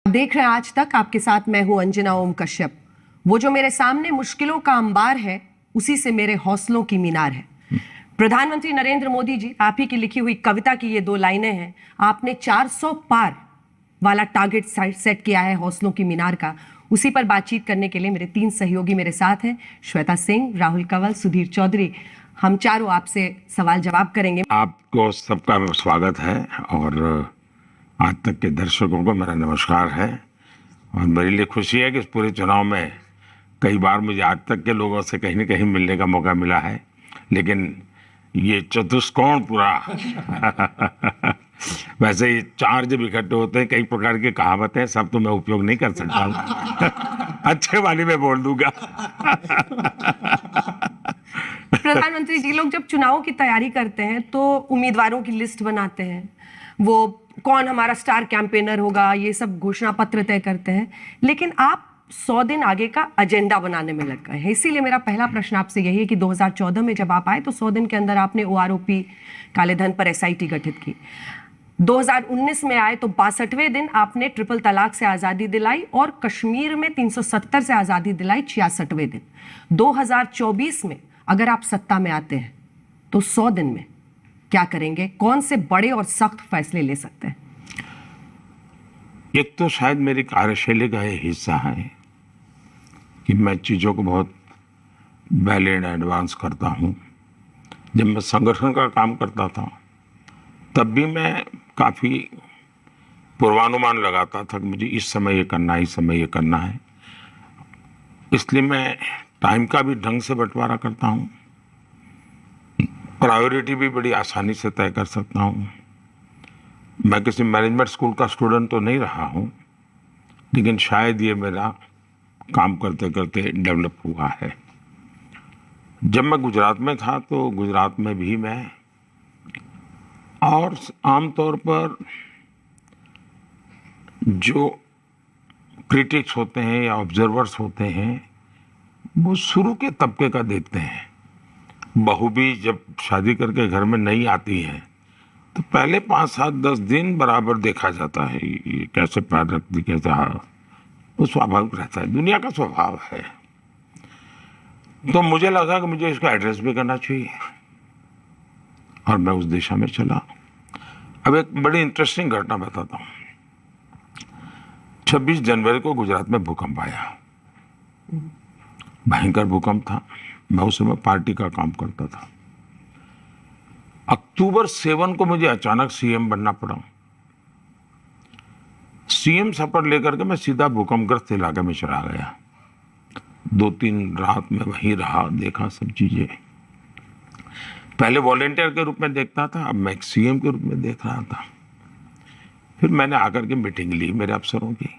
देख रहे हैं आज तक, आपके साथ मैं हूं अंजना ओम कश्यप। वो जो मेरे सामने मुश्किलों का अंबार है, उसी से मेरे हौसलों की मीनार है। प्रधानमंत्री नरेंद्र मोदी जी, आप ही की लिखी हुई कविता की ये 2 लाइनें हैं। आपने 400 पार वाला टारगेट सेट किया है हौसलों की मीनार का। उसी पर बातचीत करने के लिए मेरे 3 सहयोगी मेरे साथ हैं, श्वेता सिंह, राहुल कंवल, सुधीर चौधरी। हम चारों आपसे सवाल जवाब करेंगे। आपको सबका स्वागत है और आज तक के दर्शकों को मेरा नमस्कार है। और मेरे लिए खुशी है कि इस पूरे चुनाव में कई बार मुझे आज तक के लोगों से कहीं न कहीं मिलने का मौका मिला है, लेकिन ये चतुष्कोण पूरा वैसे ये 4 जब इकट्ठे होते हैं, कई प्रकार की कहावतें, सब तो मैं उपयोग नहीं कर सकता हूँ। अच्छे वाली मैं बोल दूंगा। प्रधानमंत्री जी, लोग जब चुनावों की तैयारी करते हैं तो उम्मीदवारों की लिस्ट बनाते हैं, वो कौन हमारा स्टार कैंपेनर होगा, ये सब घोषणा पत्र तय करते हैं। लेकिन आप 100 दिन आगे का एजेंडा बनाने में लग गए हैं। इसीलिए मेरा पहला प्रश्न आपसे यही है कि 2014 में जब आप आए तो 100 दिन के अंदर आपने OROP, काले धन पर SIT गठित की। 2019 में आए तो 62वें दिन आपने ट्रिपल तलाक से आजादी दिलाई और कश्मीर में 370 से आजादी दिलाई 66वें दिन। 2024 में अगर आप सत्ता में आते हैं तो 100 दिन में क्या करेंगे? कौन से बड़े और सख्त फैसले ले सकते हैं? एक तो शायद मेरी कार्यशैली का ये हिस्सा है कि मैं चीज़ों को बहुत वेल इन एडवांस करता हूँ। जब मैं संगठन का काम करता था तब भी मैं काफ़ी पूर्वानुमान लगाता था कि मुझे इस समय ये करना है, इस समय ये करना है। इसलिए मैं टाइम का भी ढंग से बंटवारा करता हूँ, प्रायोरिटी भी बड़ी आसानी से तय कर सकता हूँ। मैं किसी मैनेजमेंट स्कूल का स्टूडेंट तो नहीं रहा हूँ, लेकिन शायद ये मेरा काम करते करते डेवलप हुआ है। जब मैं गुजरात में था तो गुजरात में भी मैं, और आमतौर पर जो क्रिटिक्स होते हैं या ऑब्जर्वर्स होते हैं वो शुरू के तबके का देखते हैं। बहू भी जब शादी करके घर में नहीं आती है तो पहले 5, 7, 10 दिन बराबर देखा जाता है, ये कैसे पैर रखती, कैसे वो स्वाभाविक रहता है, दुनिया का स्वभाव है। तो मुझे लगा कि मुझे इसको एड्रेस भी करना चाहिए और मैं उस दिशा में चला। अब एक बड़ी इंटरेस्टिंग घटना बताता हूँ। 26 जनवरी को गुजरात में भूकंप आया, भयंकर भूकंप था। मैं उस समय पार्टी का काम करता था। अक्टूबर 7 को मुझे अचानक CM बनना पड़ा। CM शपथ लेकर के मैं सीधा भूकंपग्रस्त इलाके में चला गया। 2-3 रात में वहीं रहा, देखा सब चीजें। पहले वॉलेंटियर के रूप में देखता था, अब मैं एक CM के रूप में देख रहा था। फिर मैंने आकर के मीटिंग ली मेरे अफसरों की,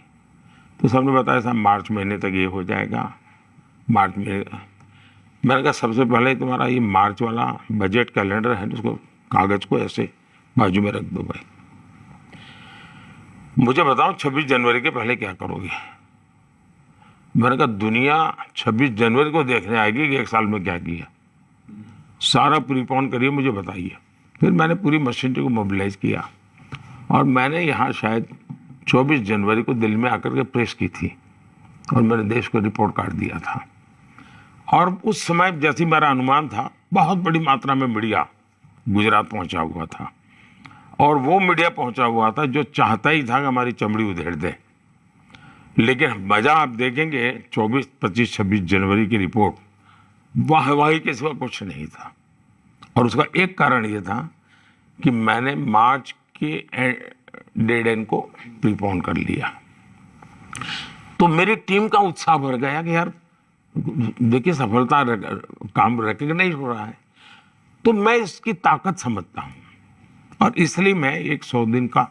तो सबने बताया साहब मार्च महीने तक ये हो जाएगा। मार्च में मैंने कहा सबसे पहले तुम्हारा ये मार्च वाला बजट कैलेंडर है, उसको कागज को ऐसे बाजू में रख दो भाई। मुझे बताओ 26 जनवरी के पहले क्या करोगे? मैंने कहा दुनिया 26 जनवरी को देखने आएगी कि 1 साल में क्या किया। सारा प्रीपोन करिए, मुझे बताइए। फिर मैंने पूरी मशीनरी को मोबिलाइज किया और मैंने यहाँ शायद 24 जनवरी को दिल्ली में आकर के प्रेस की थी और मैंने देश को रिपोर्ट कार्ड दिया था। और उस समय जैसी मेरा अनुमान था, बहुत बड़ी मात्रा में मीडिया गुजरात पहुंचा हुआ था और वो मीडिया पहुंचा हुआ था जो चाहता ही था कि हमारी चमड़ी उधेड़ दे। लेकिन मजा आप देखेंगे 24, 25, 26 जनवरी की रिपोर्ट वाहवाही के सिवा कुछ नहीं था। और उसका एक कारण ये था कि मैंने मार्च के डेड एंड को प्रीपोन कर लिया। तो मेरी टीम का उत्साह बढ़ गया कि यार देखिए सफलता काम रिकग्नाइज हो रहा है। तो मैं इसकी ताकत समझता हूँ और इसलिए मैं एक 100 दिन का।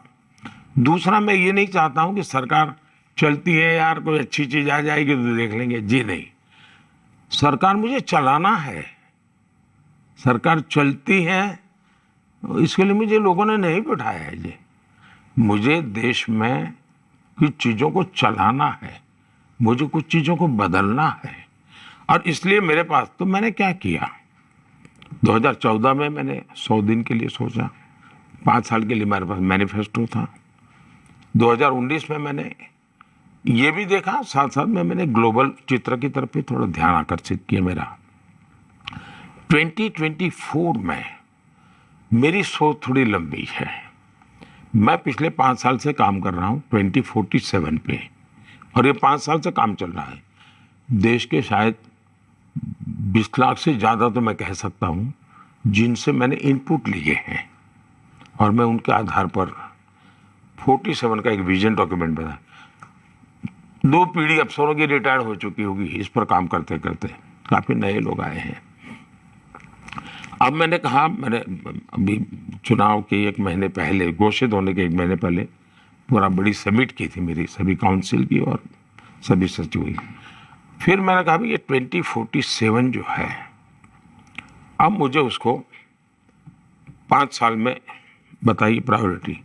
दूसरा, मैं ये नहीं चाहता हूँ कि सरकार चलती है यार कोई अच्छी चीज आ जाएगी तो देख लेंगे, जी नहीं। सरकार मुझे चलाना है, सरकार चलती है, इसके लिए मुझे लोगों ने नहीं बिठाया है जी। मुझे देश में कुछ चीज़ों को चलाना है, मुझे कुछ चीज़ों को बदलना है। और इसलिए मेरे पास, तो मैंने क्या किया, 2014 में मैंने 100 दिन के लिए सोचा, 5 साल के लिए मेरे पास मैनिफेस्टो था। 2019 में मैंने ये भी देखा, साथ साथ में मैंने ग्लोबल चित्र की तरफ भी थोड़ा ध्यान आकर्षित किया मेरा। 2024 में मेरी सोच थोड़ी लंबी है। मैं पिछले 5 साल से काम कर रहा हूँ 2047 पे, और ये 5 साल से काम चल रहा है। देश के शायद 20 लाख से ज़्यादा तो मैं कह सकता हूँ जिनसे मैंने इनपुट लिए हैं, और मैं उनके आधार पर 47 का एक विजन डॉक्यूमेंट बनाया। 2 पीढ़ी अफसरों की रिटायर्ड हो चुकी होगी इस पर काम करते करते, काफ़ी नए लोग आए हैं। अब मैंने कहा, मैंने अभी चुनाव के 1 महीने पहले, घोषित होने के 1 महीने पहले पूरा बड़ी समिट की थी मेरी, सभी काउंसिल की और सभी सचिव की। फिर मैंने कहा भी ये 2047 जो है, अब मुझे उसको 5 साल में बताइए प्रायोरिटी।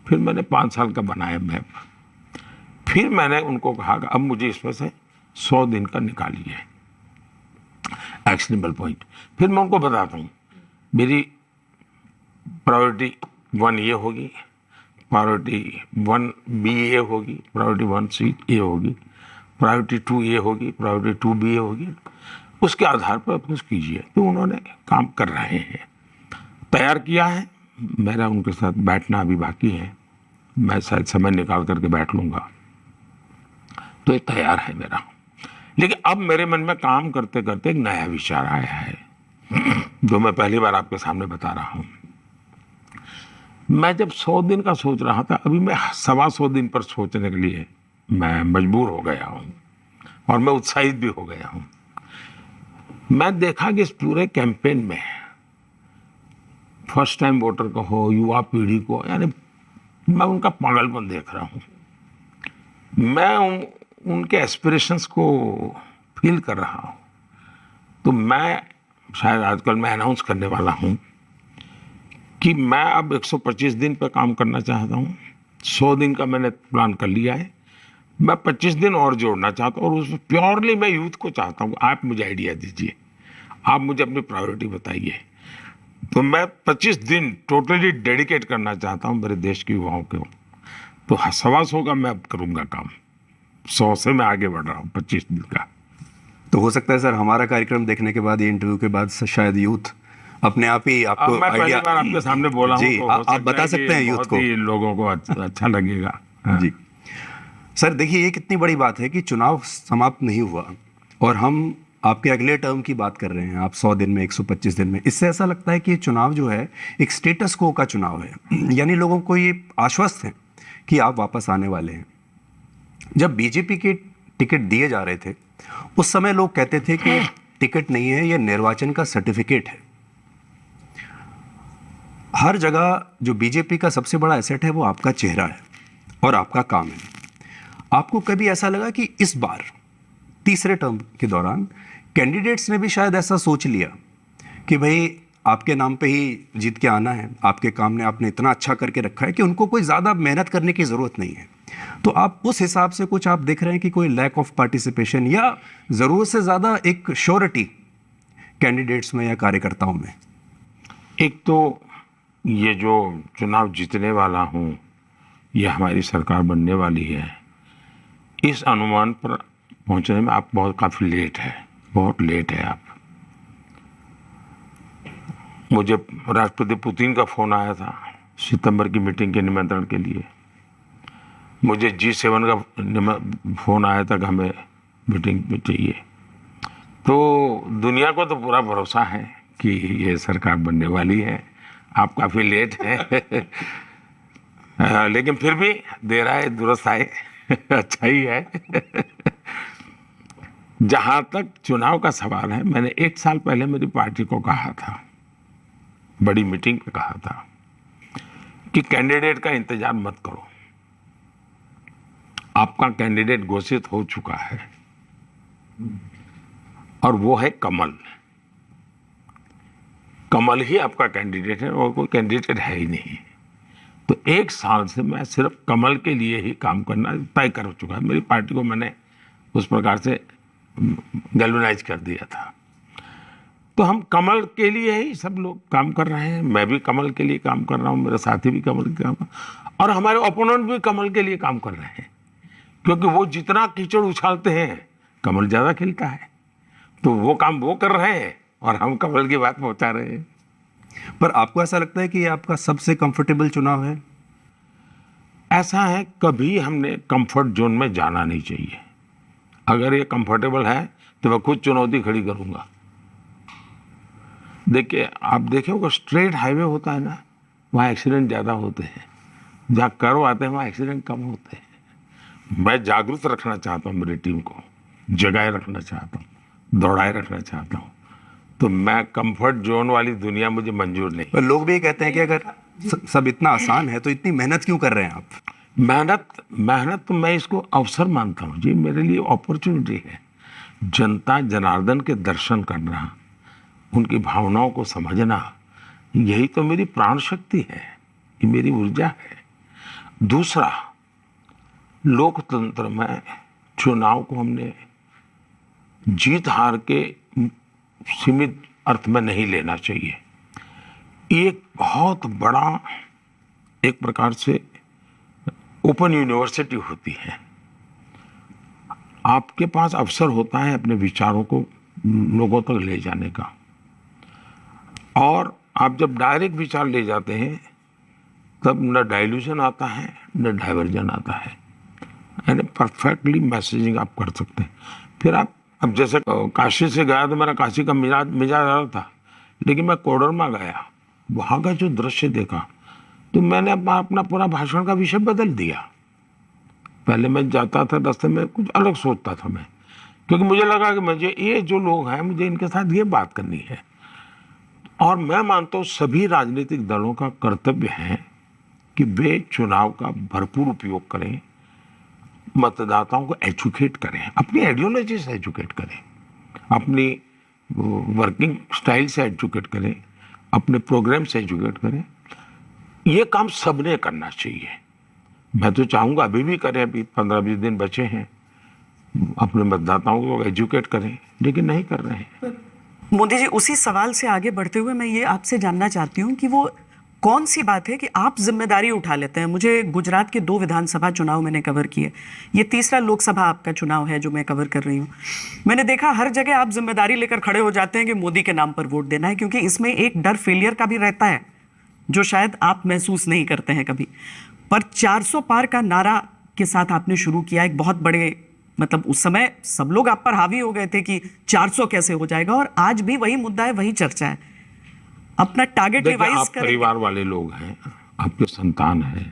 फिर मैंने 5 साल का बनाया मैप। फिर मैंने उनको कहा कि अब मुझे इसमें से 100 दिन का निकालिए एक्शनेबल पॉइंट। फिर मैं उनको बताता हूँ मेरी प्रायोरिटी 1 ये होगी, प्रायोरिटी 1B ये होगी, प्रायोरिटी 1C ये होगी, प्रायोरिटी 2 ये होगी, प्रायोरिटी 2B ये होगी। उसके आधार पर कुछ कीजिए। तो उन्होंने काम कर रहे हैं, तैयार किया है। मेरा उनके साथ बैठना अभी बाकी है, मैं शायद समय निकाल करके बैठ लूँगा। तो ये तैयार है मेरा। लेकिन अब मेरे मन में काम करते करते एक नया विचार आया है जो मैं पहली बार आपके सामने बता रहा हूँ। मैं जब 100 दिन का सोच रहा था, अभी मैं 125 दिन पर सोचने के लिए मैं मजबूर हो गया हूँ, और मैं उत्साहित भी हो गया हूँ। मैं देखा कि इस पूरे कैंपेन में फर्स्ट टाइम वोटर को हो, युवा पीढ़ी को, यानी मैं उनका पागलपन देख रहा हूँ। मैं उनके एस्पिरेशंस को फील कर रहा हूँ। तो मैं शायद आजकल मैं अनाउंस करने वाला हूँ कि मैं अब 125 दिन पर काम करना चाहता हूँ। 100 दिन का मैंने प्लान कर लिया है। मैं 25 दिन और जोड़ना चाहता हूँ, और उसमें प्योरली मैं यूथ को चाहता हूँ। आप मुझे आइडिया दीजिए, आप मुझे अपनी प्रायोरिटी बताइए। तो मैं 25 दिन टोटली डेडिकेट करना चाहता हूँ मेरे देश के युवाओं को। तो 125 का मैं अब करूँगा काम, 100 से मैं आगे बढ़ रहा हूँ 25 दिन का। तो हो सकता है सर हमारा कार्यक्रम देखने के बाद, ये इंटरव्यू के बाद शायद यूथ अपने आप ही अब आपको मैं पहली आइडिया। बार आपके सामने बोला हूँ, जी, तो हो आप सकता बता है सकते कि हैं यूथ बहुत को। ही लोगों को अच्छा लगेगा। हाँ। जी सर, देखिए ये कितनी बड़ी बात है कि चुनाव समाप्त नहीं हुआ और हम आपके अगले टर्म की बात कर रहे हैं। आप 100 दिन में, 125 दिन में। इससे ऐसा लगता है कि ये चुनाव जो है एक स्टेटस को का चुनाव है, यानी लोगों को ये आश्वस्त है कि आप वापस आने वाले हैं। जब बीजेपी के टिकट दिए जा रहे थे उस समय लोग कहते थे कि टिकट नहीं है, ये निर्वाचन का सर्टिफिकेट है। हर जगह जो बीजेपी का सबसे बड़ा एसेट है वो आपका चेहरा है और आपका काम है। आपको कभी ऐसा लगा कि इस बार तीसरे टर्म के दौरान कैंडिडेट्स ने भी शायद ऐसा सोच लिया कि भाई आपके नाम पे ही जीत के आना है, आपके काम ने आपने इतना अच्छा करके रखा है कि उनको कोई ज़्यादा मेहनत करने की ज़रूरत नहीं है? तो आप उस हिसाब से कुछ आप देख रहे हैं कि कोई लैक ऑफ पार्टिसिपेशन या ज़रूरत से ज़्यादा एक श्योरिटी कैंडिडेट्स में या कार्यकर्ताओं में? एक तो ये जो चुनाव जीतने वाला हूँ, ये हमारी सरकार बनने वाली है, इस अनुमान पर पहुँचने में आप काफ़ी लेट है, बहुत लेट है आप। मुझे राष्ट्रपति पुतिन का फ़ोन आया था सितंबर की मीटिंग के निमंत्रण के लिए। मुझे G7 का फ़ोन आया था कि हमें मीटिंग में चाहिए। तो दुनिया को तो पूरा भरोसा है कि ये सरकार बनने वाली है। आप काफ़ी लेट हैं लेकिन फिर भी देर आए दुरुस्त आए अच्छा ही है। जहाँ तक चुनाव का सवाल है, मैंने 1 साल पहले मेरी पार्टी को कहा था, बड़ी मीटिंग में कहा था कि कैंडिडेट का इंतजार मत करो, आपका कैंडिडेट घोषित हो चुका है और वो है कमल। कमल ही आपका कैंडिडेट है और कोई कैंडिडेट है ही नहीं। तो 1 साल से मैं सिर्फ कमल के लिए ही काम करना तय कर चुका है। मेरी पार्टी को मैंने उस प्रकार से गैल्वेनाइज कर दिया था। तो हम कमल के लिए ही सब लोग काम कर रहे हैं। मैं भी कमल के लिए काम कर रहा हूँ, मेरे साथी भी कमल के काम, और हमारे ओपोनेंट भी कमल के लिए काम कर रहे हैं। क्योंकि वो जितना कीचड़ उछालते हैं कमल ज्यादा खिलता है। तो वो काम वो कर रहे हैं और हम कमल की बात पहुंचा रहे हैं। पर आपको ऐसा लगता है कि ये आपका सबसे कंफर्टेबल चुनाव है? ऐसा है, कभी हमने कंफर्ट जोन में जाना नहीं चाहिए। अगर ये कंफर्टेबल है तो मैं खुद चुनौती खड़ी करूंगा। देखिए, आप देखिए स्ट्रेट हाईवे होता है ना, वहाँ एक्सीडेंट ज़्यादा होते हैं। जहाँ कर्व आते हैं वहाँ एक्सीडेंट कम होते हैं। मैं जागरूक रखना चाहता हूँ, मेरी टीम को जगाए रखना चाहता हूँ, दौड़ाए रखना चाहता हूँ। तो मैं कंफर्ट जोन वाली दुनिया मुझे मंजूर नहीं। पर लोग भी ये कहते हैं कि अगर सब इतना आसान है तो इतनी मेहनत क्यों कर रहे हैं आप? मेहनत तो मैं इसको अवसर मानता हूँ जी, मेरे लिए अपॉर्चुनिटी है। जनता जनार्दन के दर्शन करना, उनकी भावनाओं को समझना, यही तो मेरी प्राण शक्ति है, ये मेरी ऊर्जा है। दूसरा, लोकतंत्र में चुनाव को हमने जीत हार के सीमित अर्थ में नहीं लेना चाहिए। एक बहुत बड़ा, एक प्रकार से ओपन यूनिवर्सिटी होती है। आपके पास अवसर होता है अपने विचारों को लोगों तक ले जाने का, और आप जब डायरेक्ट विचार ले जाते हैं तब न डाइल्यूशन आता है न डाइवर्जन आता है, यानी परफेक्टली मैसेजिंग आप कर सकते हैं। फिर आप, अब जैसे काशी से गया तो मेरा काशी का मिजाज रहा था, लेकिन मैं कोडरमा गया, वहाँ का जो दृश्य देखा तो मैंने अपना पूरा भाषण का विषय बदल दिया। पहले मैं जाता था रास्ते में कुछ अलग सोचता था मैं, क्योंकि मुझे लगा कि मुझे ये जो लोग हैं मुझे इनके साथ ये बात करनी है। और मैं मानता हूँ सभी राजनीतिक दलों का कर्तव्य है कि वे चुनाव का भरपूर उपयोग करें, मतदाताओं को एजुकेट करें, अपनी आइडियोलॉजी से एजुकेट करें, अपनी वर्किंग स्टाइल से एजुकेट करें, अपने प्रोग्राम से एजुकेट करें। ये काम सबने करना चाहिए। मैं तो चाहूँगा अभी भी करें, अभी 15-20 दिन बचे हैं, अपने मतदाताओं को एजुकेट करें, लेकिन नहीं कर रहे हैं। मोदी जी, उसी सवाल से आगे बढ़ते हुए मैं ये आपसे जानना चाहती हूँ कि वो कौन सी बात है कि आप जिम्मेदारी उठा लेते हैं। मुझे गुजरात के 2 विधानसभा चुनाव मैंने कवर किए, ये तीसरा लोकसभा आपका चुनाव है जो मैं कवर कर रही हूँ। मैंने देखा हर जगह आप जिम्मेदारी लेकर खड़े हो जाते हैं कि मोदी के नाम पर वोट देना है, क्योंकि इसमें एक डर फेलियर का भी रहता है जो शायद आप महसूस नहीं करते हैं कभी। पर 400 पार का नारा के साथ आपने शुरू किया, एक बहुत बड़े, मतलब उस समय सब लोग आप पर हावी हो गए थे कि 400 कैसे हो जाएगा, और आज भी वही मुद्दा है, वही चर्चा है। अपना टारगेट रिवाइज आप परिवार वाले लोग हैं, आपके संतान है।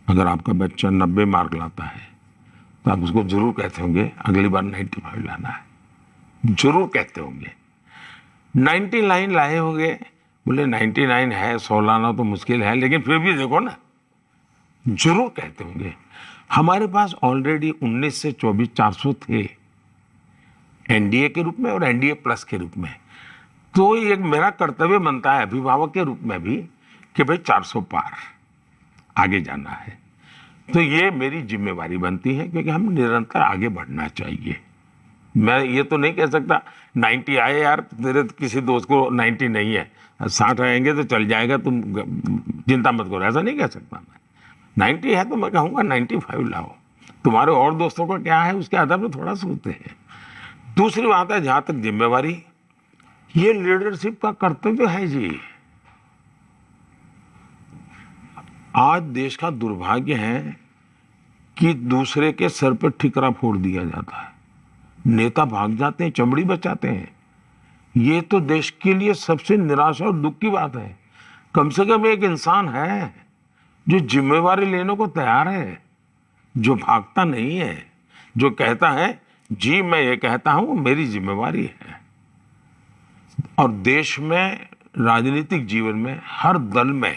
अगर आपका बच्चा 90 मार्क लाता है तो आप उसको जरूर कहते होंगे अगली बार 95 लाना है, जरूर कहते होंगे। 99 लाए होंगे, बोले 99 है, 100 लाना तो मुश्किल है, लेकिन फिर भी देखो ना, जरूर कहते होंगे। हमारे पास ऑलरेडी 19 से 24 400 थे एनडीए के रूप में और एनडीए प्लस के रूप में। तो एक मेरा कर्तव्य बनता है अभिभावक के रूप में भी कि भाई 400 पार आगे जाना है। तो ये मेरी जिम्मेवारी बनती है, क्योंकि हम निरंतर आगे बढ़ना चाहिए। मैं ये तो नहीं कह सकता 90 आए यार, तेरे किसी दोस्त को 90 नहीं है, 60 आएंगे तो चल जाएगा, तुम चिंता मत करो, ऐसा नहीं कह सकता मैं। 90 है तो मैं कहूँगा 95 लाओ। तुम्हारे और दोस्तों का क्या है उसके आधार पर थोड़ा सोचते हैं। दूसरी बात है, जहाँ तक जिम्मेवारी, ये लीडरशिप का कर्तव्य है जी। आज देश का दुर्भाग्य है कि दूसरे के सर पर ठिकरा फोड़ दिया जाता है, नेता भाग जाते हैं, चमड़ी बचाते हैं। ये तो देश के लिए सबसे निराशा और दुख की बात है। कम से कम एक इंसान है जो जिम्मेवारी लेने को तैयार है, जो भागता नहीं है, जो कहता है जी मैं ये कहता हूं मेरी जिम्मेवारी है। और देश में राजनीतिक जीवन में हर दल में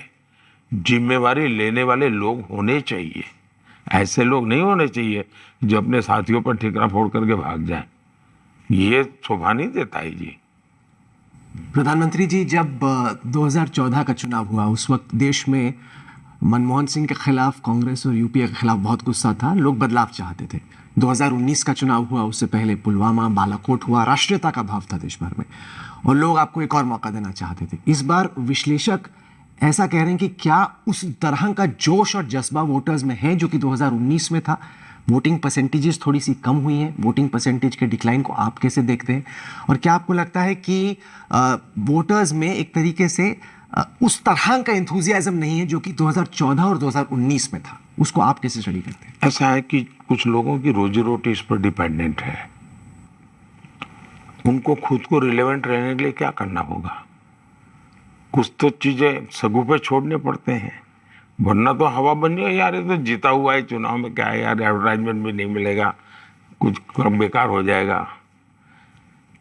जिम्मेवारी लेने वाले लोग होने चाहिए। ऐसे लोग नहीं होने चाहिए जो अपने साथियों पर ठिकरा फोड़ करके भाग जाए। ये शोभा नहीं देता है जी। प्रधानमंत्री जी, जब 2014 का चुनाव हुआ उस वक्त देश में मनमोहन सिंह के खिलाफ कांग्रेस और यूपीए के खिलाफ बहुत गुस्सा था, लोग बदलाव चाहते थे। 2019 का चुनाव हुआ, उससे पहले पुलवामा, बालाकोट हुआ, राष्ट्रीयता का भाव था देश भर में और लोग आपको एक और मौका देना चाहते थे। इस बार विश्लेषक ऐसा कह रहे हैं कि क्या उस तरह का जोश और जज्बा वोटर्स में है जो कि 2019 में था? वोटिंग परसेंटेजेस थोड़ी सी कम हुई हैं, वोटिंग परसेंटेज के डिक्लाइन को आप कैसे देखते हैं? और क्या आपको लगता है कि वोटर्स में एक तरीके से उस तरह का एंथुजियाज्म नहीं है जो कि 2014 और 2019 में था? उसको आप कैसे स्टडी करते हैं? ऐसा है कि कुछ लोगों की रोजी रोटी इस पर डिपेंडेंट है। उनको खुद को रिलेवेंट रहने के लिए क्या करना होगा? कुछ तो चीजें सगुफे छोड़ने पड़ते हैं, वरना तो हवा बन जाए यार, ये तो जीता हुआ है, चुनाव में क्या है यार, एडवर्टाइजमेंट भी नहीं मिलेगा, कुछ बेकार हो जाएगा।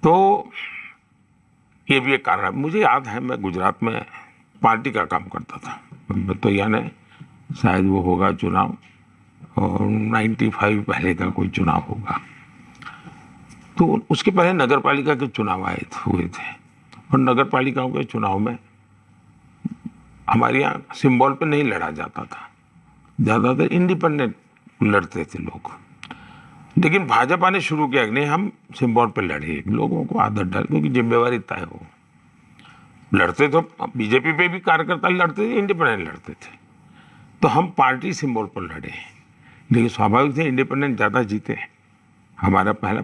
तो ये भी एक कारण है। मुझे याद है मैं गुजरात में पार्टी का काम करता था, तो यानी शायद वो होगा चुनाव और 95 पहले का कोई चुनाव होगा। तो उसके पहले नगर पालिका के चुनाव हुए थे, और नगर पालिकाओं के चुनाव में हमारे यहाँ सिंबल पे नहीं लड़ा जाता था, ज़्यादातर इंडिपेंडेंट लड़ते थे लोग। लेकिन भाजपा ने शुरू किया कि नहीं, हम सिंबल पे लड़े, लोगों को आदत डाल, क्योंकि जिम्मेवारी तय हो। लड़ते तो बीजेपी पे भी कार्यकर्ता लड़ते थे, इंडिपेंडेंट लड़ते थे, तो हम पार्टी सिंबल पर लड़े। लेकिन स्वाभाविक थे इंडिपेंडेंट ज़्यादा जीते। हमारा पहला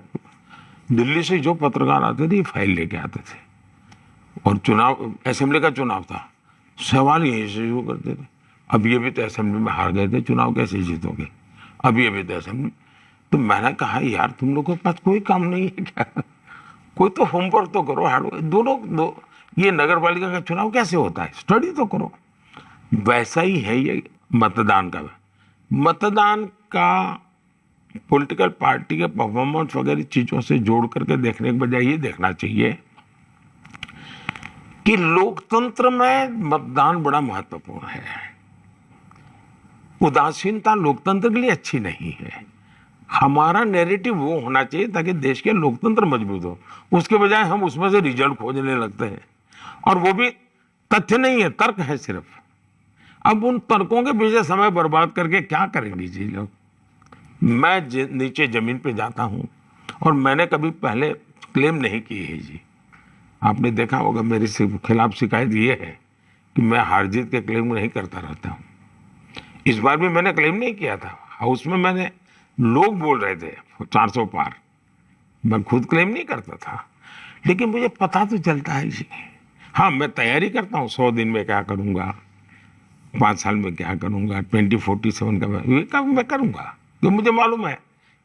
दिल्ली से जो पत्रकार आते थे फाइल लेके आते थे, और चुनाव असेंबली का चुनाव था, सवाल यहीं से शुरू करते थे, अब ये भी तो असेंबली में हार गए थे, चुनाव कैसे जीतोगे, अब ये भी तो असेंबली। तो मैंने कहा यार तुम लोगों के पास कोई काम नहीं है क्या? कोई तो होमवर्क तो करो, दोनों ये नगर पालिका का चुनाव कैसे होता है, स्टडी तो करो। वैसा ही है ये मतदान का पॉलिटिकल पार्टी के परफॉर्मेंस वगैरह चीजों से जोड़ करके देखने के बजाय ये देखना चाहिए कि लोकतंत्र में मतदान बड़ा महत्वपूर्ण है। उदासीनता लोकतंत्र के लिए अच्छी नहीं है। हमारा नैरेटिव वो होना चाहिए ताकि देश के लोकतंत्र मजबूत हो, उसके बजाय हम उसमें से रिजल्ट खोजने लगते हैं, और वो भी तथ्य नहीं है, तर्क है सिर्फ। अब उन तर्कों के पीछे समय बर्बाद करके क्या करेंगे जी लोग? मैं नीचे जमीन पे जाता हूँ, और मैंने कभी पहले क्लेम नहीं की है जी। आपने देखा होगा मेरे खिलाफ शिकायत ये है कि मैं हार जीत के क्लेम नहीं करता रहता हूँ। इस बार भी मैंने क्लेम नहीं किया था, हाउस में मैंने, लोग बोल रहे थे 400 पार, मैं खुद क्लेम नहीं करता था, लेकिन मुझे पता तो चलता है जी। हाँ, मैं तैयारी करता हूँ 100 दिन में क्या करूँगा, 5 साल में क्या करूँगा, 2047 का मैं करूँगा, तो मुझे मालूम है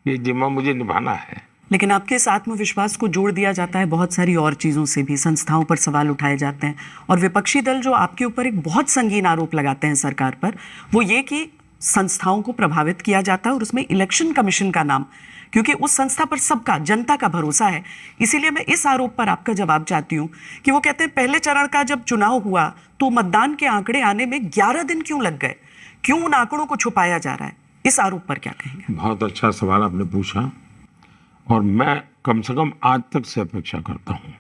ये जिम्मा मुझे निभाना है। लेकिन आपके इस आत्मविश्वास को जोड़ दिया जाता है बहुत सारी और चीज़ों से भी, संस्थाओं पर सवाल उठाए जाते हैं, और विपक्षी दल जो आपके ऊपर एक बहुत संगीन आरोप लगाते हैं सरकार पर, वो ये कि संस्थाओं को प्रभावित किया जाता है, और उसमें इलेक्शन कमीशन का नाम, क्योंकि उस संस्था पर सबका, जनता का भरोसा है। इसीलिए मैं इस आरोप पर आपका जवाब चाहती हूँ कि वो कहते हैं पहले चरण का जब चुनाव हुआ तो मतदान के आंकड़े आने में 11 दिन क्यों लग गए, क्यों उन आंकड़ों को छुपाया जा रहा है? इस आरोप पर क्या कहेंगे? बहुत अच्छा सवाल आपने पूछा, और मैं कम से कम आज तक से अपेक्षा करता हूँ,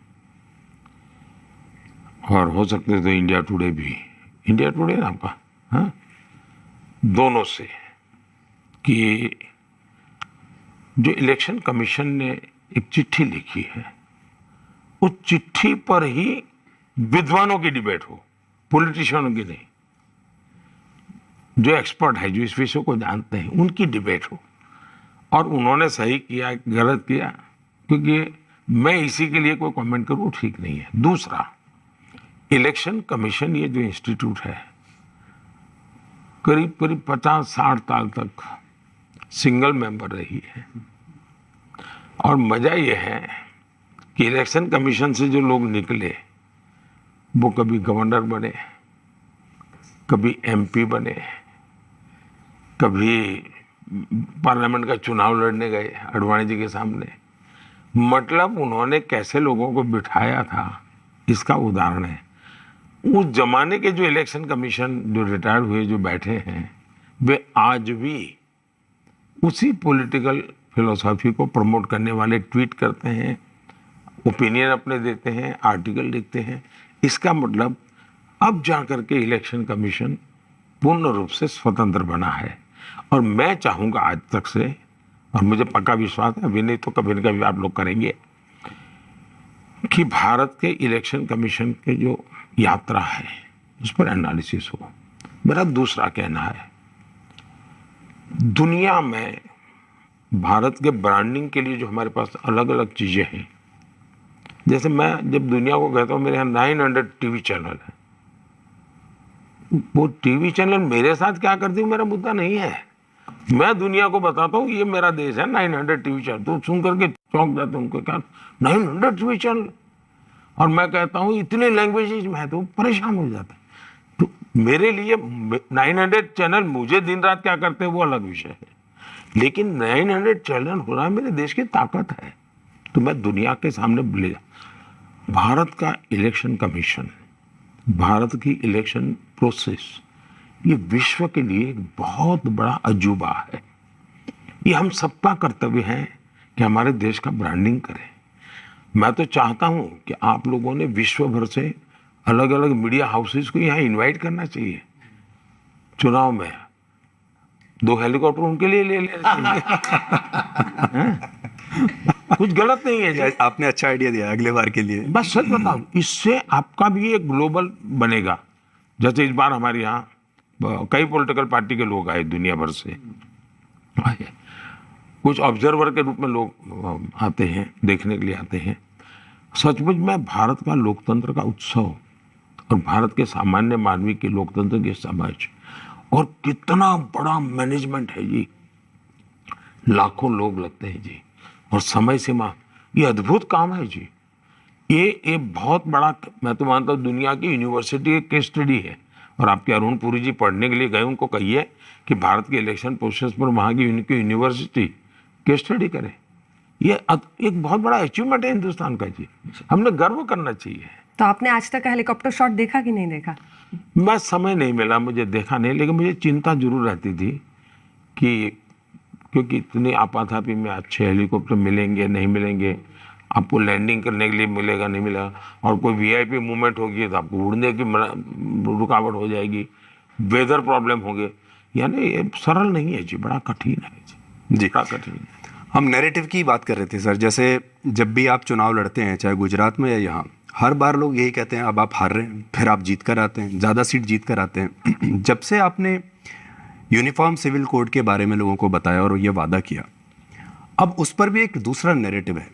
और हो सकते तो इंडिया टुडे भी, इंडिया टुडे नाम का, हाँ, दोनों से, कि जो इलेक्शन कमीशन ने एक चिट्ठी लिखी है, उस चिट्ठी पर ही विद्वानों की डिबेट हो, पॉलिटिशियनों की नहीं, जो एक्सपर्ट है, जो इस विषय को जानते हैं, उनकी डिबेट हो। और उन्होंने सही किया, गलत किया, क्योंकि मैं इसी के लिए कोई कमेंट करूं ठीक नहीं है। दूसरा, इलेक्शन कमीशन ये जो इंस्टीट्यूट है, करीब करीब 50-60 साल तक सिंगल मेंबर रही है, और मजा ये है कि इलेक्शन कमीशन से जो लोग निकले वो कभी गवर्नर बने, कभी एमपी बने, कभी पार्लियामेंट का चुनाव लड़ने गए अडवाणी जी के सामने। मतलब उन्होंने कैसे लोगों को बिठाया था, इसका उदाहरण है। उस जमाने के जो इलेक्शन कमीशन जो रिटायर हुए, जो बैठे हैं, वे आज भी उसी पॉलिटिकल फिलोसॉफी को प्रमोट करने वाले ट्वीट करते हैं, ओपिनियन अपने देते हैं, आर्टिकल लिखते हैं। इसका मतलब अब जाकर के इलेक्शन कमीशन पूर्ण रूप से स्वतंत्र बना है, और मैं चाहूँगा आज तक से, और मुझे पक्का विश्वास है अभी नहीं तो कभी न कभी आप लोग करेंगे, कि भारत के इलेक्शन कमीशन के जो यात्रा है उस पर एनालिसिस हो। मेरा दूसरा कहना है, दुनिया में भारत के ब्रांडिंग के लिए जो हमारे पास अलग अलग चीज़ें हैं, जैसे मैं जब दुनिया को कहता हूँ मेरे यहाँ 900 टीवी चैनल है, वो टीवी चैनल मेरे साथ क्या करती हूँ मेरा मुद्दा नहीं है। मैं दुनिया को बताता हूँ ये मेरा देश है, 900 टीवी चैनल। तो सुन करके चौंक जाते हैं, उनको क्या 900 टीवी चैनल, और मैं कहता हूँ इतने लैंग्वेजेज में है, तो परेशान हो जाते हैं। तो मेरे लिए 900 चैनल मुझे दिन रात क्या करते हैं वो अलग विषय है, लेकिन 900 चैनल होना मेरे देश की ताकत है। तो मैं दुनिया के सामने ले भारत का इलेक्शन कमीशन, भारत की इलेक्शन प्रोसेस, ये विश्व के लिए एक बहुत बड़ा अजूबा है। ये हम सबका कर्तव्य है कि हमारे देश का ब्रांडिंग करें। मैं तो चाहता हूं कि आप लोगों ने विश्व भर से अलग अलग मीडिया हाउसेस को यहाँ इनवाइट करना चाहिए। चुनाव में 2 हेलीकॉप्टर उनके लिए ले लेना चाहिए। कुछ गलत नहीं है जी। आपने अच्छा आइडिया दिया अगले बार के लिए। बस सच बताओ, इससे आपका भी एक ग्लोबल बनेगा। जैसे इस बार हमारे यहाँ कई पॉलिटिकल पार्टी के लोग आए दुनिया भर से आए, कुछ ऑब्जर्वर के रूप में लोग आते हैं, देखने के लिए आते हैं। सचमुच में भारत का लोकतंत्र का उत्सव और भारत के सामान्य मानवी के लोकतंत्र की समझ, और कितना बड़ा मैनेजमेंट है जी, लाखों लोग लगते हैं जी, और समय सीमा, ये अद्भुत काम है जी। ये बहुत बड़ा, मैं तो मानता हूँ दुनिया की यूनिवर्सिटी केस स्टडी है। और आपके अरुण पुरी जी पढ़ने के लिए गए, उनको कहिए कि भारत के इलेक्शन प्रोसेस पर वहाँ की यूनिवर्सिटी केस स्टडी करे। ये एक बहुत बड़ा अचीवमेंट है हिंदुस्तान का जी, हमने गर्व करना चाहिए। तो आपने आज तक हेलीकॉप्टर शॉट देखा कि नहीं देखा? मैं समय नहीं मिला, मुझे देखा नहीं, लेकिन मुझे चिंता जरूर रहती थी कि क्योंकि इतनी आपाधापी में अच्छे हेलीकॉप्टर मिलेंगे नहीं मिलेंगे, आपको लैंडिंग करने के लिए मिलेगा नहीं मिलेगा, और कोई वीआईपी मूवमेंट होगी तो आपको उड़ने की रुकावट हो जाएगी, वेदर प्रॉब्लम होंगे। यानी ये सरल नहीं है जी, बड़ा कठिन है जी, बड़ा कठिन है। हम नैरेटिव की बात कर रहे थे सर। जैसे जब भी आप चुनाव लड़ते हैं, चाहे गुजरात में या यहाँ, हर बार लोग यही कहते हैं अब आप हार रहे हैं, फिर आप जीत कर आते हैं, ज़्यादा सीट जीत कर आते हैं। जब से आपने यूनिफॉर्म सिविल कोड के बारे में लोगों को बताया और ये वादा किया, अब उस पर भी एक दूसरा नैरेटिव है।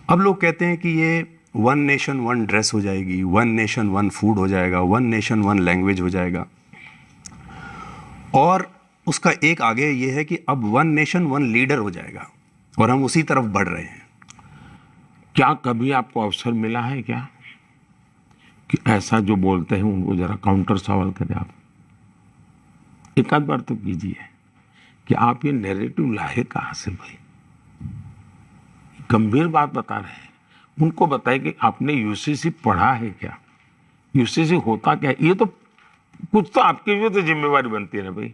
अब लोग कहते हैं कि ये 1 नेशन 1 ड्रेस हो जाएगी, 1 नेशन 1 फूड हो जाएगा, 1 नेशन 1 लैंग्वेज हो जाएगा, और उसका एक आगे ये है कि अब 1 नेशन 1 लीडर हो जाएगा, और हम उसी तरफ बढ़ रहे हैं। क्या कभी आपको अवसर मिला है क्या कि ऐसा जो बोलते हैं उनको जरा काउंटर सवाल करें आप? एक आध बार तो कीजिए कि आप ये नैरेटिव लाए कहाँ से भाई? गंभीर बात बता रहे हैं, उनको बताइए कि आपने यूसीसी पढ़ा है क्या, यूसीसी होता क्या है? ये तो कुछ तो आपकी भी तो जिम्मेवारी बनती है ना भाई,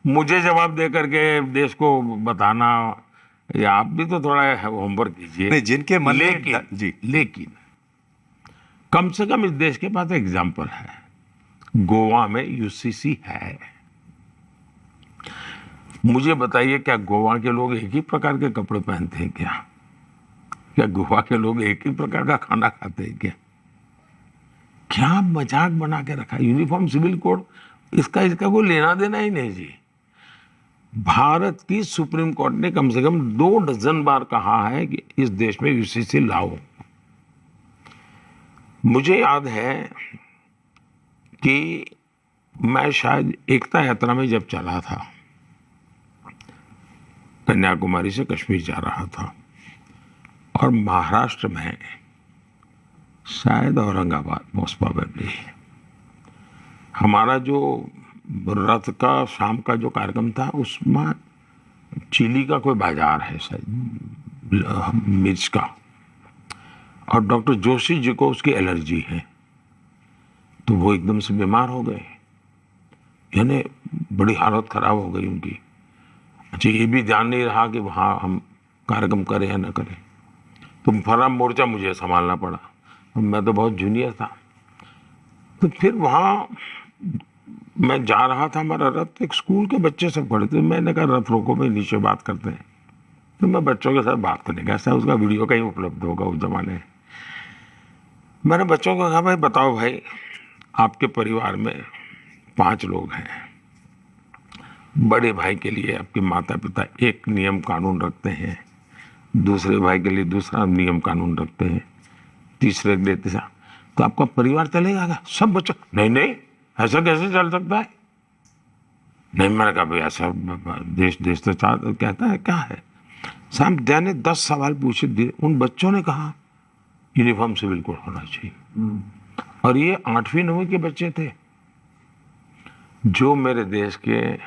मुझे जवाब दे करके देश को बताना, या आप भी तो थोड़ा होमवर्क कीजिए। नहीं, जिनके मन में लेकिन कम से कम इस देश के पास एग्जाम्पल है, गोवा में यूसीसी है। मुझे बताइए, क्या गोवा के लोग एक ही प्रकार के कपड़े पहनते हैं क्या? क्या गोवा के लोग एक ही प्रकार का खाना खाते हैं क्या? क्या मजाक बना के रखा है यूनिफॉर्म सिविल कोड, इसका कोई लेना देना ही नहीं जी। भारत की सुप्रीम कोर्ट ने कम से कम 2 डज़न बार कहा है कि इस देश में यूसीसी लाओ। मुझे याद है कि मैं शायद एकता यात्रा में जब चला था, कन्याकुमारी से कश्मीर जा रहा था, और महाराष्ट्र में शायद औरंगाबाद मोस्ट प्रोबेबली हमारा जो रथ का शाम का जो कार्यक्रम था, उसमें चिली का कोई बाजार है शायद मिर्च का, और डॉक्टर जोशी जी को उसकी एलर्जी है, तो वो एकदम से बीमार हो गए, यानी बड़ी हालत खराब हो गई उनकी। अच्छा, ये भी ध्यान नहीं रहा कि वहाँ हम कार्यक्रम करें या न करें, तो फरा मोर्चा मुझे संभालना पड़ा, और मैं तो बहुत जूनियर था। तो फिर वहाँ मैं जा रहा था, हमारा रथ, एक स्कूल के बच्चे सब खड़े थे, मैंने कहा रथ रोको, भाई नीचे बात करते हैं। तो मैं बच्चों के साथ बात करने का, ऐसा उसका वीडियो कहीं उपलब्ध होगा उस जमाने। मैंने बच्चों को कहा, भाई बताओ भाई, आपके परिवार में 5 लोग हैं, बड़े भाई के लिए आपके माता पिता एक नियम कानून रखते हैं, दूसरे भाई के लिए दूसरा नियम कानून रखते हैं, तीसरे के लिए तीसरा, तो आपका परिवार चलेगा क्या? सब बच्चों नहीं नहीं, ऐसा कैसे चल सकता है? नहीं, मैंने कहा भाई ऐसा देश तो कहता है क्या है? साहब दया ने 10 सवाल पूछे दिए, उन बच्चों ने कहा यूनिफॉर्म सिविल कोड होना चाहिए। और ये 8वीं 9वीं के बच्चे थे। जो मेरे देश के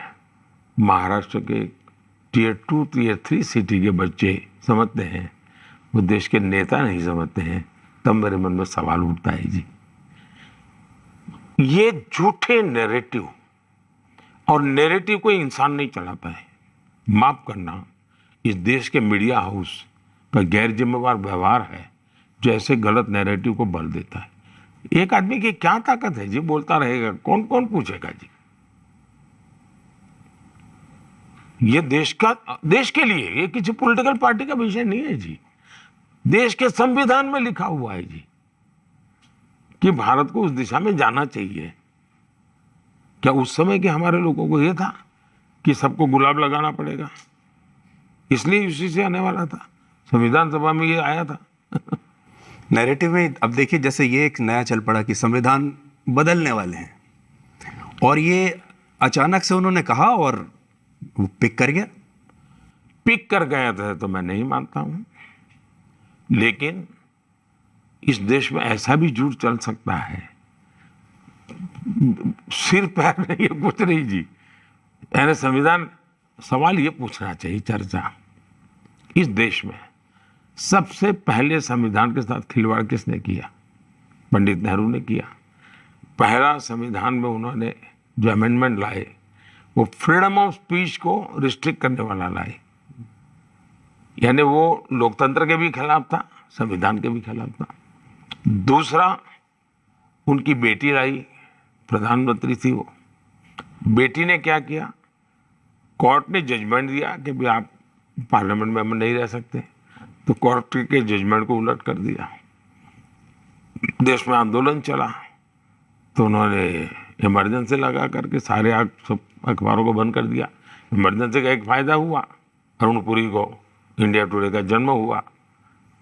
महाराष्ट्र के टियर 2 टियर 3 सिटी के बच्चे समझते हैं, वो देश के नेता नहीं समझते हैं, तब मेरे मन में सवाल उठता है जी। ये झूठे नैरेटिव, और नैरेटिव कोई इंसान नहीं चलाता है। माफ करना, इस देश के मीडिया हाउस का गैर जिम्मेवार व्यवहार है जो ऐसे गलत नैरेटिव को बल देता है। एक आदमी की क्या ताकत है जी? बोलता रहेगा, कौन कौन पूछेगा जी? ये देश के लिए, ये किसी पॉलिटिकल पार्टी का विषय नहीं है जी। देश के संविधान में लिखा हुआ है जी कि भारत को उस दिशा में जाना चाहिए। क्या उस समय के हमारे लोगों को यह था कि सबको गुलाब लगाना पड़ेगा? इसलिए उसी से आने वाला था, संविधान सभा में ये आया था। नैरेटिव में अब देखिए, जैसे ये एक नया चल पड़ा कि संविधान बदलने वाले हैं, और ये अचानक से उन्होंने कहा और वो पिक कर गया। पिक कर गया था तो मैं नहीं मानता हूं, लेकिन इस देश में ऐसा भी झूठ चल सकता है, सिर पैर नहीं है कुछ नहीं जी। यानी संविधान, सवाल ये पूछना चाहिए, चर्चा, इस देश में सबसे पहले संविधान के साथ खिलवाड़ किसने किया? पंडित नेहरू ने किया। पहला संविधान में उन्होंने जो अमेंडमेंट लाए वो फ्रीडम ऑफ स्पीच को रिस्ट्रिक्ट करने वाला लाए, यानी वो लोकतंत्र के भी खिलाफ था, संविधान के भी खिलाफ था। दूसरा, उनकी बेटी लाई, प्रधानमंत्री थी वो। बेटी ने क्या किया? कोर्ट ने जजमेंट दिया कि भाई आप पार्लियामेंट में हम नहीं रह सकते, तो कोर्ट के जजमेंट को उलट कर दिया। देश में आंदोलन चला तो उन्होंने इमरजेंसी लगा करके सारे सब अखबारों को बंद कर दिया। इमरजेंसी का एक फायदा हुआ, अरुण पुरी को इंडिया टुडे का जन्म हुआ।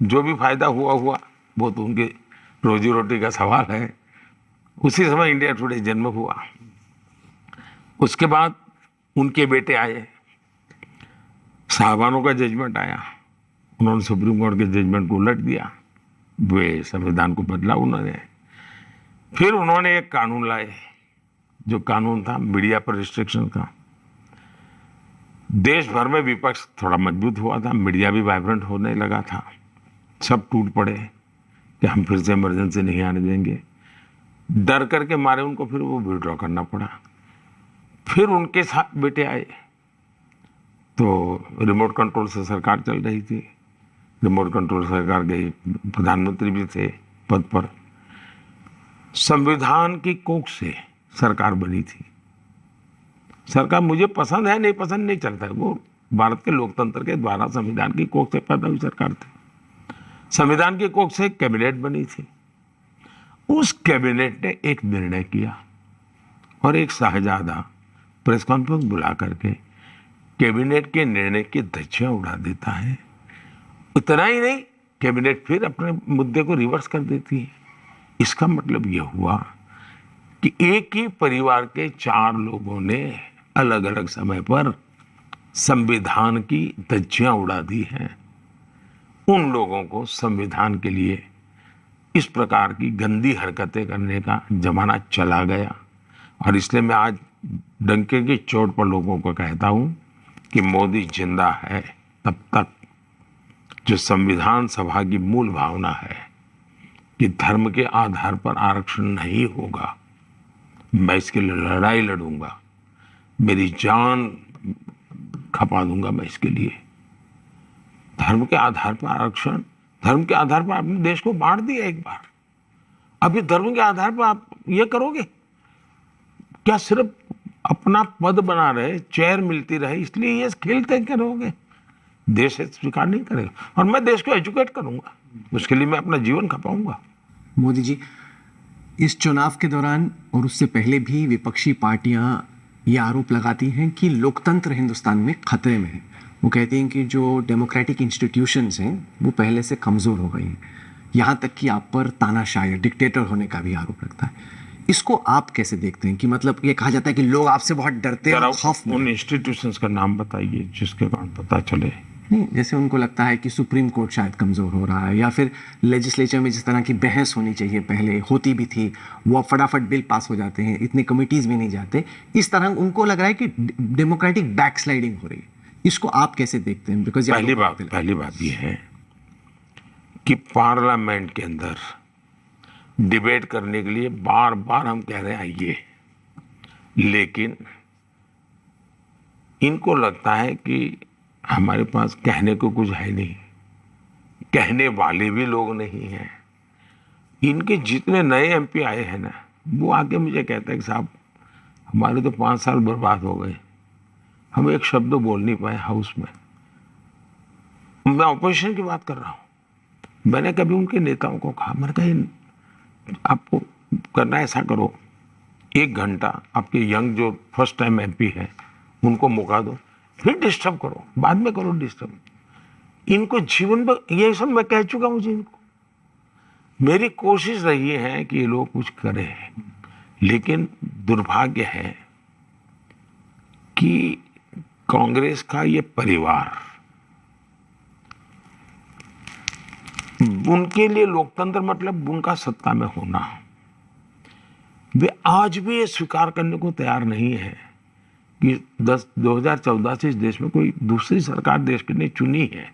जो भी फायदा हुआ वो तो उनके रोजी रोटी का सवाल है। उसी समय इंडिया टुडे जन्म हुआ। उसके बाद उनके बेटे आए, साहबानों का जजमेंट आया, उन्होंने सुप्रीम कोर्ट के जजमेंट को उलट दिया, वे संविधान को बदला उन्होंने। फिर उन्होंने एक कानून लाए, जो कानून था मीडिया पर रिस्ट्रिक्शन का। देश भर में विपक्ष थोड़ा मजबूत हुआ था, मीडिया भी वाइब्रेंट होने लगा था। सब टूट पड़े कि हम फिर से इमरजेंसी नहीं आने देंगे। डर करके मारे उनको, फिर वो विड्रॉ करना पड़ा। फिर उनके साथ बेटे आए तो रिमोट कंट्रोल से सरकार चल रही थी। रिमोट कंट्रोल सरकार गई, प्रधानमंत्री भी थे पद पर। संविधान की कोख से सरकार बनी थी। सरकार मुझे पसंद है नहीं पसंद नहीं चलता है, वो भारत के लोकतंत्र के द्वारा संविधान की कोख से पैदा हुई सरकार थी। संविधान की कोख से कैबिनेट बनी थी। उस कैबिनेट ने एक निर्णय किया और एक शाहजादा प्रेस कॉन्फ्रेंस बुला करके कैबिनेट के निर्णय की धज्जियां उड़ा देता है। इतना ही नहीं, कैबिनेट फिर अपने मुद्दे को रिवर्स कर देती है। इसका मतलब यह हुआ कि एक ही परिवार के 4 लोगों ने अलग अलग समय पर संविधान की धज्जियां उड़ा दी हैं। उन लोगों को संविधान के लिए इस प्रकार की गंदी हरकतें करने का जमाना चला गया। और इसलिए मैं आज डंके की चोट पर लोगों को कहता हूं कि मोदी जिंदा है तब तक जो संविधान सभा की मूल भावना है कि धर्म के आधार पर आरक्षण नहीं होगा, मैं इसके लिए लड़ाई लड़ूंगा, मेरी जान खपा दूंगा मैं इसके लिए। धर्म के आधार पर आरक्षण, धर्म के आधार पर आपने देश को बांट दिया एक बार। अभी धर्म के आधार पर आप ये करोगे क्या? सिर्फ अपना पद बना रहे, चेयर मिलती रहे इसलिए ये खेलते करोगे? देश स्वीकार नहीं करेगा। और मैं देश को एजुकेट करूंगा, उसके लिए मैं अपना जीवन खपाऊंगा। मोदी जी, इस चुनाव के दौरान और उससे पहले भी विपक्षी पार्टियां ये आरोप लगाती हैं कि लोकतंत्र हिंदुस्तान में खतरे में है। वो कहती हैं कि जो डेमोक्रेटिक इंस्टीट्यूशंस हैं वो पहले से कमज़ोर हो गई हैं। यहाँ तक कि आप पर तानाशाही, डिक्टेटर होने का भी आरोप लगता है। इसको आप कैसे देखते हैं कि मतलब ये कहा जाता है कि लोग आपसे बहुत डरते हैं और खौफ में। उन इंस्टीट्यूशंस का नाम बताइए जिसके कारण पता चले। नहीं, जैसे उनको लगता है कि सुप्रीम कोर्ट शायद कमज़ोर हो रहा है, या फिर लेजिस्लेचर में जिस तरह की बहस होनी चाहिए पहले होती भी थी, वो अब फटाफट बिल पास हो जाते हैं, इतनी कमिटीज़ भी नहीं जाते। इस तरह उनको लग रहा है कि डेमोक्रेटिक बैकस्लाइडिंग हो रही है। इसको आप कैसे देखते हैं? बिकॉज पहली बात यह है कि पार्लियामेंट के अंदर डिबेट करने के लिए बार बार हम कह रहे हैं आइए, लेकिन इनको लगता है कि हमारे पास कहने को कुछ है नहीं, कहने वाले भी लोग नहीं हैं। इनके जितने नए एमपी आए हैं ना, वो आके मुझे कहते हैं कि साहब हमारे तो 5 साल बर्बाद हो गए, हम एक शब्द बोल नहीं पाए हाउस में। मैं ऑपोजिशन की बात कर रहा हूँ। मैंने कभी उनके नेताओं को कहा, मैंने कहा आपको करना ऐसा करो, 1 घंटा आपके यंग जो फर्स्ट टाइम एमपी है उनको मौका दो, फिर डिस्टर्ब करो, बाद में करो डिस्टर्ब। इनको जीवन में ये सब मैं कह चुका मुझे। इनको मेरी कोशिश रही है कि ये लोग कुछ करें, लेकिन दुर्भाग्य है कि कांग्रेस का ये परिवार, उनके लिए लोकतंत्र मतलब उनका सत्ता में होना। वे आज भी ये स्वीकार करने को तैयार नहीं है कि 2014 से इस देश में कोई दूसरी सरकार देश ने चुनी है,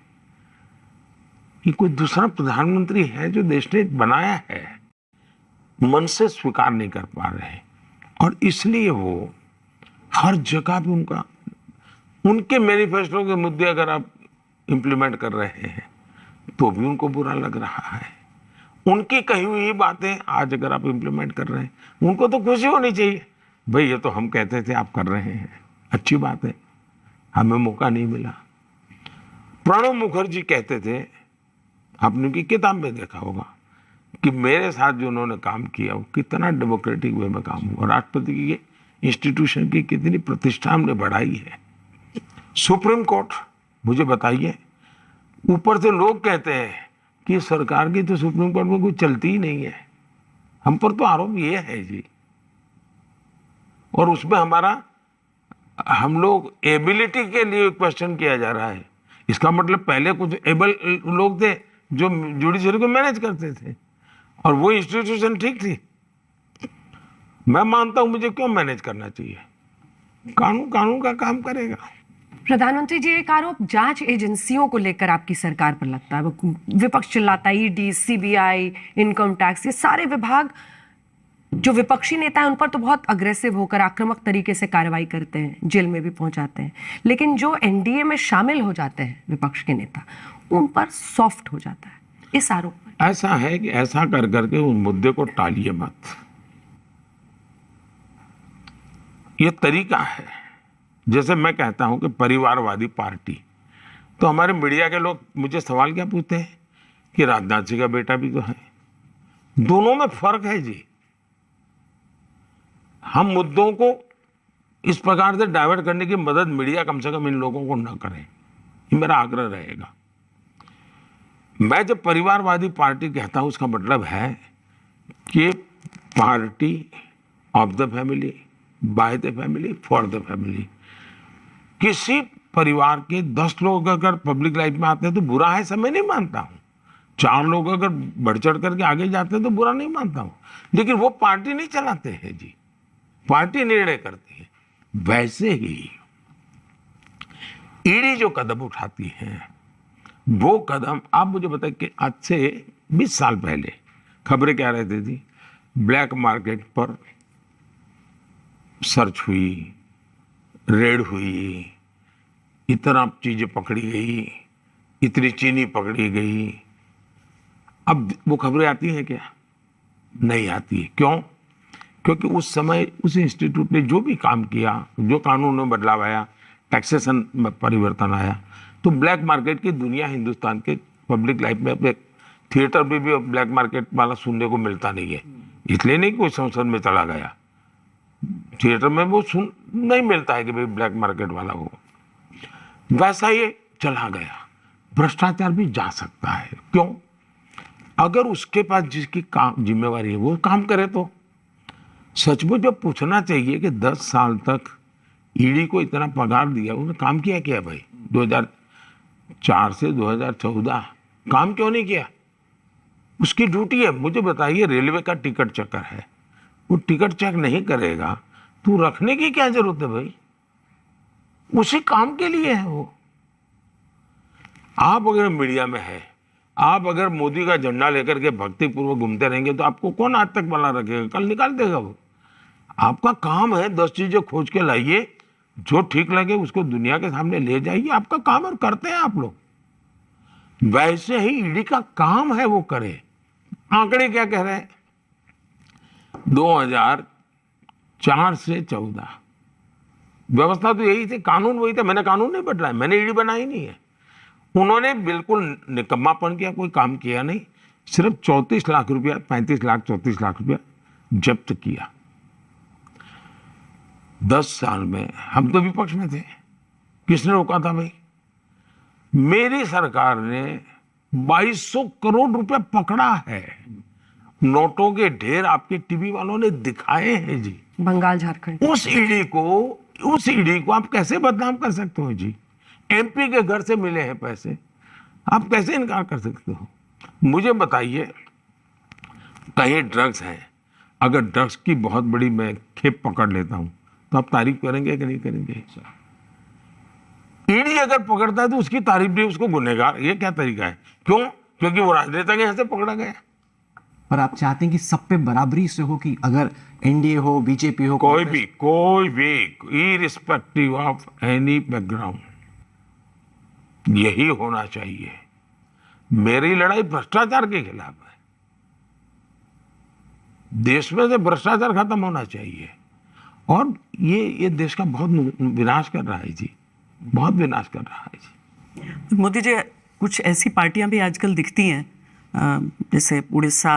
कि कोई दूसरा प्रधानमंत्री है जो देश ने बनाया है, मन से स्वीकार नहीं कर पा रहे हैं। और इसलिए वो हर जगह पे उनके मैनिफेस्टो के मुद्दे अगर आप इंप्लीमेंट कर रहे हैं तो भी उनको बुरा लग रहा है। उनकी कही हुई बातें आज अगर आप इंप्लीमेंट कर रहे हैं, उनको तो खुशी होनी चाहिए, भाई ये तो हम कहते थे आप कर रहे हैं, अच्छी बात है, हमें मौका नहीं मिला। प्रणब मुखर्जी कहते थे, आपने उनकी किताब में देखा होगा कि मेरे साथ जो उन्होंने काम किया वो कितना डेमोक्रेटिक वे में काम हुआ, राष्ट्रपति की इंस्टीट्यूशन की कितनी प्रतिष्ठा हमने बढ़ाई है। सुप्रीम कोर्ट, मुझे बताइए, ऊपर से लोग कहते हैं कि सरकार की तो सुप्रीम कोर्ट में कुछ चलती ही नहीं है, हम पर तो आरोप ये है जी। और उसमें हम लोग एबिलिटी के लिए क्वेश्चन किया जा रहा है। इसका मतलब पहले कुछ एबल लोग थे जो जुडिशरी को मैनेज करते थे और वो इंस्टीट्यूशन ठीक थी। मैं मानता हूं मुझे क्यों मैनेज करना चाहिए, कानून का काम करेगा। प्रधानमंत्री जी, एक आरोप जांच एजेंसियों को लेकर आपकी सरकार पर लगता है। विपक्ष चिल्लाता है ईडी, सीबीआई, इनकम टैक्स, ये सारे विभाग जो विपक्षी नेता है उन पर तो बहुत अग्रेसिव होकर आक्रामक तरीके से कार्रवाई करते हैं, जेल में भी पहुंचाते हैं, लेकिन जो एनडीए में शामिल हो जाते हैं विपक्ष के नेता, उन पर सॉफ्ट हो जाता है। इस आरोप पर ऐसा है कि ऐसा कर करके उन मुद्दे को टालिए मत। ये तरीका है। जैसे मैं कहता हूं कि परिवारवादी पार्टी, तो हमारे मीडिया के लोग मुझे सवाल क्या पूछते हैं कि राजनाथ सिंह का बेटा भी तो है। दोनों में फर्क है जी। हम मुद्दों को इस प्रकार से डाइवर्ट करने की मदद मीडिया कम से कम इन लोगों को न करें, ये मेरा आग्रह रहेगा। मैं जब परिवारवादी पार्टी कहता हूं उसका मतलब है कि party of the family, by the family, for the family. किसी परिवार के 10 लोग अगर पब्लिक लाइफ में आते हैं तो बुरा है, सब मैं नहीं मानता हूं। 4 लोग अगर बढ़ चढ़ करके आगे जाते हैं तो बुरा नहीं मानता हूं, लेकिन वो पार्टी नहीं चलाते हैं जी, पार्टी निर्णय करती है। वैसे ही ईडी जो कदम उठाती है, वो कदम, आप मुझे बताइए कि आज से 20 साल पहले खबरें क्या रहती थी, ब्लैक मार्केट पर सर्च हुई, रेड हुई, इतना चीजें पकड़ी गई, इतनी चीनी पकड़ी गई। अब वो खबरें आती हैं क्या? नहीं आती है। क्यों? क्योंकि उस समय उस इंस्टीट्यूट ने जो भी काम किया, जो कानून में बदलाव आया, टैक्सेशन में परिवर्तन आया, तो ब्लैक मार्केट की दुनिया हिंदुस्तान के पब्लिक लाइफ में, थिएटर में भी ब्लैक मार्केट वाला सुनने को मिलता नहीं है। इसलिए नहीं कोई संसद में चला गया, थिएटर में वो सुन नहीं मिलता है कि भाई ब्लैक मार्केट वाला हो, वैसा ये चला गया। भ्रष्टाचार भी जा सकता है, क्यों? अगर उसके पास जिसकी काम जिम्मेवारी है वो काम करे तो सचमुच जो पूछना चाहिए कि 10 साल तक ईडी को इतना पगार दिया, उन्होंने काम किया क्या भाई? 2004 से 2014 काम क्यों नहीं किया? उसकी ड्यूटी है। मुझे बताइए, रेलवे का टिकट चेकर है, वो टिकट चेक नहीं करेगा तो रखने की क्या जरूरत है भाई? उसी काम के लिए है वो। आप अगर मीडिया में है, आप अगर मोदी का झंडा लेकर के भक्तिपूर्वक घूमते रहेंगे तो आपको कौन आज तक वाला रखेगा? कल निकाल देगा वो। आपका काम है 10 चीजें खोज के लाइए, जो ठीक लगे उसको दुनिया के सामने ले जाइए, आपका काम और करते हैं आप लोग। वैसे ही ईडी का काम है वो करे। आंकड़े क्या कह रहे हैं? 2004 से 14 व्यवस्था तो यही थी, कानून वही था। मैंने कानून नहीं बदला है, मैंने ईडी बनाई नहीं है। उन्होंने बिल्कुल निकम्मापन किया, कोई काम किया नहीं। सिर्फ 34 लाख रुपया, 35 लाख 34 लाख रुपया जब्त किया। 10 साल में हम तो विपक्ष में थे, किसने रोका था भाई? मेरी सरकार ने 2200 करोड़ रुपया पकड़ा है। नोटों के ढेर आपके टीवी वालों ने दिखाए हैं जी। बंगाल झारखंड। उस ईडी को आप कैसे बदनाम कर सकते हो जी? एमपी के घर से मिले हैं पैसे, आप कैसे इनकार कर सकते हो? मुझे बताइए, कहीं ड्रग्स हैं, अगर ड्रग्स की बहुत बड़ी मैं खेप पकड़ लेता हूं तो आप तारीफ करेंगे कि नहीं करेंगे? ईडी अगर पकड़ता है तो उसकी तारीफ भी, उसको गुनहगार, ये क्या तरीका है? क्यों? क्योंकि वो राजनेता के यहाँ से पकड़ा गया। पर आप चाहते हैं कि सब पे बराबरी से हो, कि अगर एनडीए हो, बीजेपी हो, कोई भी इररिस्पेक्टिव ऑफ एनी बैकग्राउंड, यही होना चाहिए। मेरी लड़ाई भ्रष्टाचार के खिलाफ है। देश में से भ्रष्टाचार खत्म होना चाहिए। और ये देश का बहुत विनाश कर रहा है जी, बहुत विनाश कर रहा है जी। मोदी जी, कुछ ऐसी पार्टियां भी आजकल दिखती हैं, जैसे उड़ीसा,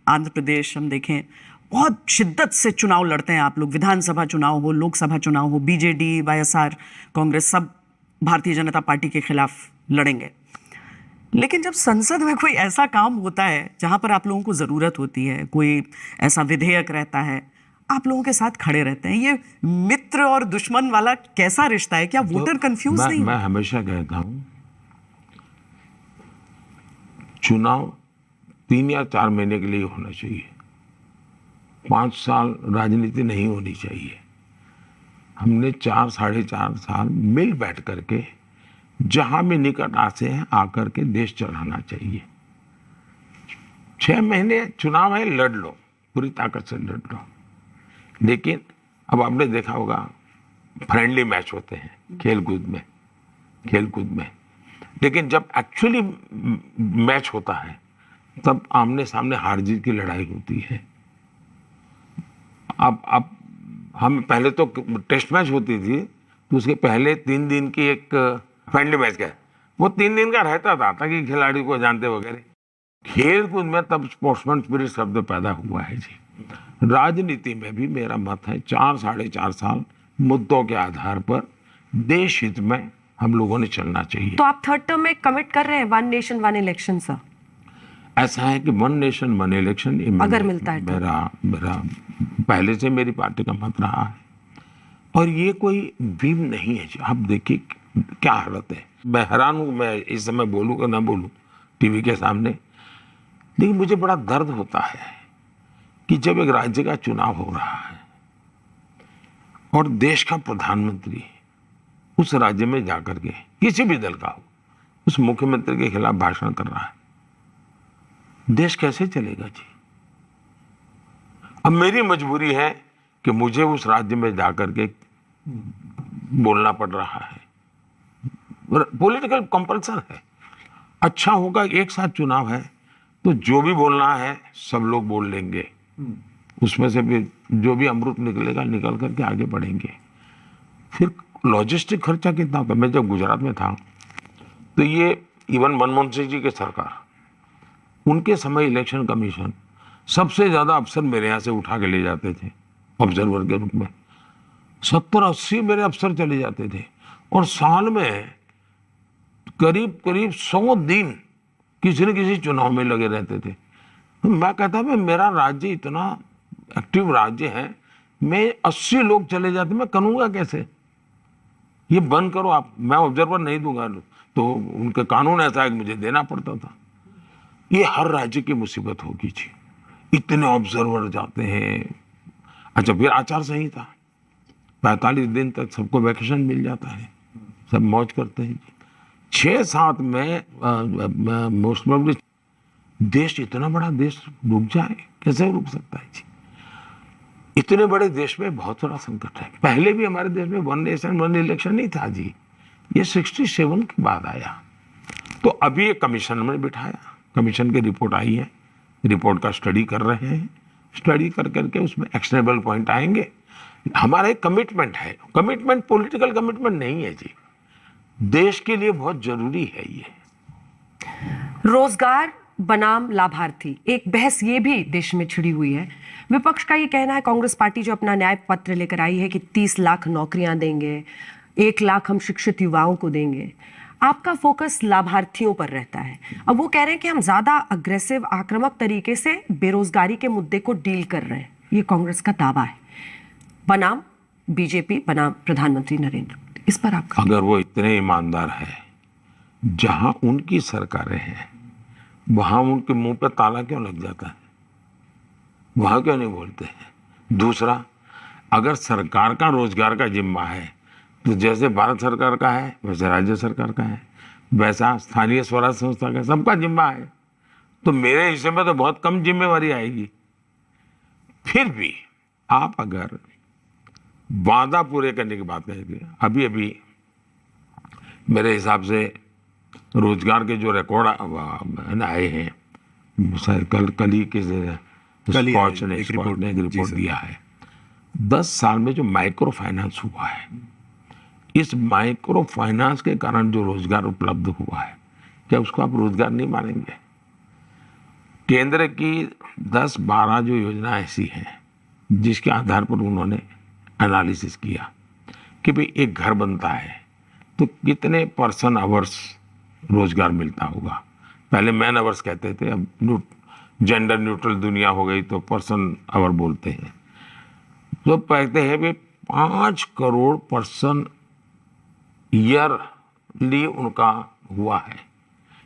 आंध्र प्रदेश, हम देखें बहुत शिद्दत से चुनाव लड़ते हैं आप लोग। विधानसभा चुनाव हो, लोकसभा चुनाव हो, बीजेडी, वाईएसआर, कांग्रेस, सब भारतीय जनता पार्टी के खिलाफ लड़ेंगे। लेकिन जब संसद में कोई ऐसा काम होता है जहां पर आप लोगों को जरूरत होती है, कोई ऐसा विधेयक रहता है, आप लोगों के साथ खड़े रहते हैं। ये मित्र और दुश्मन वाला कैसा रिश्ता है? क्या वोटर कंफ्यूज नहीं? मैं हमेशा कहता हूं, चुनाव 3 या 4 महीने के लिए होना चाहिए। 5 साल राजनीति नहीं होनी चाहिए। हमने 4 साढ़े 4 साल मिल बैठ करके जहां भी निकट आते हैं आकर के देश चलाना चाहिए। 6 महीने चुनाव है, लड़ लो, पूरी ताकत से लड़ लो। लेकिन अब आपने देखा होगा, फ्रेंडली मैच होते हैं खेलकूद में, लेकिन जब एक्चुअली मैच होता है तब आमने सामने हार जीत की लड़ाई होती है। अब हम पहले तो टेस्ट मैच होती थी, तो उसके पहले 3 दिन की एक फ्रेंडली मैच का, वो 3 दिन का रहता था ताकि खिलाड़ी को जानते वगैरह। खेल कूद में तब स्पोर्ट्समैन स्पिरिट शब्द पैदा हुआ है जी। राजनीति में भी मेरा मत है 4 साढ़े 4 साल मुद्दों के आधार पर देश हित में हम लोगों ने चलना चाहिए। तो आप थर्ड टर्म में कमिट कर रहे हैं 1 नेशन 1 इलेक्शन सर? ऐसा है कि 1 नेशन 1 इलेक्शन अगर मिलता है तो? मेरा पहले से मेरी पार्टी का मत रहा है, और ये कोई भीम नहीं है जी। आप देखिए क्या हालत है। मैं हैरान हूं, मैं इस समय बोलूं कि ना बोलूं टीवी के सामने, लेकिन मुझे बड़ा दर्द होता है कि जब एक राज्य का चुनाव हो रहा है और देश का प्रधानमंत्री उस राज्य में जाकर के, किसी भी दल का हो, उस मुख्यमंत्री के खिलाफ भाषण कर रहा है, देश कैसे चलेगा जी? अब मेरी मजबूरी है कि मुझे उस राज्य में जाकर के बोलना पड़ रहा है, पॉलिटिकल कंपल्सन है। अच्छा होगा एक साथ चुनाव है तो जो भी बोलना है सब लोग बोल लेंगे, उसमें से भी जो भी अमृत निकलेगा निकल करके आगे बढ़ेंगे। फिर लॉजिस्टिक खर्चा कितना होता है? मैं जब गुजरात में था तो ये इवन मनमोहन सिंह जी के सरकार, उनके समय इलेक्शन कमीशन सबसे ज्यादा अफसर मेरे यहाँ से उठा के ले जाते थे ऑब्जर्वर के रूप में। 70-80 मेरे अफसर चले जाते थे और साल में करीब करीब 100 दिन किसी न किसी चुनाव में लगे रहते थे। तो मैं कहता भाई मेरा राज्य इतना एक्टिव राज्य है, मैं 80 लोग चले जाते, मैं करूँगा कैसे? ये बंद करो आप, मैं ऑब्जर्वर नहीं दूंगा। तो उनके कानून ऐसा है कि मुझे देना पड़ता था। ये हर राज्य की मुसीबत होगी जी, इतने ऑब्जर्वर जाते हैं। अच्छा, फिर आचार संहिता, 45 दिन तक सबको वैकेशन मिल जाता है, सब मौज करते हैं जी। 6-7 में मोस्ट प्रोबेबली देश, इतना बड़ा देश रुक जाए, कैसे रुक सकता है जी? इतने बड़े देश में बहुत बड़ा संकट है। पहले भी हमारे देश में 1 नेशन 1 इलेक्शन नहीं था जी, ये 67 के बाद आया। तो अभी एक कमीशन में बिठाया, कमीशन की रिपोर्ट आई है, रिपोर्ट का स्टडी कर रहे हैं, स्टडी कर करके उसमें एक्शनेबल पॉइंट आएंगे। हमारा एक कमिटमेंट है, कमिटमेंट पॉलिटिकल कमिटमेंट नहीं है जी, देश के लिए बहुत जरूरी है ये। रोजगार बनाम लाभार्थी, एक बहस ये भी देश में छिड़ी हुई है। विपक्ष का ये कहना है, कांग्रेस पार्टी जो अपना न्याय पत्र लेकर आई है कि 30 लाख नौकरियां देंगे, 1 लाख हम शिक्षित युवाओं को देंगे। आपका फोकस लाभार्थियों पर रहता है। अब वो कह रहे हैं कि हम ज्यादा अग्रेसिव, आक्रामक तरीके से बेरोजगारी के मुद्दे को डील कर रहे हैं। ये कांग्रेस का दावा है, बनाम बीजेपी, बनाम प्रधानमंत्री नरेंद्र मोदी। इस पर आपका? अगर वो इतने ईमानदार है, जहां उनकी सरकारें हैं वहां उनके मुंह पे ताला क्यों लग जाता है? वहां क्यों नहीं बोलते हैं? दूसरा, अगर सरकार का रोजगार का जिम्मा है तो जैसे भारत सरकार का है वैसे राज्य सरकार का है, वैसा स्थानीय स्वराज संस्था का, सबका जिम्मा है। तो मेरे हिस्से में तो बहुत कम जिम्मेवारी आएगी। फिर भी आप अगर वादा पूरे करने की बात करेंगे, अभी अभी मेरे हिसाब से रोजगार के जो रिकॉर्ड आए हैं, कल ही के स्कॉच ने एक रिपोर्ट दिया है, 10 साल में जो माइक्रो फाइनेंस हुआ है, इस माइक्रो फाइनेंस के कारण जो रोजगार उपलब्ध हुआ है, क्या उसको आप रोजगार नहीं मानेंगे? केंद्र की 10-12 जो योजना ऐसी हैं जिसके आधार पर उन्होंने एनालिसिस किया कि भाई एक घर बनता है तो कितने पर्सन आवर्स रोजगार मिलता होगा। पहले मैन आवर्स कहते थे, अब जेंडर न्यूट्रल दुनिया हो गई तो पर्सन आवर बोलते हैं। तो कहते हैं भाई 5 करोड़ पर्सन ईयरली उनका हुआ है,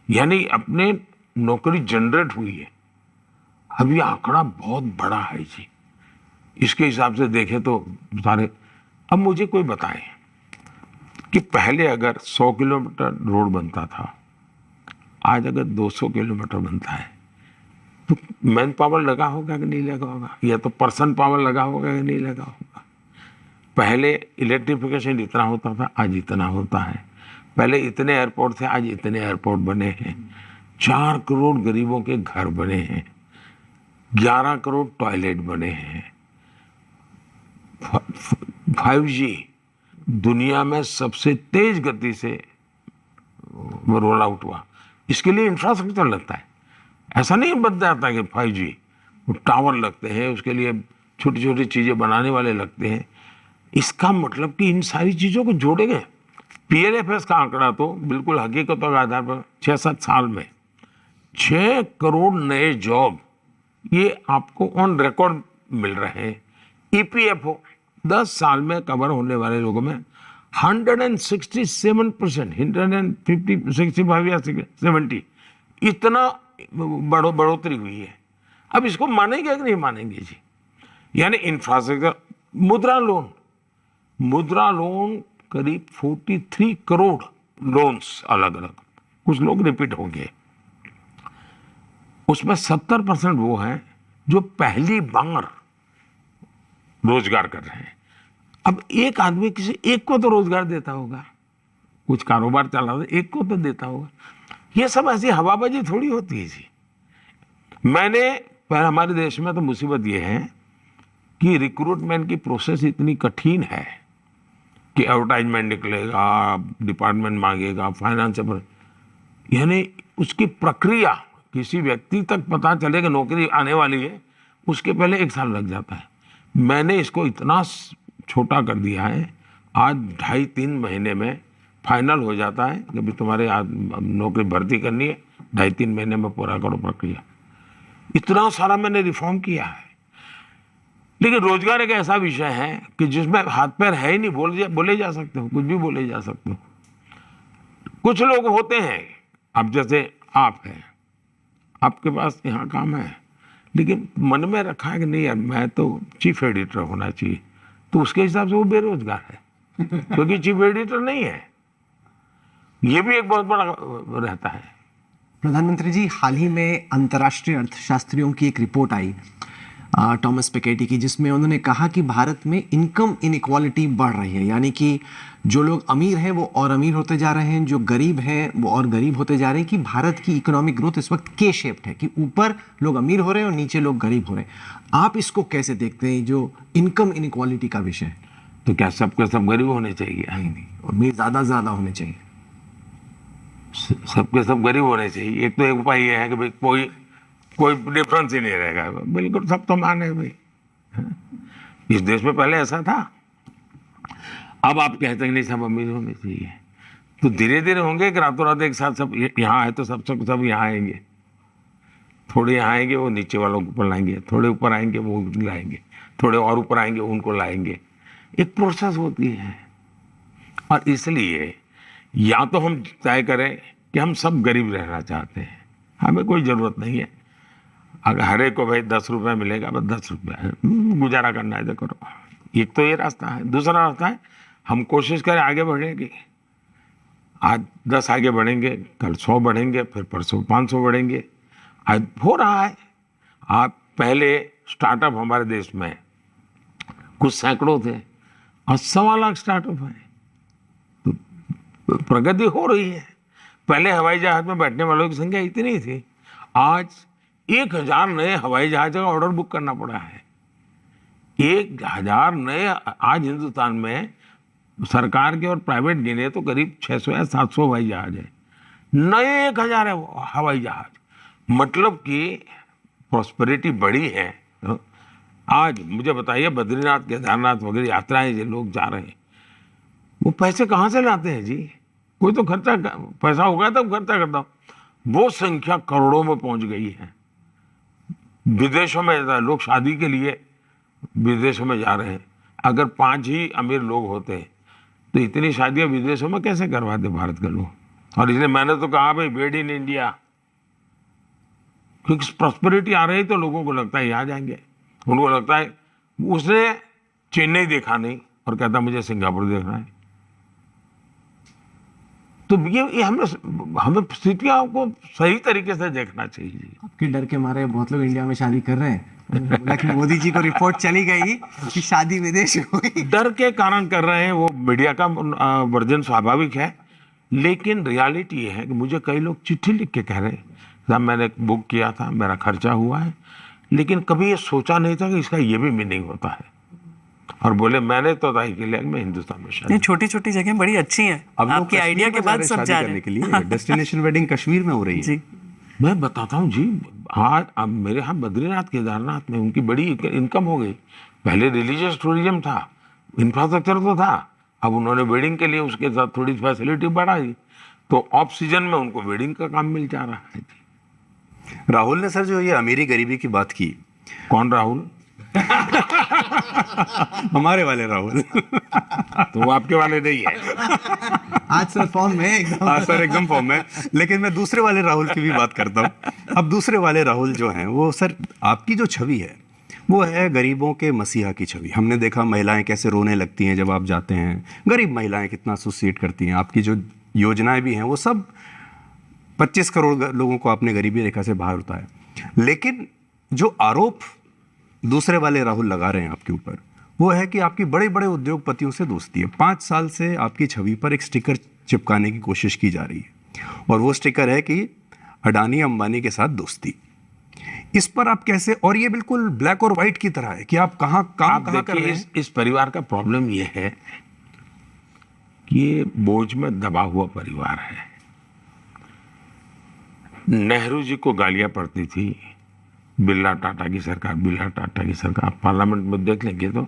यानी अपने नौकरी जनरेट हुई है। अब ये आंकड़ा बहुत बड़ा है जी, इसके हिसाब से देखें तो सारे। अब मुझे कोई बताए कि पहले अगर 100 किलोमीटर रोड बनता था, आज अगर 200 किलोमीटर बनता है तो मैन पावर लगा होगा कि नहीं लगा होगा, या तो पर्सन पावर लगा होगा कि नहीं लगा होगा। पहले इलेक्ट्रिफिकेशन इतना होता था, आज इतना होता है। पहले इतने एयरपोर्ट थे, आज इतने एयरपोर्ट बने हैं। 4 करोड़ गरीबों के घर बने हैं, 11 करोड़ टॉयलेट बने हैं। 5G दुनिया में सबसे तेज गति से रोल आउट हुआ। इसके लिए इंफ्रास्ट्रक्चर लगता है, ऐसा नहीं बन जाता कि 5G टावर लगते हैं, उसके लिए छोटी छोटी चीज़ें बनाने वाले लगते हैं। इसका मतलब कि इन सारी चीज़ों को जोड़ेंगे। PLFS का आंकड़ा तो बिल्कुल हकीकतों के आधार पर 6-7 साल में 6 करोड़ नए जॉब ये आपको ऑन रिकॉर्ड मिल रहे हैं। EPFO 10 साल में कवर होने वाले लोगों में 167%, 150, 65 या 70 इतना बढ़ोतरी हुई है। अब इसको मानेंगे कि नहीं मानेंगे जी? यानी इंफ्रास्ट्रक्चर, मुद्रा लोन करीब 43 करोड़ लोन्स अलग अलग, कुछ लोग रिपीट होंगे। उसमें 70% वो हैं जो पहली बार रोजगार कर रहे हैं। अब एक आदमी किसी एक को तो रोजगार देता होगा, कुछ कारोबार चला रहा, एक को तो देता होगा। ये सब ऐसी हवाबाजी थोड़ी होती है जी। पर हमारे देश में तो मुसीबत ये है कि रिक्रूटमेंट की प्रोसेस इतनी कठिन है कि एडवर्टाइजमेंट निकलेगा, डिपार्टमेंट मांगेगा, फाइनेंस, यानी उसकी प्रक्रिया किसी व्यक्ति तक पता चले कि नौकरी आने वाली है, उसके पहले 1 साल लग जाता है। मैंने इसको इतना छोटा कर दिया है। आज 2.5-3 महीने में फाइनल हो जाता है कि भी तुम्हारे नौकरी भर्ती करनी है, 2.5-3 महीने में पूरा करो प्रक्रिया। इतना सारा मैंने रिफॉर्म किया है। लेकिन रोजगार एक ऐसा विषय है कि जिसमें हाथ पैर है ही नहीं, बोले जा सकते हो, कुछ भी बोले जा सकते हो। कुछ लोग होते हैं, अब जैसे आप हैं, आपके पास यहाँ काम है, लेकिन मन में रखा है कि नहीं यार मैं तो चीफ एडिटर होना चाहिए, तो उसके हिसाब से वो बेरोजगार है क्योंकि चीफ एडिटर नहीं है। ये भी एक बहुत बड़ा रहता है। प्रधानमंत्री जी, हाल ही में अंतर्राष्ट्रीय अर्थशास्त्रियों की एक रिपोर्ट आई टॉमस पिकेटी की, जिसमें उन्होंने कहा कि भारत में इनकम इनइक्वालिटी बढ़ रही है, यानी कि जो लोग अमीर हैं वो और अमीर होते जा रहे हैं, जो गरीब हैं वो और गरीब होते जा रहे हैं, कि भारत की इकोनॉमिक ग्रोथ इस वक्त के शेप्ड है, कि ऊपर लोग अमीर हो रहे हैं और नीचे लोग गरीब हो रहे हैं। आप इसको कैसे देखते हैं, जो इनकम इनइक्वालिटी का विषय है? तो क्या सबके सब गरीब होने चाहिए? नहीं, अमीर ज़्यादा होने चाहिए। सबके सब गरीब होने चाहिए। एक तो एक उपाय ये है कि भाई कोई डिफरेंस ही नहीं रहेगा, बिल्कुल सब तो मान है भाई। इस देश में पहले ऐसा था, अब आप कहते हैं नहीं सब अमीर होने चाहिए, तो धीरे धीरे होंगे कि रातों रात एक साथ सब यहाँ है तो सब यहाँ आएंगे, थोड़े यहाँ आएंगे वो नीचे वालों को ऊपर लाएंगे, थोड़े ऊपर आएंगे वो लाएंगे, थोड़े और ऊपर आएंगे उनको लाएंगे। एक प्रोसेस होती है। और इसलिए या तो हम तय करें कि हम सब गरीब रहना चाहते हैं, हमें कोई ज़रूरत नहीं है, अगर हर एक को भाई 10 रुपये मिलेगा, बस 10 रुपये गुजारा करना है तो करो। एक तो ये रास्ता है। दूसरा रास्ता है हम कोशिश करें आगे बढ़ेंगे, आज 10 आगे बढ़ेंगे, कल 100 बढ़ेंगे, फिर परसों 500 बढ़ेंगे। आज हो रहा है। आप पहले स्टार्टअप हमारे देश में कुछ सैकड़ों थे, आज 1.25 लाख स्टार्टअप हैं, तो प्रगति हो रही है। पहले हवाई जहाज में बैठने वालों की संख्या इतनी थी, आज 1000 नए हवाई जहाज का ऑर्डर बुक करना पड़ा है। 1000 नए आज हिंदुस्तान में सरकार के और प्राइवेट गिने तो करीब 600 या 700 हवाई जहाज है, नए 1000 है वो हवाई जहाज। मतलब कि प्रॉस्पेरिटी बढ़ी है। आज मुझे बताइए, बद्रीनाथ केदारनाथ वगैरह यात्राएं जो लोग जा रहे हैं, वो पैसे कहाँ से लाते हैं जी? कोई तो खर्चा, पैसा होगा तब खर्चा करता हूँ। वो संख्या करोड़ों में पहुंच गई है। विदेशों में लोग शादी के लिए विदेशों में जा रहे हैं। अगर 5 ही अमीर लोग होते तो इतनी शादियां विदेशों में कैसे करवाते भारत के लोग? और इसलिए मैंने तो कहा भाई मेड इन इंडिया, क्योंकि प्रॉस्पेरिटी आ रही तो लोगों को लगता है यहाँ जाएंगे। उनको लगता है, उसने चेन्नई देखा नहीं और कहता मुझे सिंगापुर देखना है। तो ये हमें स्थितियों को सही तरीके से देखना चाहिए। आपके डर के मारे बहुत लोग इंडिया में शादी कर रहे हैं। उन्होंने बोला कि मोदी जी को रिपोर्ट चली गई कि शादी विदेश हुई। डर के कारण कर रहे हैं, वो मीडिया का वर्जन स्वाभाविक है। लेकिन रियलिटी ये है कि मुझे कई लोग चिट्ठी लिख के कह रहे हैं, साहब मैंने बुक किया था, मेरा खर्चा हुआ है, लेकिन कभी ये सोचा नहीं था कि इसका ये भी मीनिंग होता है। और बोले मैंने तो तय किया मैं हिंदुस्तान में शादी। ये छोटी छोटी जगह बड़ी अच्छी हैं। आपके आइडिया के बाद सब जा रहे हैं के लिए डेस्टिनेशन वेडिंग कश्मीर में हो रही है। जी, मैं बताता हूँ जी, आज अब मेरे यहाँ बद्रीनाथ केदारनाथ में उनकी बड़ी इनकम हो गई। पहले रिलीजियस टूरिज्म था, इंफ्रास्ट्रक्चर तो था, अब उन्होंने वेडिंग के लिए उसके साथ थोड़ी फैसिलिटी बढ़ाई, तो ऑफ सीजन में उनको वेडिंग का काम मिल जा रहा है जी। राहुल ने सर जो ये अमीरी गरीबी की बात की, कौन राहुल? हमारे वाले राहुल। तो वो आपके वाले नहीं है। आज सर फॉर्म में एकदम। हाँ सर एकदम फॉर्म में। लेकिन मैं दूसरे वाले राहुल की भी बात करता हूँ। अब दूसरे वाले राहुल जो हैं वो सर, आपकी जो छवि है वो है गरीबों के मसीहा की छवि। हमने देखा महिलाएं कैसे रोने लगती हैं जब आप जाते हैं, गरीब महिलाएं कितना एसोसिएट करती हैं। आपकी जो योजनाएं भी हैं वो सब 25 करोड़ लोगों को आपने गरीबी रेखा से बाहर उतारा। लेकिन जो आरोप दूसरे वाले राहुल लगा रहे हैं आपके ऊपर, वो है कि आपकी बड़े बड़े उद्योगपतियों से दोस्ती है। 5 साल से आपकी छवि पर एक स्टिकर चिपकाने की कोशिश की जा रही है, और वो स्टिकर है कि अडानी अंबानी के साथ दोस्ती। इस पर आप कैसे, और ये बिल्कुल ब्लैक और व्हाइट की तरह है कि आप कहाँ काम कहाँ कर रहे हैं। इस परिवार का प्रॉब्लम ये है कि ये बोझ में दबा हुआ परिवार है। नेहरू जी को गालियां पड़ती थी, बिरला टाटा की सरकार, बिरला टाटा की सरकार। आप पार्लियामेंट में देख लेंगे तो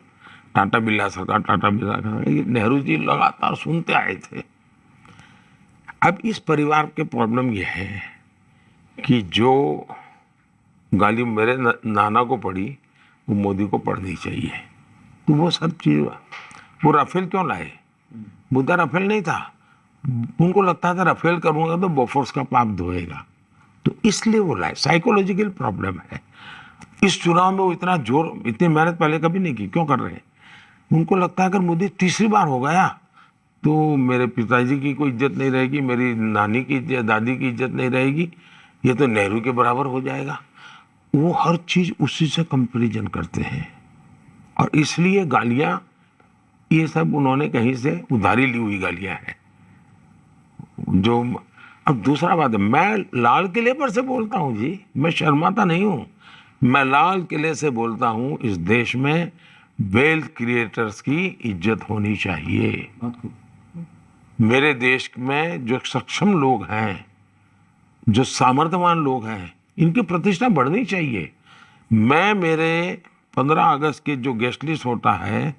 टाटा बिरला सरकार, टाटा बिरला सरकार, ये नेहरू जी लगातार सुनते आए थे। अब इस परिवार के प्रॉब्लम ये है कि जो गाली मेरे नाना को पड़ी वो मोदी को पड़नी चाहिए। तो वो सब चीज़, वो राफेल क्यों लाए? मुद्दा राफेल नहीं था, उनको लगता था राफेल करूंगा तो बोफोर्स का पाप धोएगा, तो इसलिए वो लाए। साइकोलॉजिकल प्रॉब्लम है। इस चुनाव में वो इतना जोर, इतनी मेहनत पहले कभी नहीं की, क्यों कर रहे हैं? उनको लगता है अगर मोदी तीसरी बार हो गया तो मेरे पिताजी की कोई इज्जत नहीं रहेगी, मेरी नानी की इज्जत, दादी की इज्जत नहीं रहेगी, ये तो नेहरू के बराबर हो जाएगा। वो हर चीज़ उसी से कंपैरिजन करते हैं और इसलिए गालियाँ, ये सब उन्होंने कहीं से उधारी ली हुई गालियाँ हैं। जो अब दूसरा बात है, मैं लाल किले पर से बोलता हूँ जी, मैं शर्माता नहीं हूँ। मैं लाल किले से बोलता हूँ, इस देश में वेल्थ क्रिएटर्स की इज्जत होनी चाहिए। मेरे देश में जो सक्षम लोग हैं, जो सामर्थ्यवान लोग हैं, इनकी प्रतिष्ठा बढ़नी चाहिए। मैं मेरे 15 अगस्त के जो गेस्ट लिस्ट होता है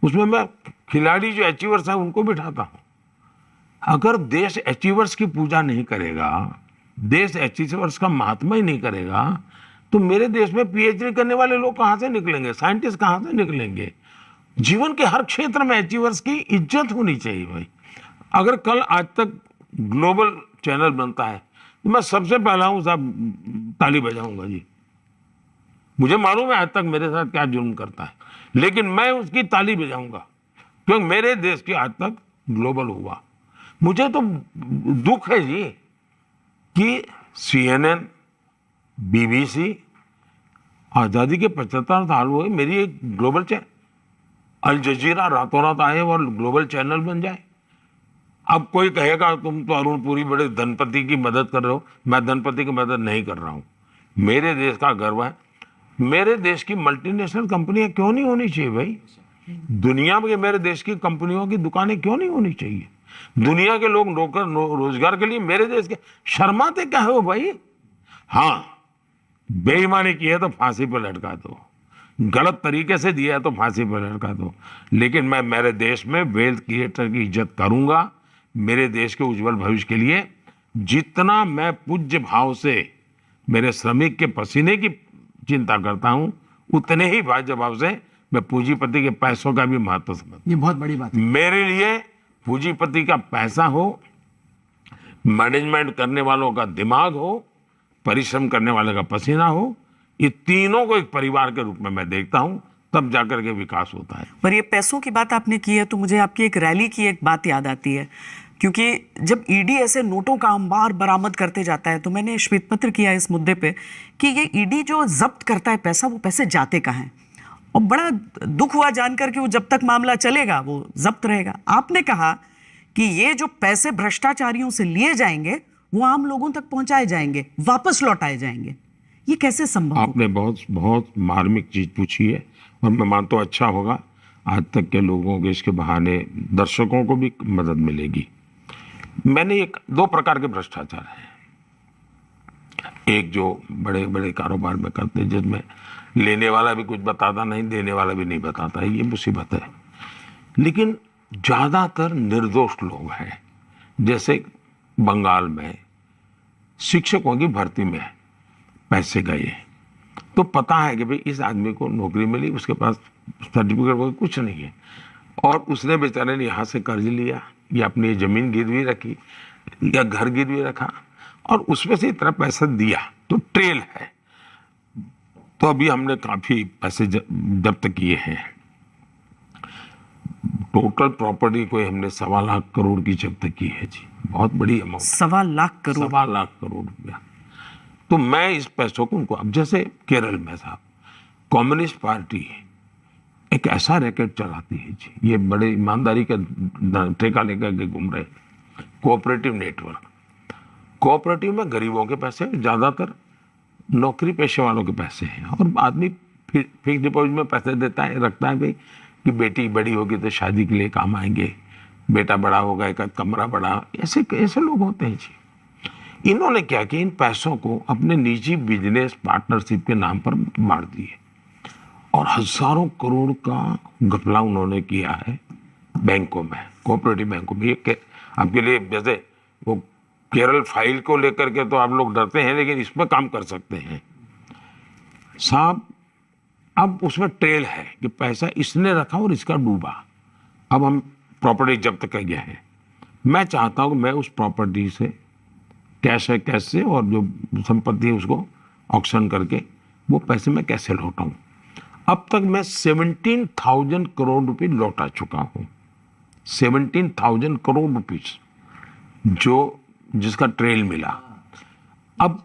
उसमें मैं खिलाड़ी जो अचीवर्स हैं उनको बिठाता हूँ। अगर देश अचीवर्स की पूजा नहीं करेगा, देश अचीवर्स का महात्मा ही नहीं करेगा, तो मेरे देश में पीएचडी करने वाले लोग कहाँ से निकलेंगे? साइंटिस्ट कहाँ से निकलेंगे? जीवन के हर क्षेत्र में अचीवर्स की इज्जत होनी चाहिए भाई। अगर कल आज तक ग्लोबल चैनल बनता है तो मैं सबसे पहला हूँ साहब ताली बजाऊंगा जी। मुझे मालूम है आज तक मेरे साथ क्या जुल्म करता है, लेकिन मैं उसकी ताली बजाऊंगा क्योंकि मेरे देश की आज तक ग्लोबल हुआ। मुझे तो दुख है जी कि CNN, BBC, आज़ादी के 75 साल हुए, मेरी एक ग्लोबल चैनल, अल जजीरा रातों रात आए और ग्लोबल चैनल बन जाए। अब कोई कहेगा तुम तो अरुण पुरी बड़े धनपति की मदद कर रहे हो। मैं धनपति की मदद नहीं कर रहा हूँ, मेरे देश का गर्व है। मेरे देश की मल्टीनेशनल कंपनियां क्यों नहीं होनी चाहिए भाई? दुनिया में मेरे देश की कंपनियों की दुकानें क्यों नहीं होनी चाहिए? दुनिया के लोग नौकर रोजगार के लिए मेरे देश के, शर्माते क्या हो भाई? हाँ, बेईमानी की है तो फांसी पर लटका दो, गलत तरीके से दिया है तो फांसी पर लटका दो, लेकिन मैं मेरे देश में वेल्थ क्रिएटर की इज्जत करूंगा। मेरे देश के उज्जवल भविष्य के लिए जितना मैं पूज्य भाव से मेरे श्रमिक के पसीने की चिंता करता हूं, उतने ही भाज्य भाव से मैं पूंजीपति के पैसों का भी महत्व समझता ये बहुत बड़ी बात है। हूं। मेरे लिए पूंजीपति का पैसा हो, मैनेजमेंट करने वालों का दिमाग हो, परिश्रम करने वाले का पसीना हो, ये तीनों को एक परिवार के रूप में मैं देखता हूं, तब जाकर के विकास होता है। पर ये पैसों की बात आपने की है तो मुझे आपकी एक रैली की एक बात याद आती है, क्योंकि जब ईडी ऐसे नोटों का अंबार बरामद करते जाता है तो मैंने श्वेत पत्र किया इस मुद्दे पे कि ये ईडी जो जब्त करता है पैसा, वो पैसे जाते कहाँ हैं? और बड़ा दुख हुआ जानकर कि वो जब तक मामला चलेगा वो जब्त रहेगा। आपने कहा कि ये जो पैसे भ्रष्टाचारियों से लिए जाएंगे वो आम लोगों तक पहुंचाए जाएंगे, वापस लौटाए जाएंगे। ये कैसे संभव होगा? आपने बहुत बहुत मार्मिक चीज पूछी है और मैं मानता हूं अच्छा होगा आज तक के लोगों के इसके बहाने दर्शकों को भी मदद मिलेगी। मैंने एक दो प्रकार के भ्रष्टाचार हैं। एक जो बड़े बड़े कारोबार में करते हैं जिसमें लेने वाला भी कुछ बताता नहीं, देने वाला भी नहीं बताता, ये मुसीबत है। लेकिन ज़्यादातर निर्दोष लोग हैं। जैसे बंगाल में शिक्षकों की भर्ती में पैसे गए तो पता है कि भाई इस आदमी को नौकरी मिली, उसके पास सर्टिफिकेट वगैरह कुछ नहीं है, और उसने बेचारे ने यहाँ से कर्ज लिया या अपनी ज़मीन गिरवी रखी या घर गिरवी रखा और उसमें से इतना पैसा दिया, तो ट्रेल है। तो अभी हमने काफ़ी पैसे जब्त किए हैं। टोटल प्रॉपर्टी को हमने 1.25 लाख करोड़ की जब्त की है जी, बहुत बड़ी अमाउंट, 1.25 लाख करोड़। 1.25 लाख करोड़ रुपया। तो मैं इस पैसों को उनको, अब जैसे केरल में साहब कम्युनिस्ट पार्टी एक ऐसा रैकेट चलाती है जी, ये बड़े ईमानदारी का ठेका लेकर के घूम रहे, कोऑपरेटिव नेटवर्क। कोऑपरेटिव में गरीबों के पैसे, ज़्यादातर नौकरी पेशे वालों के पैसे हैं, और आदमी फिक्स डिपॉजिट में पैसे देता है, रखता है भाई कि बेटी बड़ी होगी तो शादी के लिए काम आएंगे, बेटा बड़ा होगा एक कमरा बड़ा, ऐसे ऐसे लोग होते हैं जी। इन्होंने क्या किया, इन पैसों को अपने निजी बिजनेस पार्टनरशिप के नाम पर बांट दिए और हजारों करोड़ का घपला उन्होंने किया है बैंकों में, कोऑपरेटिव बैंकों में। ये आपके लिए जैसे वो केरल फाइल को लेकर के तो आप लोग डरते हैं, लेकिन इसमें काम कर सकते हैं साहब। अब उसमें ट्रेल है कि पैसा इसने रखा और इसका डूबा। अब हम प्रॉपर्टी जब्त कर गए हैं। मैं चाहता हूं कि मैं उस प्रॉपर्टी से कैश है कैसे और जो संपत्ति है उसको ऑक्शन करके वो पैसे मैं कैसे लौटाऊं। अब तक मैं 17,000 करोड़ रुपए लौटा चुका हूं। 17,000 करोड़ रुपीस जो जिसका ट्रेल मिला। अब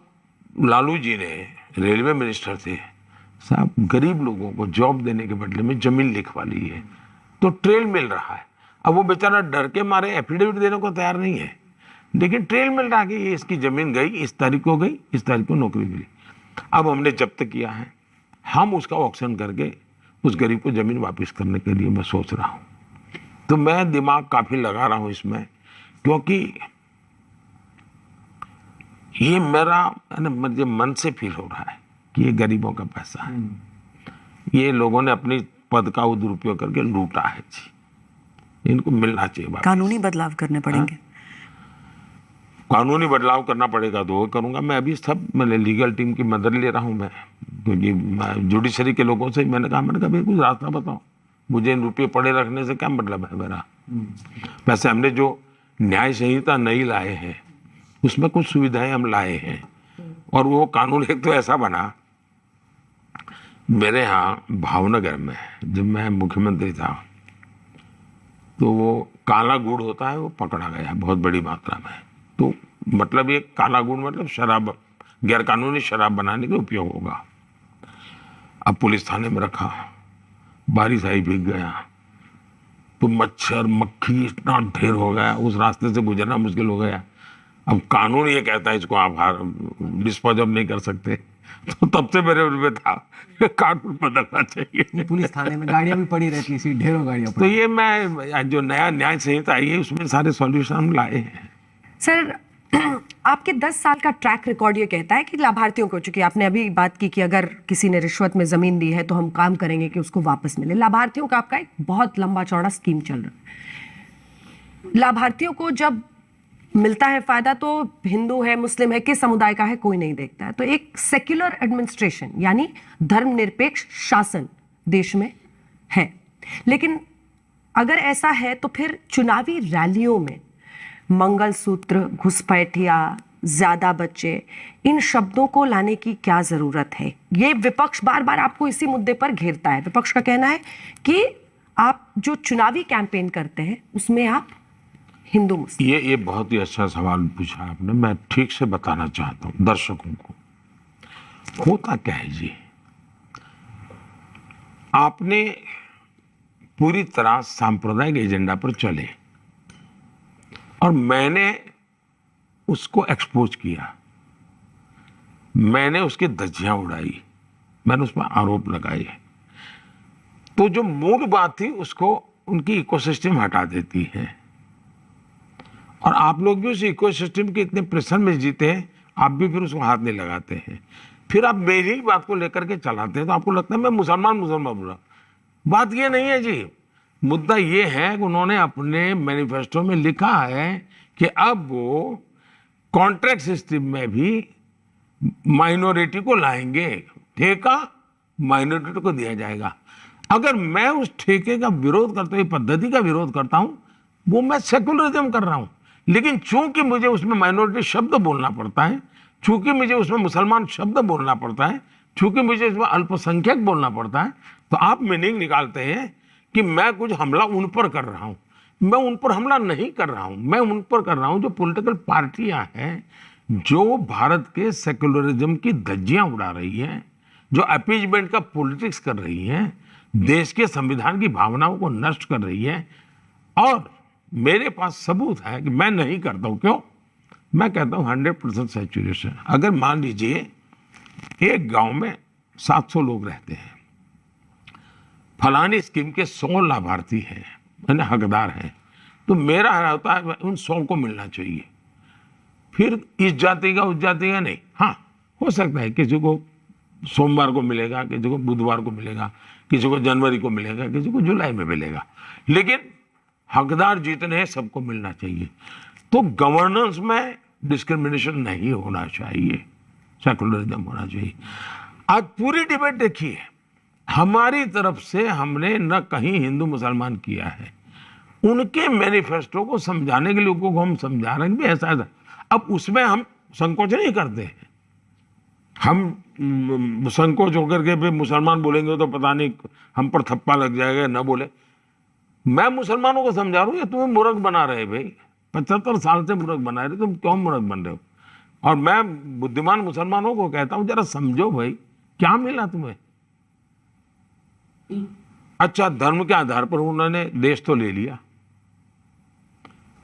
लालू जी ने, रेलवे मिनिस्टर थे साहब, गरीब लोगों को जॉब देने के बदले में जमीन लिखवा ली है, तो ट्रेल मिल रहा है। अब वो बेचारा डर के मारे एफिडेविट देने को तैयार नहीं है, लेकिन ट्रेल मिल रहा है कि ये इसकी जमीन गई, इस तारीख को गई, इस तारीख को नौकरी मिली। अब हमने जब्त किया है, हम उसका ऑक्शन करके उस गरीब को जमीन वापस करने के लिए मैं सोच रहा हूँ। तो मैं दिमाग काफी लगा रहा हूँ इसमें, क्योंकि ये मेरा मुझे मन से फील हो रहा है कि ये गरीबों का पैसा है, ये लोगों ने अपनी पद का दुरुपयोग करके लूटा है जी, इनको मिलना चाहिए वापस। कानूनी बदलाव करने पड़ेंगे। कानूनी बदलाव करना पड़ेगा तो वो करूंगा मैं। अभी सब मैंने लीगल टीम की मदद ले रहा हूं मैं, क्योंकि जुडिशरी के लोगों से मैंने कहा भाई कुछ रास्ता बताओ, मुझे इन रुपये पड़े रखने से क्या मतलब है मेरा। वैसे हमने जो न्याय संहिता नहीं लाए हैं उसमें कुछ सुविधाएं हम लाए हैं, और वो कानून एक तो ऐसा बना, मेरे यहाँ भावनगर में जब मैं मुख्यमंत्री था तो वो काला गुड़ होता है वो पकड़ा गया बहुत बड़ी मात्रा में। तो मतलब ये काला गुड़ मतलब शराब, गैरकानूनी शराब बनाने के उपयोग होगा। अब पुलिस थाने में रखा, बारिश आई भीग गया तो मच्छर मक्खी इतना ढेर हो गया, उस रास्ते से गुजरना मुश्किल हो गया। अब कानून ये कहता है इसको आप डिस्पोज ऑफ नहीं कर सकते, तो तब से मेरे में था कानून बदलना चाहिए। पुलिस थाने में गाड़ियां भी पड़ी रहती थी, ढेरों गाड़ियां तो ये मैं जो नया न्याय संहिता आई है उसमें सारे सॉल्यूशन हम लाए हैं। सर, आपके 10 साल का ट्रैक रिकॉर्ड ये कहता है कि लाभार्थियों को, चूंकि आपने अभी बात की कि अगर किसी ने रिश्वत में जमीन दी है तो हम काम करेंगे कि उसको वापस मिले। लाभार्थियों का आपका एक बहुत लंबा चौड़ा स्कीम चल रहा है। लाभार्थियों को जब मिलता है फायदा तो हिंदू है, मुस्लिम है, किस समुदाय का है कोई नहीं देखता है। तो एक सेक्युलर एडमिनिस्ट्रेशन यानी धर्मनिरपेक्ष शासन देश में है, लेकिन अगर ऐसा है तो फिर चुनावी रैलियों में मंगलसूत्र, घुसपैठिया, ज्यादा बच्चे, इन शब्दों को लाने की क्या जरूरत है? ये विपक्ष बार बार आपको इसी मुद्दे पर घेरता है। विपक्ष का कहना है कि आप जो चुनावी कैंपेन करते हैं उसमें आप हिंदू मुस्लिम। ये बहुत ही अच्छा सवाल पूछा आपने। मैं ठीक से बताना चाहता हूं दर्शकों को, होता क्या है जी, आपने पूरी तरह सांप्रदायिक एजेंडा पर चले और मैंने उसको एक्सपोज किया, मैंने उसकी धज्जियां उड़ाई, मैंने उसमें आरोप लगाए, तो जो मूल बात थी उसको उनकी इकोसिस्टम हटा देती है। और आप लोग भी उस इकोसिस्टम के इतने प्रेशर में जीते हैं, आप भी फिर उसको हाथ नहीं लगाते हैं। फिर आप मेरी बात को लेकर के चलाते हैं तो आपको लगता है मैं मुसलमान बोला। बात ये नहीं है जी, मुद्दा ये है कि उन्होंने अपने मैनिफेस्टो में लिखा है कि अब वो कॉन्ट्रैक्ट सिस्टम में भी माइनॉरिटी को लाएंगे, ठेका माइनॉरिटी को दिया जाएगा। अगर मैं उस ठेके का विरोध करता हूँ, पद्धति का विरोध करता हूँ, वो मैं सेकुलरिज्म कर रहा हूँ। लेकिन चूंकि मुझे उसमें माइनॉरिटी शब्द बोलना पड़ता है, चूंकि मुझे उसमें मुसलमान शब्द बोलना पड़ता है, चूंकि मुझे उसमें अल्पसंख्यक बोलना पड़ता है, तो आप मीनिंग निकालते हैं कि मैं कुछ हमला उन पर कर रहा हूं। मैं उन पर हमला नहीं कर रहा हूं, मैं उन पर कर रहा हूं जो पॉलिटिकल पार्टियां हैं, जो भारत के सेकुलरिज्म की धज्जियां उड़ा रही हैं, जो अपीजमेंट का पॉलिटिक्स कर रही हैं, देश के संविधान की भावनाओं को नष्ट कर रही है। और मेरे पास सबूत है कि मैं नहीं करता हूं। क्यों? मैं कहता हूं 100% सैचुरेशन। अगर मान लीजिए एक गांव में 700 लोग रहते हैं, फलानी स्कीम के 100 लाभार्थी हैं, यानी हकदार हैं, तो मेरा होता है उन 100 को मिलना चाहिए। फिर इस जाति का उस जाति का नहीं। हाँ, हो सकता है किसी को सोमवार को मिलेगा, किसी को बुधवार को मिलेगा, किसी को जनवरी को मिलेगा, किसी को जुलाई में मिलेगा, लेकिन हकदार जितने हैं सबको मिलना चाहिए। तो गवर्नेंस में डिस्क्रिमिनेशन नहीं होना चाहिए, सेकुलरिज्म होना चाहिए। आज पूरी डिबेट देखिए, हमारी तरफ से हमने न कहीं हिंदू मुसलमान किया है, उनके मैनिफेस्टो को समझाने के लिए लोगों को हम समझा रहे हैं भी ऐसा ऐसा। अब उसमें हम संकोच नहीं करते हैं, हम संकोच होकर के भी मुसलमान बोलेंगे तो पता नहीं हम पर थप्पा लग जाएगा, ना बोले। मैं मुसलमानों को समझा रहा हूँ, ये तुम्हें मूर्ख बना रहे भाई, 75 साल से मूर्ख बना रहे, तुम क्यों मूर्ख बन रहे हो? और मैं बुद्धिमान मुसलमानों को कहता हूँ, जरा समझो भाई, क्या मिला तुम्हें? अच्छा, धर्म के आधार पर उन्होंने देश तो ले लिया,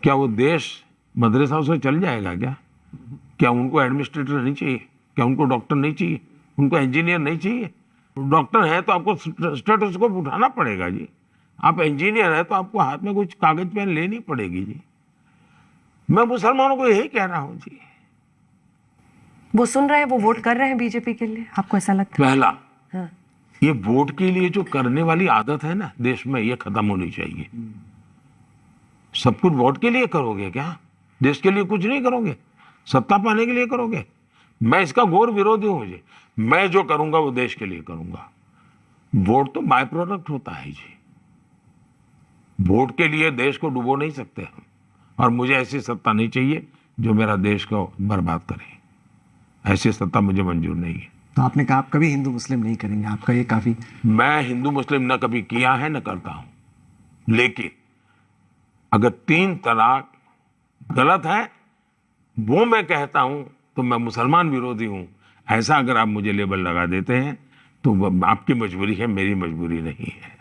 क्या वो देश मदरसा से चल जाएगा क्या? क्या उनको एडमिनिस्ट्रेटर नहीं चाहिए? क्या उनको डॉक्टर नहीं चाहिए? उनको इंजीनियर नहीं चाहिए? डॉक्टर है तो आपको स्टेथोस्कोप उठाना पड़ेगा जी, आप इंजीनियर है तो आपको हाथ में कुछ कागज पेन लेनी पड़ेगी जी। मैं मुसलमानों को यही कह रहा हूं जी। वो सुन रहे हैं, वो वोट कर रहे हैं बीजेपी के लिए, आपको ऐसा लगता है? पहला, हाँ। ये वोट के लिए जो करने वाली आदत है ना देश में, ये खत्म होनी चाहिए। सब कुछ वोट के लिए करोगे क्या? देश के लिए कुछ नहीं करोगे, सत्ता पाने के लिए करोगे? मैं इसका घोर विरोधी हूं जी। मैं जो करूंगा वो देश के लिए करूंगा। वोट तो बाय प्रोडक्ट होता है जी, वोट के लिए देश को डुबो नहीं सकते हम, और मुझे ऐसी सत्ता नहीं चाहिए जो मेरा देश को बर्बाद करे। ऐसी सत्ता मुझे मंजूर नहीं है। तो आपने कहा आप कभी हिंदू मुस्लिम नहीं करेंगे, आपका ये काफी। मैं हिंदू मुस्लिम न कभी किया है न करता हूं, लेकिन अगर 3 तलाक गलत है वो मैं कहता हूं तो मैं मुसलमान विरोधी हूं, ऐसा अगर आप मुझे लेबल लगा देते हैं तो वो आपकी मजबूरी है, मेरी मजबूरी नहीं है।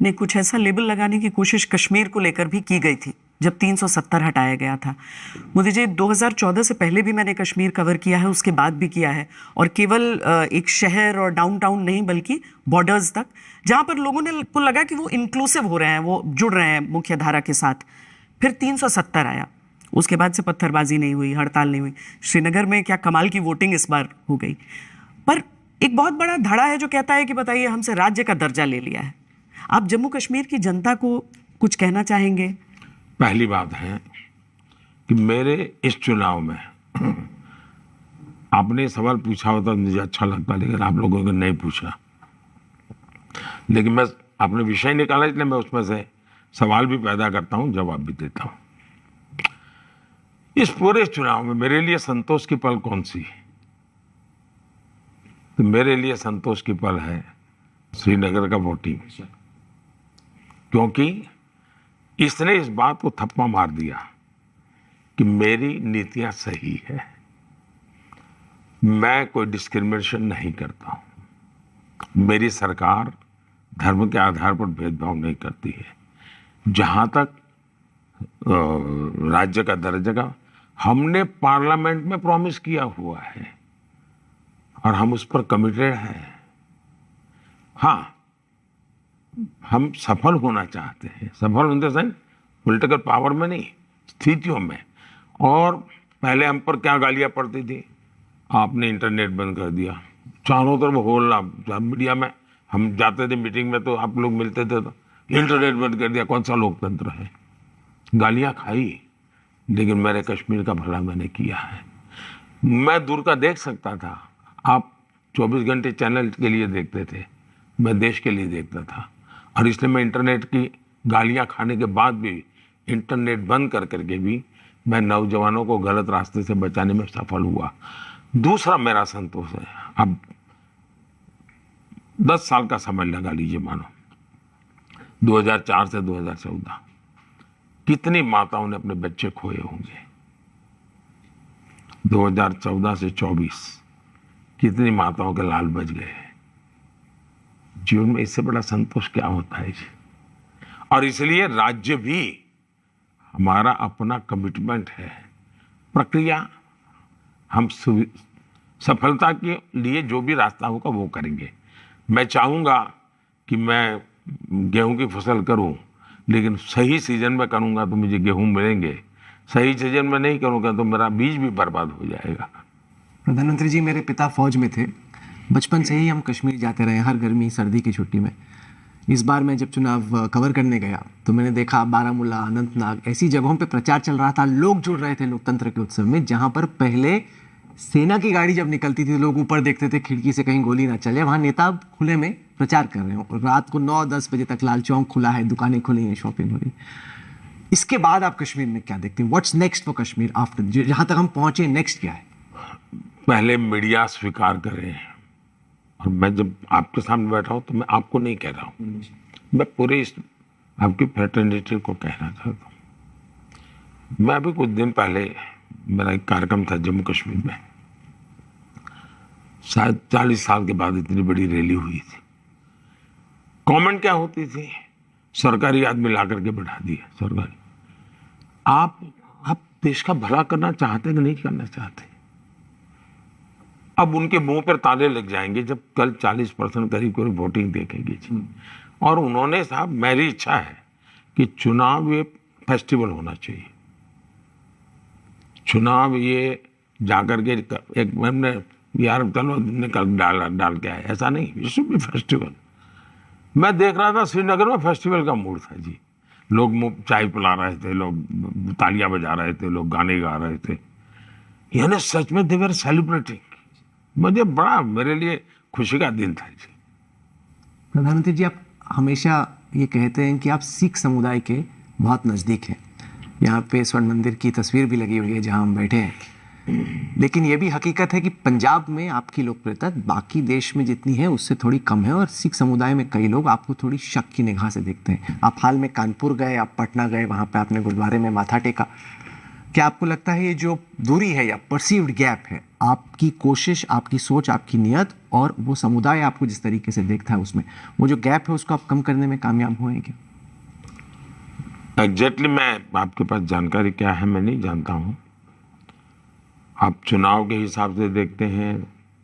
नहीं, कुछ ऐसा लेबल लगाने की कोशिश कश्मीर को लेकर भी की गई थी जब 370 हटाया गया था। मोदी जी, 2014 से पहले भी मैंने कश्मीर कवर किया है, उसके बाद भी किया है, और केवल एक शहर और डाउनटाउन नहीं बल्कि बॉर्डर्स तक, जहां पर लोगों ने को लगा कि वो इंक्लूसिव हो रहे हैं, वो जुड़ रहे हैं मुख्य धारा के साथ। फिर 370 आया, उसके बाद से पत्थरबाजी नहीं हुई, हड़ताल नहीं हुई। श्रीनगर में क्या कमाल की वोटिंग इस बार हो गई। पर एक बहुत बड़ा धड़ा है जो कहता है कि बताइए हमसे राज्य का दर्जा ले लिया है। आप जम्मू कश्मीर की जनता को कुछ कहना चाहेंगे? पहली बात है कि मेरे इस चुनाव में आपने सवाल पूछा होता तो मुझे अच्छा लगता, लेकिन आप लोगों ने नहीं पूछा। लेकिन मैं आपने विषय निकाला इसलिए मैं उसमें से सवाल भी पैदा करता हूं, जवाब भी देता हूं। इस पूरे चुनाव में मेरे लिए संतोष की पल कौन सी है? तो मेरे लिए संतोष की पल है श्रीनगर का वोटिंग, क्योंकि इसने इस बात को थप्पा मार दिया कि मेरी नीतियां सही है, मैं कोई डिस्क्रिमिनेशन नहीं करता हूं, मेरी सरकार धर्म के आधार पर भेदभाव नहीं करती है। जहां तक राज्य का दर्जा का हमने पार्लियामेंट में प्रॉमिस किया हुआ है और हम उस पर कमिटेड हैं। हाँ, हम सफल होना चाहते हैं, सफल in the sense political power में नहीं, स्थितियों में। और पहले हम पर क्या गालियां पड़ती थी, आपने इंटरनेट बंद कर दिया, चारों तरफ होल्ला मीडिया में, हम जाते थे मीटिंग में तो आप लोग मिलते थे तो इंटरनेट बंद कर दिया, कौन सा लोकतंत्र है? गालियां खाई, लेकिन मेरे कश्मीर का भला मैंने किया है। मैं दूर का देख सकता था, आप 24 घंटे चैनल के लिए देखते थे, मैं देश के लिए देखता था, और इसलिए मैं इंटरनेट की गालियां खाने के बाद भी, इंटरनेट बंद कर करके भी मैं नौजवानों को गलत रास्ते से बचाने में सफल हुआ। दूसरा मेरा संतोष है, अब 10 साल का समय लगा लीजिए, मानो 2004 से 2014 कितनी माताओं ने अपने बच्चे खोए होंगे, 2014 से 24 कितनी माताओं के लाल बच गए। जीवन में इससे बड़ा संतोष क्या होता है जी? और इसलिए राज्य भी हमारा अपना कमिटमेंट है, प्रक्रिया हम सफलता के लिए जो भी रास्ता होगा वो करेंगे। मैं चाहूँगा कि मैं गेहूं की फसल करूं, लेकिन सही सीजन में करूंगा तो मुझे गेहूं मिलेंगे, सही सीजन में नहीं करूंगा तो मेरा बीज भी बर्बाद हो जाएगा। प्रधानमंत्री जी, मेरे पिता फौज में थे, बचपन से ही हम कश्मीर जाते रहे, हर गर्मी सर्दी की छुट्टी में। इस बार मैं जब चुनाव कवर करने गया तो मैंने देखा बारामूला, अनंतनाग ऐसी जगहों पे प्रचार चल रहा था, लोग जुड़ रहे थे लोकतंत्र के उत्सव में, जहां पर पहले सेना की गाड़ी जब निकलती थी लोग ऊपर देखते थे खिड़की से कहीं गोली ना चले, वहां नेता खुले में प्रचार कर रहे हो और रात को 9-10 बजे तक लाल चौक खुला है, दुकानें खुली हैं, शॉपिंग हो रही। इसके बाद आप कश्मीर में क्या देखते हैं? What's next for Kashmir after, जहां तक हम पहुंचे नेक्स्ट क्या है? पहले मीडिया स्वीकार करे, और मैं जब आपके सामने बैठा हूं तो मैं आपको नहीं कह रहा हूं, मैं पूरे इस आपकी फ्रेटर्निटी को कहना चाहता हूं। मैं अभी कुछ दिन पहले मेरा एक कार्यक्रम था जम्मू कश्मीर में, शायद 40 साल के बाद इतनी बड़ी रैली हुई थी। कमेंट क्या होती थी? सरकारी आदमी ला करके बैठा दिया, सरकारी। आप देश का भला करना चाहते कि नहीं करना चाहते? अब उनके मुंह पर ताले लग जाएंगे जब कल 40% करीब करीब वोटिंग देखेंगे जी। और उन्होंने, साहब मेरी इच्छा है कि चुनाव ये फेस्टिवल होना चाहिए। चुनाव ये जाकर के एक मैंने यार चलो निकल डाल के आए, ऐसा नहीं, ये शुड बी फेस्टिवल। मैं देख रहा था श्रीनगर में फेस्टिवल का मूड था जी, लोग चाय पिला रहे थे, लोग तालियां बजा रहे थे, लोग गाने गा रहे थे, यानी सच में दे वर सेलिब्रेटिंग। मुझे बड़ा, मेरे लिए खुशी का दिन था जी। प्रधानमंत्री जी, आप हमेशा ये कहते हैं कि आप सिख समुदाय के बहुत नज़दीक हैं। यहाँ पे स्वर्ण मंदिर की तस्वीर भी लगी हुई है जहाँ हम बैठे हैं, लेकिन ये भी हकीकत है कि पंजाब में आपकी लोकप्रियता बाकी देश में जितनी है उससे थोड़ी कम है, और सिख समुदाय में कई लोग आपको थोड़ी शक की निगाह से देखते हैं। आप हाल में कानपुर गए, आप पटना गए, वहाँ पे आपने गुरुद्वारे में माथा टेका। क्या आपको लगता है ये जो दूरी है या परसीव्ड गैप है, आपकी कोशिश, आपकी सोच, आपकी नियत और वो समुदाय आपको जिस तरीके से देखता है उसमें, वो जो गैप है उसको आप कम करने में कामयाब हुए हैं क्या? एग्जैक्टली मैं, आपके पास जानकारी क्या है मैं नहीं जानता हूँ। आप चुनाव के हिसाब से देखते हैं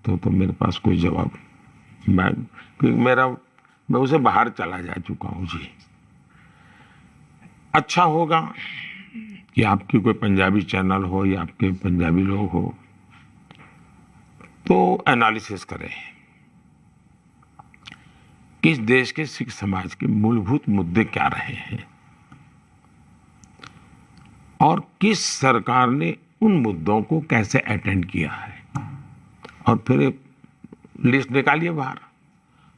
तो मेरे पास कोई जवाब, क्योंकि मैं उसे बाहर चला जा चुका हूँ जी। अच्छा होगा कि आपकी कोई पंजाबी चैनल हो या आपके पंजाबी लोग हो तो एनालिसिस करें कि इस देश के सिख समाज के मूलभूत मुद्दे क्या रहे हैं और किस सरकार ने उन मुद्दों को कैसे अटेंड किया है, और फिर एक लिस्ट निकालिए बाहर।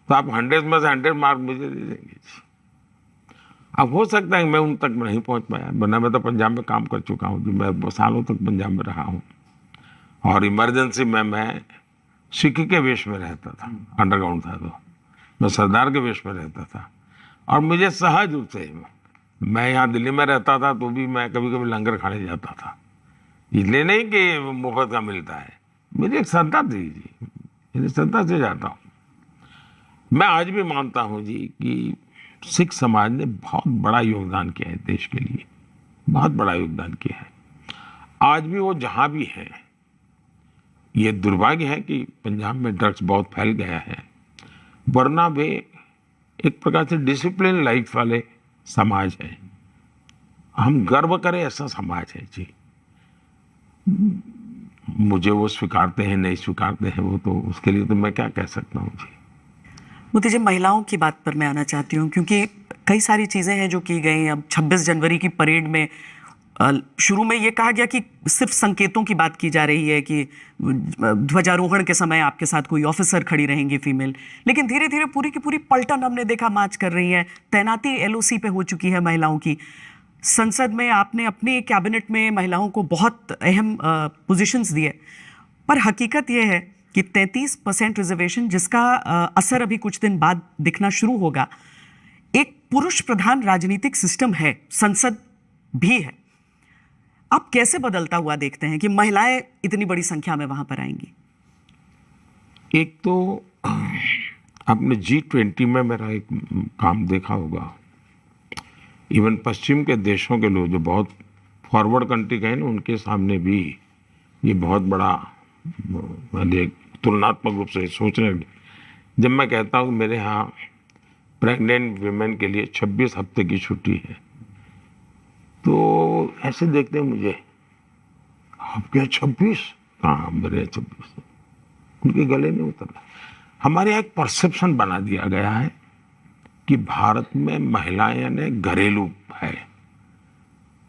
तो आप 100 में से 100 मार्क मुझे दे देंगे जी। अब हो सकता है मैं उन तक नहीं पहुंच पाया, वरना मैं तो पंजाब में काम कर चुका हूं जी। मैं सालों तक पंजाब में रहा हूं, और इमरजेंसी में मैं सिख के वेश में रहता था, अंडरग्राउंड था तो मैं सरदार के वेश में रहता था। और मुझे सहज रूप से, मैं यहाँ दिल्ली में रहता था तो भी मैं कभी कभी लंगर खाने जाता था, इसलिए नहीं कि मुफ्त का मिलता है, मेरी एक श्रद्धा थी जी, मेरी श्रद्धा से जाता हूँ। मैं आज भी मानता हूँ जी कि सिख समाज ने बहुत बड़ा योगदान किया है देश के लिए, बहुत बड़ा योगदान किया है। आज भी वो जहाँ भी हैं, ये दुर्भाग्य है कि पंजाब में ड्रग्स बहुत फैल गया है, वरना वे एक प्रकार से डिसिप्लिन लाइफ वाले समाज है। हम गर्व करें ऐसा समाज है जी। मुझे वो स्वीकारते हैं नहीं स्वीकारते हैं वो तो उसके लिए तो मैं क्या कह सकता हूँ जी। मोदी जी, महिलाओं की बात पर मैं आना चाहती हूँ, क्योंकि कई सारी चीज़ें हैं जो की गई। अब 26 जनवरी की परेड में शुरू में ये कहा गया कि सिर्फ संकेतों की बात की जा रही है कि ध्वजारोहण के समय आपके साथ कोई ऑफिसर खड़ी रहेंगी फीमेल, लेकिन धीरे धीरे पूरी की पूरी पलटन हमने देखा मार्च कर रही है, तैनाती एलओसी पे हो चुकी है महिलाओं की। संसद में आपने अपने कैबिनेट में महिलाओं को बहुत अहम पोजीशंस दिए, पर हकीकत यह है कि 33% रिजर्वेशन, जिसका असर अभी कुछ दिन बाद दिखना शुरू होगा। एक पुरुष प्रधान राजनीतिक सिस्टम है, संसद भी है। आप कैसे बदलता हुआ देखते हैं कि महिलाएं इतनी बड़ी संख्या में वहां पर आएंगी? एक तो आपने G20 में मेरा एक काम देखा होगा, इवन पश्चिम के देशों के लोग जो बहुत फॉरवर्ड कंट्री के हैं ना, उनके सामने भी ये बहुत बड़ा तुलनात्मक रूप से सोचने लगे। जब मैं कहता हूँ मेरे यहाँ प्रेग्नेंट वीमेन के लिए 26 हफ्ते की छुट्टी है, तो ऐसे देखते हैं मुझे, आप क्या 26? हाँ मेरे 26। उनके गले नहीं उतर रहा। हमारे यहाँ एक परसेप्शन बना दिया गया है कि भारत में महिलाएं यानी घरेलू है।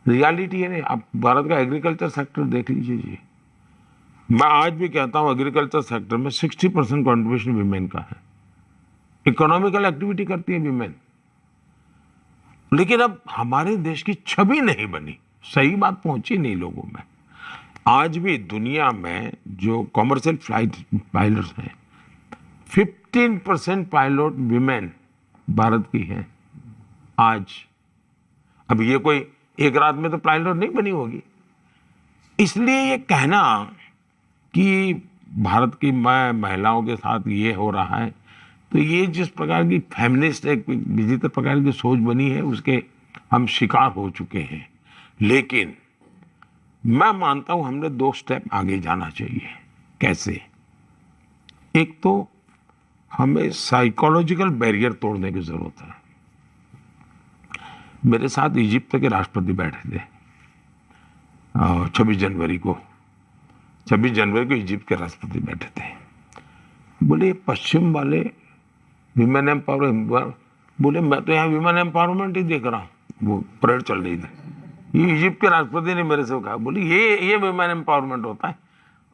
रियलिटी है नहीं। आप भारत का एग्रीकल्चर सेक्टर देख लीजिए जी। मैं आज भी कहता हूँ एग्रीकल्चर सेक्टर में 60% कॉन्ट्रीब्यूशन विमेन का है। इकोनॉमिकल एक्टिविटी करती है विमेन। लेकिन अब हमारे देश की छवि नहीं बनी, सही बात पहुंची नहीं लोगों में। आज भी दुनिया में जो कॉमर्शियल फ्लाइट पायलट्स हैं 15% पायलट विमेन भारत की हैं आज। अब ये कोई एक रात में तो पायलट नहीं बनी होगी। इसलिए ये कहना कि भारत की महिलाओं के साथ ये हो रहा है, तो ये जिस प्रकार की फेमिनिस्ट एक विचित्र प्रकार की सोच बनी है उसके हम शिकार हो चुके हैं। लेकिन मैं मानता हूं हमने 2 स्टेप आगे जाना चाहिए। कैसे? एक तो हमें साइकोलॉजिकल बैरियर तोड़ने की जरूरत है। मेरे साथ इजिप्ट के राष्ट्रपति बैठे थे 26 जनवरी को इजिप्ट के राष्ट्रपति बैठे थे। बोले पश्चिम वाले विमेन एम्पावरमेंट, बोले मैं तो यहाँ विमेन एम्पावरमेंट ही देख रहा हूँ। वो परेड चल रही थी। ये इजिप्ट के राष्ट्रपति ने मेरे से कहा, बोले ये विमेन एम्पावरमेंट होता है?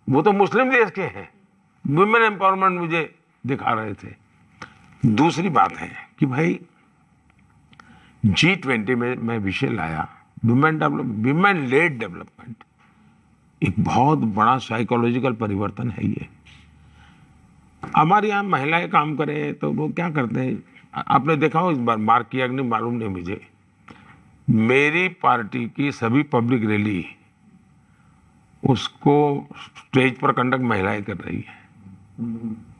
वो तो मुस्लिम देश के हैं। विमेन एम्पावरमेंट मुझे दिखा रहे थे। दूसरी बात है कि भाई G20 में मैं विषय लाया विमेन लेड डेवलपमेंट। एक बहुत बड़ा साइकोलॉजिकल परिवर्तन है ये। हमारे यहाँ महिलाएं काम करें तो वो क्या करते हैं, आपने देखा हो इस बार मार्क किया कि नहीं मालूम नहीं मुझे, मेरी पार्टी की सभी पब्लिक रैली उसको स्टेज पर कंडक्ट महिलाएं कर रही है।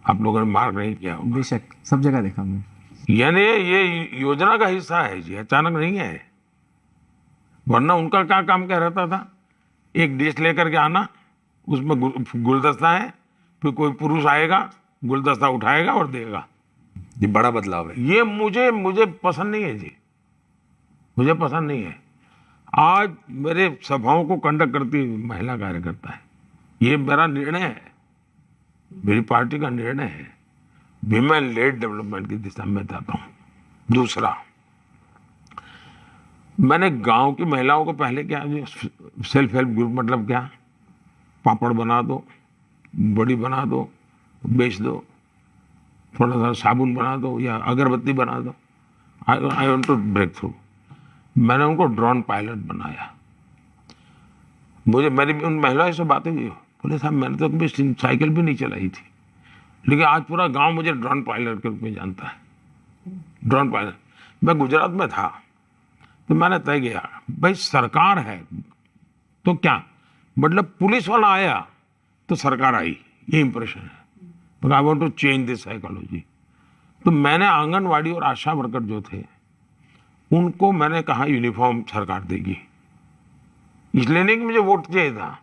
आप लोगों ने मार्क नहीं किया होगा। बेशक सब जगह देखा हमने। यानी ये योजना का हिस्सा है जी, अचानक नहीं है। वरना उनका क्या काम कह रहता था, एक डिश लेकर के आना, उसमें गुलदस्ता है, फिर कोई पुरुष आएगा गुलदस्ता उठाएगा और देगा। ये बड़ा बदलाव है। ये मुझे पसंद नहीं है जी, मुझे पसंद नहीं है। आज मेरे सभाओं को कंडक्ट करती महिला कार्यकर्ता है। ये मेरा निर्णय है, मेरी पार्टी का निर्णय है। विमेन लेड डेवलपमेंट की दिशा में जाता हूं। दूसरा, मैंने गांव की महिलाओं को पहले क्या, सेल्फ हेल्प ग्रुप मतलब क्या, पापड़ बना दो, बड़ी बना दो, बेच दो, थोड़ा सा साबुन बना दो या अगरबत्ती बना दो। I want to break through. मैंने उनको ड्रोन पायलट बनाया। मेरी उन महिलाओं से बातें हुई, बोले साहब मैंने तो कभी साइकिल भी नहीं चलाई थी, लेकिन आज पूरा गांव मुझे ड्रोन पायलट के रूप में जानता है। Drone pilot. मैं गुजरात में था तो मैंने तय किया भाई सरकार है तो क्या, मतलब पुलिस वाला आया तो सरकार आई, ये इंप्रेशन है। I want to change this psychology. तो मैंने आंगनवाड़ी और आशा वर्कर जो थे उनको मैंने कहा यूनिफॉर्म सरकार देगी, इसलिए नहीं कि मुझे वोट चाहिए था।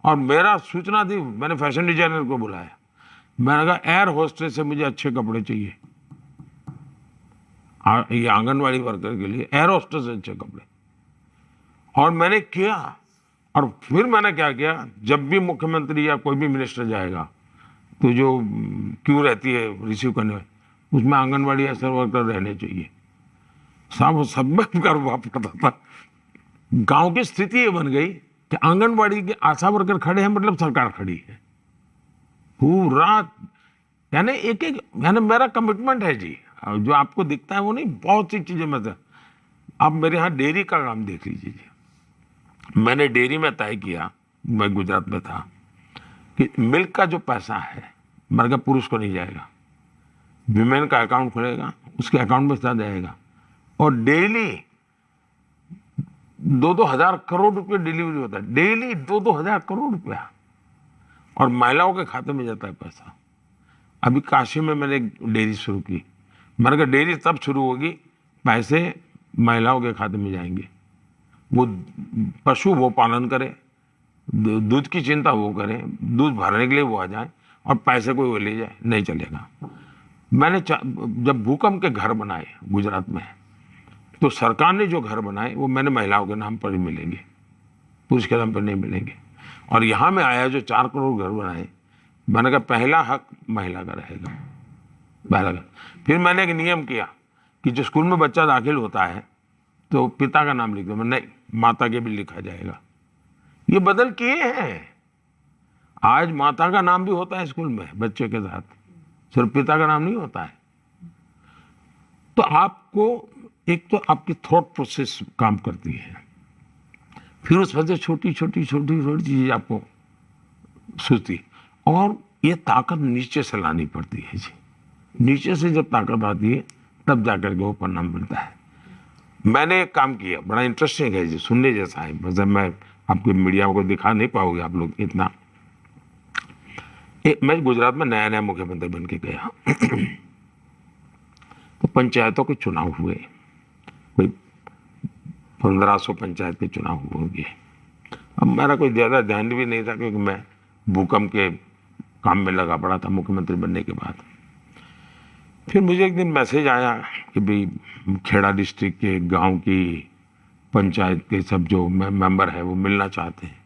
और मेरा सूचना थी, मैंने फैशन डिजाइनर को बुलाया, मैंने कहा एयर होस्टेस से मुझे अच्छे कपड़े चाहिए, ये आंगनवाड़ी वर्कर के लिए एयर होस्टेस से अच्छे कपड़े। और मैंने किया। और फिर मैंने क्या किया, जब भी मुख्यमंत्री या कोई भी मिनिस्टर जाएगा तो जो क्यू रहती है रिसीव करने में, उसमें आंगनवाड़ी आशा वर्कर रहने चाहिए। साहब सब में करवा पड़ता था। गांव की स्थिति ये बन गई कि आंगनवाड़ी के आशा वर्कर खड़े हैं मतलब सरकार खड़ी है पूरा। यानी यानी मेरा कमिटमेंट है जी। जो आपको दिखता है वो नहीं, बहुत सी चीजें मतलब। आप मेरे यहाँ डेयरी का काम देख लीजिए जी। मैंने डेयरी में तय किया, मैं गुजरात में था, कि मिल्क का जो पैसा है मर्द पुरुष को नहीं जाएगा, विमेन का अकाउंट खुलेगा, उसके अकाउंट में सीधा जाएगा। और डेली 2-2 हजार करोड़ रुपए डिलीवरी होता है, डेली 2-2 हजार करोड़ रुपया, और महिलाओं के खाते में जाता है पैसा। अभी काशी में मैंने एक डेयरी शुरू की। मैंने कहा डेयरी तब शुरू होगी पैसे महिलाओं के खाते में जाएंगे, वो पशु वो पालन करे, दूध की चिंता वो करें, दूध भरने के लिए वो आ जाए और पैसे कोई वो ले जाए, नहीं चलेगा। मैंने जब भूकंप के घर बनाए गुजरात में, तो सरकार ने जो घर बनाए वो मैंने महिलाओं के नाम पर ही मिलेंगे, पुरुष के नाम पर नहीं मिलेंगे। और यहाँ में आया जो 4 करोड़ घर बनाए, मैंने कहा पहला हक महिला का रहेगा, पहला का। फिर मैंने एक नियम किया कि जो स्कूल में बच्चा दाखिल होता है तो पिता का नाम लिख दो, नहीं माता के भी लिखा जाएगा। ये बदल किए हैं। आज माता का नाम भी होता है स्कूल में बच्चे के साथ, सिर्फ पिता का नाम नहीं होता है। तो आपको एक तो आपकी थॉट प्रोसेस काम करती है, फिर उस वजह से छोटी छोटी चीजें आपको सोचती, और ये ताकत नीचे से लानी पड़ती है जी। नीचे से जब ताकत आती है तब जाकर के वो परिणाम मिलता है। मैंने एक काम किया, बड़ा इंटरेस्टिंग है जी, सुनने जैसा है, बस मैं आपको मीडिया को दिखा नहीं पाओगे आप लोग इतना। मैं गुजरात में नया नया मुख्यमंत्री बन के गया तो पंचायतों के चुनाव हुए, कोई 1500 पंचायत के चुनाव होंगे। अब मेरा कोई ज़्यादा ध्यान भी नहीं था क्योंकि मैं भूकंप के काम में लगा पड़ा था मुख्यमंत्री बनने के बाद। फिर मुझे एक दिन मैसेज आया कि भाई खेड़ा डिस्ट्रिक्ट के गांव की पंचायत के सब जो मेंबर है वो मिलना चाहते हैं।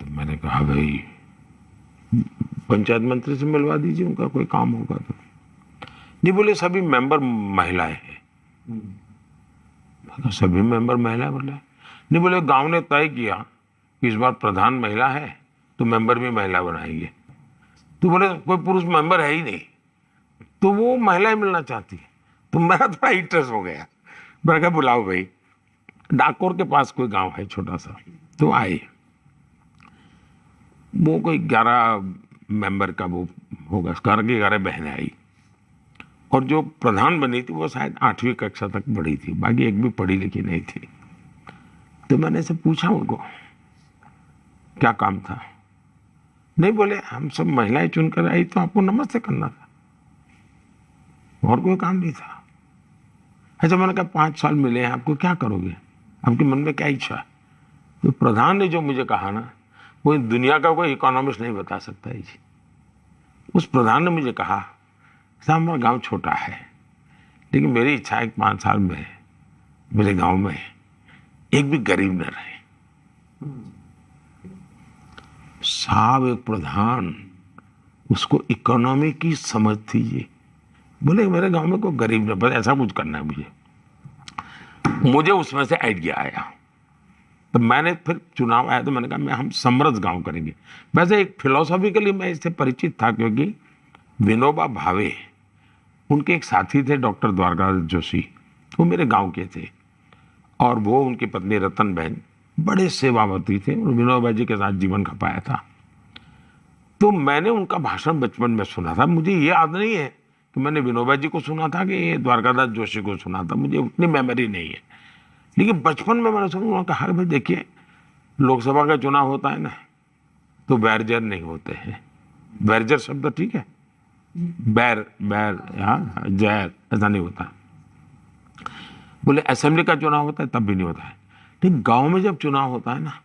तो मैंने कहा भाई पंचायत मंत्री से मिलवा दीजिए, उनका कोई काम होगा तो। नहीं, बोले सभी मेंबर महिलाएं हैं। सभी मेंबर महिला बोला? नहीं, बोले गांव ने तय किया कि इस बार प्रधान महिला है तो मेंबर भी महिला बनाएंगे। तो बोले कोई पुरुष मेंबर है ही नहीं, तो वो महिलाएं मिलना चाहती है। तो मेरा थोड़ा इंटरेस्ट हो गया, मैंने कहा बुलाओ भाई। डाकोर के पास कोई गांव है छोटा सा, तो आए। वो कोई 11 मेंबर का वो होगा, 11 बहनें आई, और जो प्रधान बनी थी वो शायद 8वीं कक्षा तक पढ़ी थी, बाकी एक भी पढ़ी लिखी नहीं थी। तो मैंने से पूछा उनको क्या काम था। नहीं, बोले हम सब महिलाएं चुनकर आई तो आपको नमस्ते करना था, और कोई काम नहीं था। अच्छा, मैंने कहा 5 साल मिले हैं आपको, क्या करोगे, आपके मन में क्या इच्छा है? तो प्रधान ने जो मुझे कहा ना, कोई दुनिया का कोई इकोनॉमिस्ट नहीं बता सकता है जी। उस प्रधान ने मुझे कहा साहब हमारा गांव छोटा है, लेकिन मेरी इच्छा है कि 5 साल में मेरे गांव में एक भी गरीब न रहे। साहब एक प्रधान, उसको इकोनॉमी की समझ थी ये। बोले मेरे गांव में कोई गरीब न, बस ऐसा कुछ करना है मुझे उसमें से आइडिया आया। तो मैंने फिर चुनाव आया तो मैंने कहा हम समरस गांव करेंगे। वैसे एक फिलोसॉफिकली मैं इससे परिचित था क्योंकि विनोबा भावे, उनके एक साथी थे डॉक्टर द्वारकादास जोशी, वो मेरे गांव के थे, और वो उनकी पत्नी रतन बहन बड़े सेवावती थे और विनोबा जी के साथ जीवन खपाया था। तो मैंने उनका भाषण बचपन में सुना था। मुझे ये याद नहीं है कि मैंने विनोबा जी को सुना था कि द्वारकादास जोशी को सुना था, मुझे उतनी मेमोरी नहीं है। लेकिन बचपन में मैंने सुना, उन्होंने कहा भाई देखिए लोकसभा का चुनाव होता है ना तो बैरजर नहीं होते हैं। बैरजर शब्द ठीक है, बैर हाँ जहर ऐसा नहीं होता। बोले असेंबली का चुनाव होता है तब भी नहीं होता है। लेकिन गांव में जब चुनाव होता है ना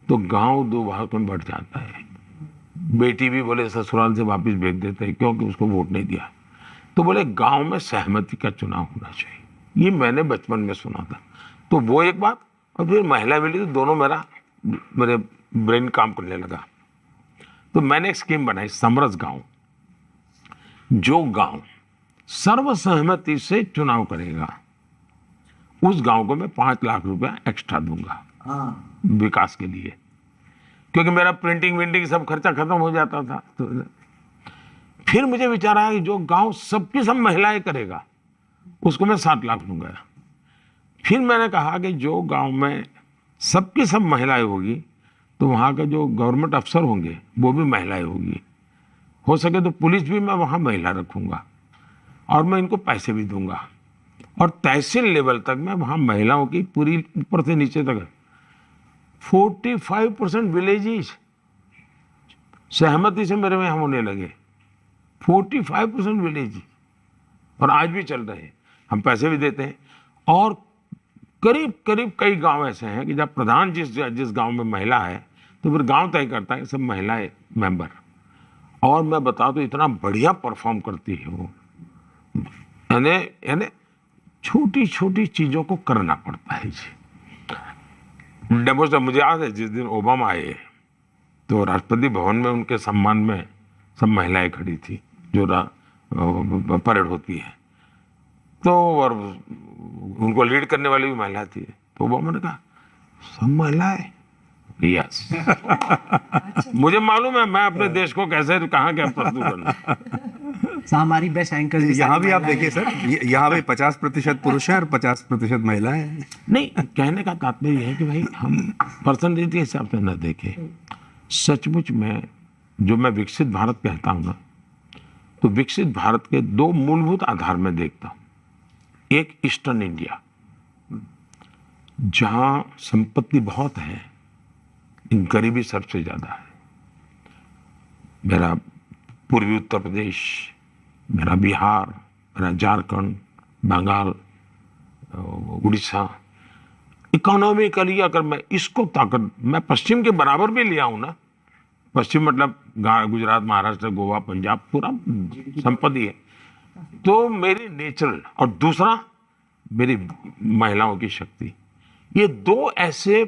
तो गांव 2 भाग में बढ़ जाता है। बेटी भी बोले ससुराल से वापस भेज देते हैं क्योंकि उसको वोट नहीं दिया। तो बोले गांव में सहमति का चुनाव होना चाहिए। ये मैंने बचपन में सुना था। तो वो एक बात, और फिर महिला मिली तो दोनों मेरे ब्रेन काम करने लगा। तो मैंने एक स्कीम बनाई, समरस गांव। जो गांव सर्वसहमति से चुनाव करेगा उस गांव को मैं 5 लाख रुपया एक्स्ट्रा दूंगा विकास के लिए, क्योंकि मेरा प्रिंटिंग विंटिंग सब खर्चा खत्म हो जाता था। तो फिर मुझे विचार आया कि जो गांव सबकी सब महिलाएं करेगा उसको मैं 7 लाख दूंगा। फिर मैंने कहा कि जो गांव में सबकी सब महिलाएं होगी तो वहाँ के जो गवर्नमेंट अफसर होंगे वो भी महिलाएं होगी। हो सके तो पुलिस भी मैं वहाँ महिला रखूँगा और मैं इनको पैसे भी दूंगा। और तहसील लेवल तक मैं वहाँ महिलाओं की पूरी ऊपर से नीचे तक 45% विलेजेस सहमति से मेरे में होने लगे। 45% विलेज, और आज भी चल रहे हैं। हम पैसे भी देते हैं। और करीब करीब कई गांव ऐसे हैं कि जब प्रधान जिस गांव में महिला है तो फिर गांव तय करता है सब महिलाएं मेंबर। और मैं बता दूं इतना बढ़िया परफॉर्म करती है वो। यानी छोटी छोटी चीज़ों को करना पड़ता है जी। डेमोस्ट्रेशन मुझे याद है जिस दिन ओबामा आए तो राष्ट्रपति भवन में उनके सम्मान में सब महिलाएं खड़ी थी, जो परेड होती है, तो और उनको लीड करने वाली भी महिला थी। तो वो मैंने कहा सब महिलाएं, यस। मुझे मालूम है मैं अपने देश को कैसे कहाँ क्या प्रस्तुत करना। सर हमारी बेस्ट एंकर यहाँ भी आप देखिए सर, यहाँ भी 50% पुरुष हैं और 50% महिलाएं हैं। नहीं, कहने का तात्पर्य है कि भाई हम पर्सनैलिटी के हिसाब से न देखें। सचमुच में जो मैं विकसित भारत कहता हूँ ना, तो विकसित भारत के दो मूलभूत आधार में देखता हूँ। एक ईस्टर्न इंडिया, जहाँ संपत्ति बहुत है, गरीबी सबसे ज्यादा है। मेरा पूर्वी उत्तर प्रदेश, मेरा बिहार, मेरा झारखंड, बंगाल, उड़ीसा, इकोनॉमिकली अगर मैं इसको ताकत, मैं पश्चिम के बराबर भी लिया हूं ना, पश्चिम मतलब गुजरात, महाराष्ट्र, गोवा, पंजाब, पूरा संपत्ति है, तो मेरी नेचुरल, और दूसरा मेरी महिलाओं की शक्ति, ये दो ऐसे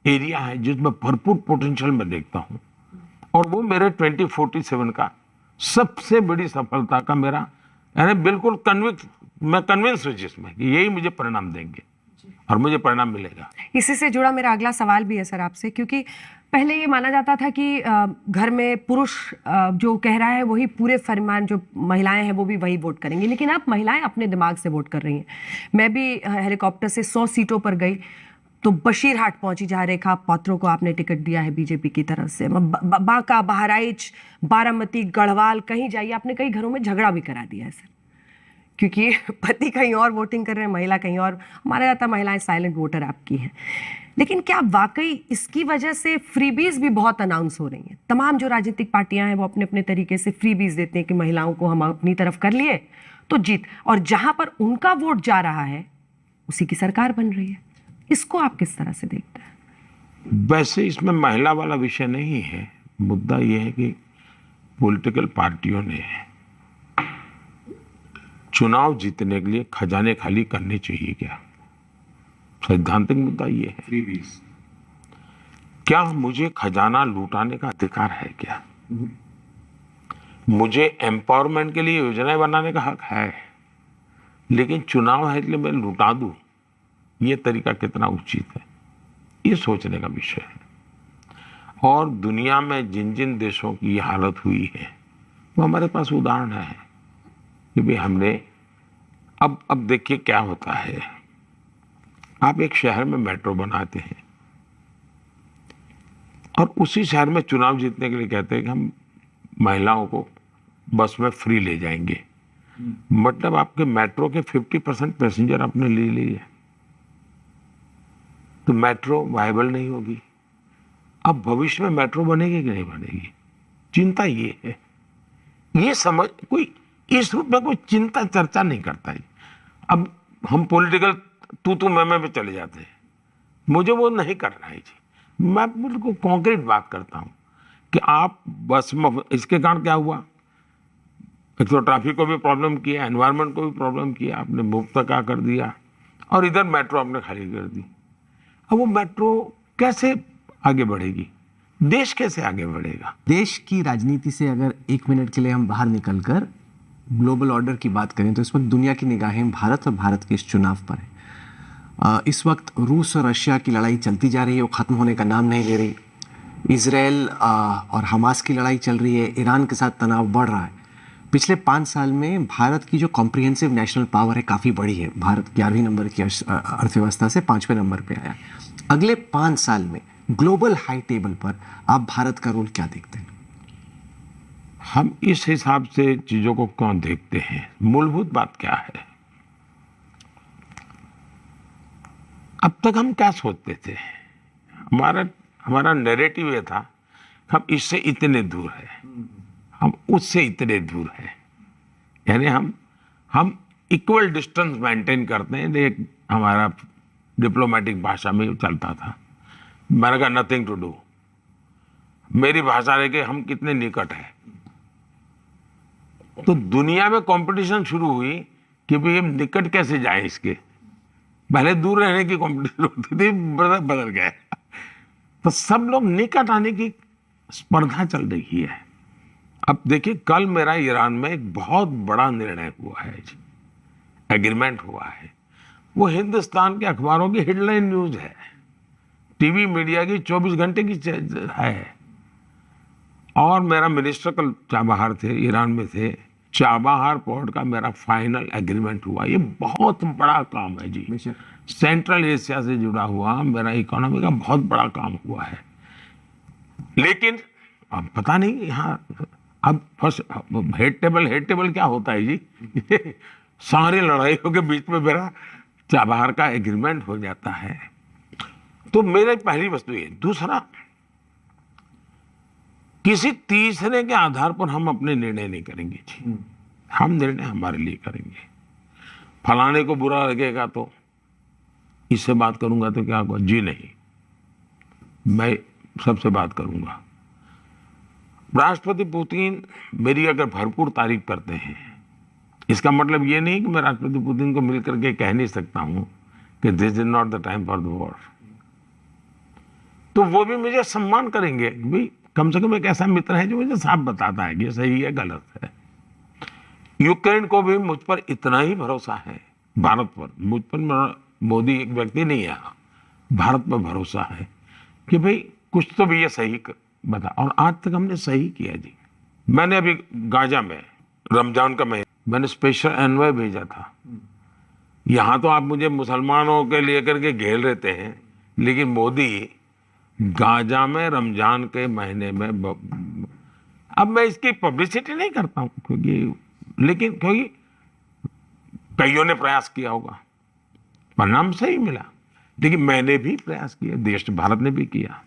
एरिया है जिसमें भरपूर पोटेंशियल मैं देखता हूं। और वो मेरे 2047 का सबसे बड़ी सफलता का मेरा, यानी बिल्कुल मैं कन्विंस हूं जिसमें कि यही मुझे परिणाम देंगे और मुझे परिणाम मिलेगा। इसी से जुड़ा मेरा अगला सवाल भी है सर आपसे, क्योंकि पहले ये माना जाता था कि घर में पुरुष जो कह रहा है वही पूरे फरमान, जो महिलाएं हैं वो भी वही वोट करेंगी, लेकिन अब महिलाएं अपने दिमाग से वोट कर रही हैं। मैं भी हेलीकॉप्टर से 100 सीटों पर गई तो बशीरहाट पहुंची, जहां रेखा पात्रों को आपने टिकट दिया है बीजेपी की तरफ से। बांका, बहराइच, बारामती, गढ़वाल, कहीं जाइए, आपने कई घरों में झगड़ा भी करा दिया है सर, क्योंकि पति कहीं और वोटिंग कर रहे हैं, महिला कहीं और। हमारा जाता महिलाएं साइलेंट वोटर आपकी हैं। लेकिन क्या वाकई इसकी वजह से फ्रीबीज भी बहुत अनाउंस हो रही हैं? तमाम जो राजनीतिक पार्टियां हैं वो अपने अपने तरीके से फ्रीबीज देते हैं कि महिलाओं को हम अपनी तरफ कर लिए तो जीत, और जहां पर उनका वोट जा रहा है उसी की सरकार बन रही है। इसको आप किस तरह से देखते हैं? वैसे इसमें महिला वाला विषय नहीं है, मुद्दा यह है कि पॉलिटिकल पार्टियों ने चुनाव जीतने के लिए खजाने खाली करने चाहिए क्या? सैद्धांतिक मुद्दा ये है, क्या मुझे खजाना लूटाने का अधिकार है क्या? मुझे एम्पावरमेंट के लिए योजनाएं बनाने का हक है, लेकिन चुनाव है इसलिए मैं लूटा दूं, ये तरीका कितना उचित है, ये सोचने का विषय है। और दुनिया में जिन जिन देशों की ये हालत हुई है वो हमारे पास उदाहरण है कि भाई हमने अब देखिए क्या होता है। आप एक शहर में मेट्रो बनाते हैं और उसी शहर में चुनाव जीतने के लिए कहते हैं कि हम महिलाओं को बस में फ्री ले जाएंगे। मतलब आपके मेट्रो के 50% पैसेंजर आपने ले लिए, तो मेट्रो वायबल नहीं होगी। अब भविष्य में मेट्रो बनेगी कि नहीं बनेगी, चिंता ये है। ये समझ कोई इस रूप में कोई चिंता चर्चा नहीं करता है। अब हम पॉलिटिकल तू मैं में चले जाते हैं, मुझे वो नहीं करना है जी। मैं बिल्कुल कॉन्क्रीट बात करता हूँ कि आप बस में, इसके कारण क्या हुआ, एक तो ट्रैफिक को भी प्रॉब्लम किया, एनवायरनमेंट को भी प्रॉब्लम किया, आपने मुफ्त का कर दिया, और इधर मेट्रो आपने खाली कर दी। अब वो मेट्रो कैसे आगे बढ़ेगी, देश कैसे आगे बढ़ेगा? देश की राजनीति से अगर एक मिनट के लिए हम बाहर निकलकर ग्लोबल ऑर्डर की बात करें तो इस वक्त दुनिया की निगाहें भारत और भारत के इस चुनाव पर है। इस वक्त रूस और रशिया की लड़ाई चलती जा रही है, वो ख़त्म होने का नाम नहीं ले रही। इजराइल और हमास की लड़ाई चल रही है, ईरान के साथ तनाव बढ़ रहा है। पिछले 5 साल में भारत की जो कॉम्प्रिहेंसिव नेशनल पावर है काफ़ी बढ़ी है। भारत 11वें नंबर की अर्थव्यवस्था से 5वें नंबर पे आया। अगले 5 साल में ग्लोबल हाई टेबल पर आप भारत का रोल क्या देखते हैं? हम इस हिसाब से चीजों को क्यों देखते हैं? मूलभूत बात क्या है? अब तक हम क्या सोचते थे? हमारा नैरेटिव ये था हम इससे इतने दूर हैं, हम उससे इतने दूर हैं, यानी हम इक्वल डिस्टेंस मेंटेन करते हैं। एक हमारा डिप्लोमेटिक भाषा में चलता था। मैंने कहा नथिंग टू डू, मेरी भाषा है कि हम कितने निकट हैं। तो दुनिया में कंपटीशन शुरू हुई कि भाई हम निकट कैसे जाएं इसके। पहले दूर रहने की कंपटीशन होती थी, बदल गया। तो सब लोग निकट आने की स्पर्धा चल रही है। अब देखिए, कल मेरा ईरान में एक बहुत बड़ा निर्णय हुआ है जी, एग्रीमेंट हुआ है। वो हिंदुस्तान के अखबारों की हेडलाइन न्यूज है, टीवी मीडिया की 24 घंटे की है। और मेरा मिनिस्टर कल चाबहार थे, ईरान में थे। चाबहार पोर्ट का मेरा फाइनल एग्रीमेंट हुआ। ये बहुत बड़ा काम है जी, सेंट्रल एशिया से जुड़ा हुआ मेरा इकोनॉमी का बहुत बड़ा काम हुआ है। लेकिन अब पता नहीं यहाँ अब फर्स्ट हेड टेबल क्या होता है जी सारी लड़ाइयों के बीच में मेरा चाबहार का एग्रीमेंट हो जाता है। तो मेरी पहली वस्तु ये। दूसरा, किसी तीसरे के आधार पर हम अपने निर्णय नहीं करेंगे जी, हम निर्णय हमारे लिए करेंगे। फलाने को बुरा लगेगा तो इससे बात करूंगा तो क्या होगा जी, नहीं, मैं सबसे बात करूंगा। राष्ट्रपति पुतिन मेरी अगर भरपूर तारीफ करते हैं, इसका मतलब ये नहीं कि मैं राष्ट्रपति पुतिन को मिलकर के कह नहीं सकता हूं कि this is not the time for the war. तो वो भी मुझे सम्मान करेंगे, भाई कम से कम एक ऐसा मित्र है जो मुझे साफ बताता है कि सही है गलत है। यूक्रेन को भी मुझ पर इतना ही भरोसा है, भारत पर, मुझ पर मोदी एक व्यक्ति नहीं है, भारत पर भरोसा है कि भाई कुछ तो भी ये सही बता। और आज तक हमने सही किया जी। मैंने अभी गाजा में रमजान का महीना मैंने स्पेशल एनवॉय भेजा था। यहाँ तो आप मुझे मुसलमानों के लेकर के घेर लेते हैं, लेकिन मोदी गाजा में रमजान के महीने में अब मैं इसकी पब्लिसिटी नहीं करता हूँ क्योंकि कईयों ने प्रयास किया होगा, परिणाम सही मिला, लेकिन मैंने भी प्रयास किया, देश भारत ने भी किया।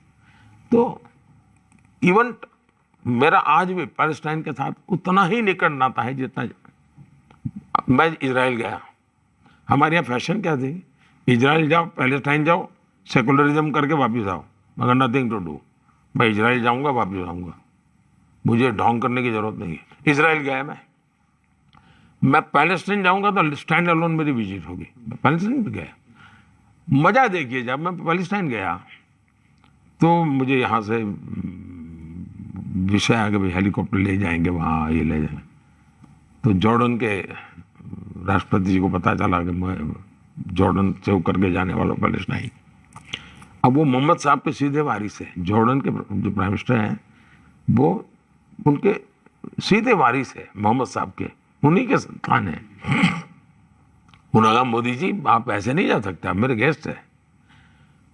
तो इवन मेरा आज भी पैलेस्टाइन के साथ उतना ही निकट नाता है जितना मैं इजराइल गया। हमारे यहाँ फैशन क्या थी, इजराइल जाओ, पैलेस्टाइन जाओ, सेकुलरिज्म करके वापस आओ, मगर नथिंग टू डू। मैं इजराइल जाऊंगा, वापस आऊंगा, मुझे ढोंग करने की जरूरत नहीं है। इजराइल गया मैं पैलेस्टाइन जाऊंगा तो स्टैंड अलोन मेरी विजिट होगी। मैं पैलेस्टाइन भी गया, मजा देखिए। जब मैं पैलेस्टाइन गया तो मुझे यहाँ से विषय आ गया, हेलीकॉप्टर ले जाएंगे वहाँ, ये ले जाएंगे। तो जॉर्डन के राष्ट्रपति जी को पता चला कि मैं जॉर्डन से होकर के जाने वाला पैलेस्टाइन। अब वो मोहम्मद साहब के सीधे वारिस है, जॉर्डन के जो प्राइम मिनिस्टर हैं वो उनके सीधे वारिस है, मोहम्मद साहब के, उन्हीं के संतान है। उन्होंने कहा मोदी जी आप ऐसे नहीं जा सकते, आप मेरे गेस्ट हैं,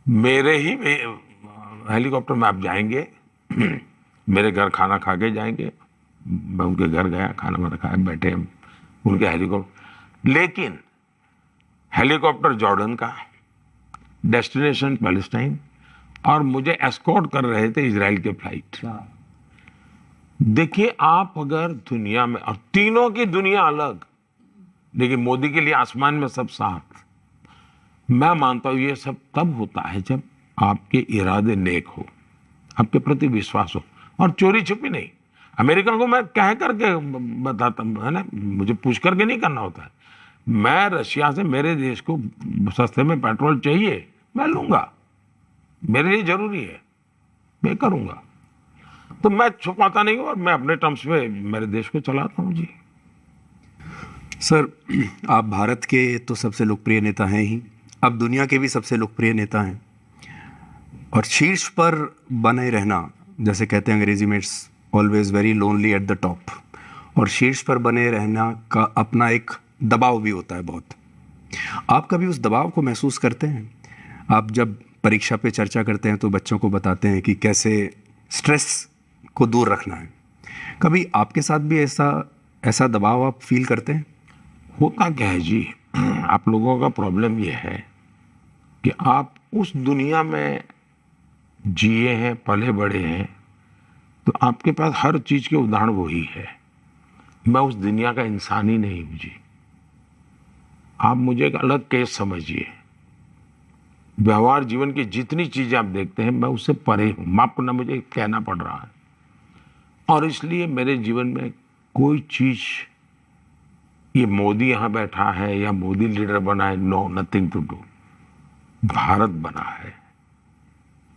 मेरे ही हेलीकॉप्टर में आप जाएंगे, मेरे घर खाना खा के जाएंगे। मैं उनके घर गया, खाना वाना खाया, बैठे हम उनके हेलीकॉप्टर। लेकिन हेलीकॉप्टर जॉर्डन का, डेस्टिनेशन पैलेस्टाइन, और मुझे एस्कॉर्ट कर रहे थे इजराइल के फ्लाइट। देखिए आप अगर दुनिया में, और तीनों की दुनिया अलग, लेकिन मोदी के लिए आसमान में सब साथ। मैं मानता हूं ये सब तब होता है जब आपके इरादे नेक हो, आपके प्रति विश्वास हो, और चोरी छुपी नहीं। अमेरिकन को मैं कह करके बताता है ना, मुझे पूछ करके नहीं करना होता है। मैं रशिया से, मेरे देश को सस्ते में पेट्रोल चाहिए, मैं लूंगा, मेरे लिए जरूरी है, मैं करूंगा। तो मैं छुपाता नहीं हूं और मैं अपने टर्म्स पे मेरे देश को चलाता हूं जी। सर, आप भारत के तो सबसे लोकप्रिय नेता हैं ही, अब दुनिया के भी सबसे लोकप्रिय नेता हैं, और शीर्ष पर बने रहना, जैसे कहते हैं अंग्रेजी में, it's always very lonely at the top, और शीर्ष पर बने रहना का अपना एक दबाव भी होता है बहुत। आप कभी उस दबाव को महसूस करते हैं? आप जब परीक्षा पे चर्चा करते हैं तो बच्चों को बताते हैं कि कैसे स्ट्रेस को दूर रखना है, कभी आपके साथ भी ऐसा दबाव आप फील करते हैं? होता क्या है जी, आप लोगों का प्रॉब्लम ये है कि आप उस दुनिया में जिए हैं, पले बड़े हैं, तो आपके पास हर चीज के उदाहरण वही है। मैं उस दुनिया का इंसान ही नहीं हूं जी। आप मुझे एक अलग केस समझिए। व्यवहार जीवन की जितनी चीजें आप देखते हैं मैं उससे परे हूं, माफ करना मुझे कहना पड़ रहा है। और इसलिए मेरे जीवन में कोई चीज, ये मोदी यहां बैठा है या मोदी लीडर बना है, no, nothing to do. Bharat बना है,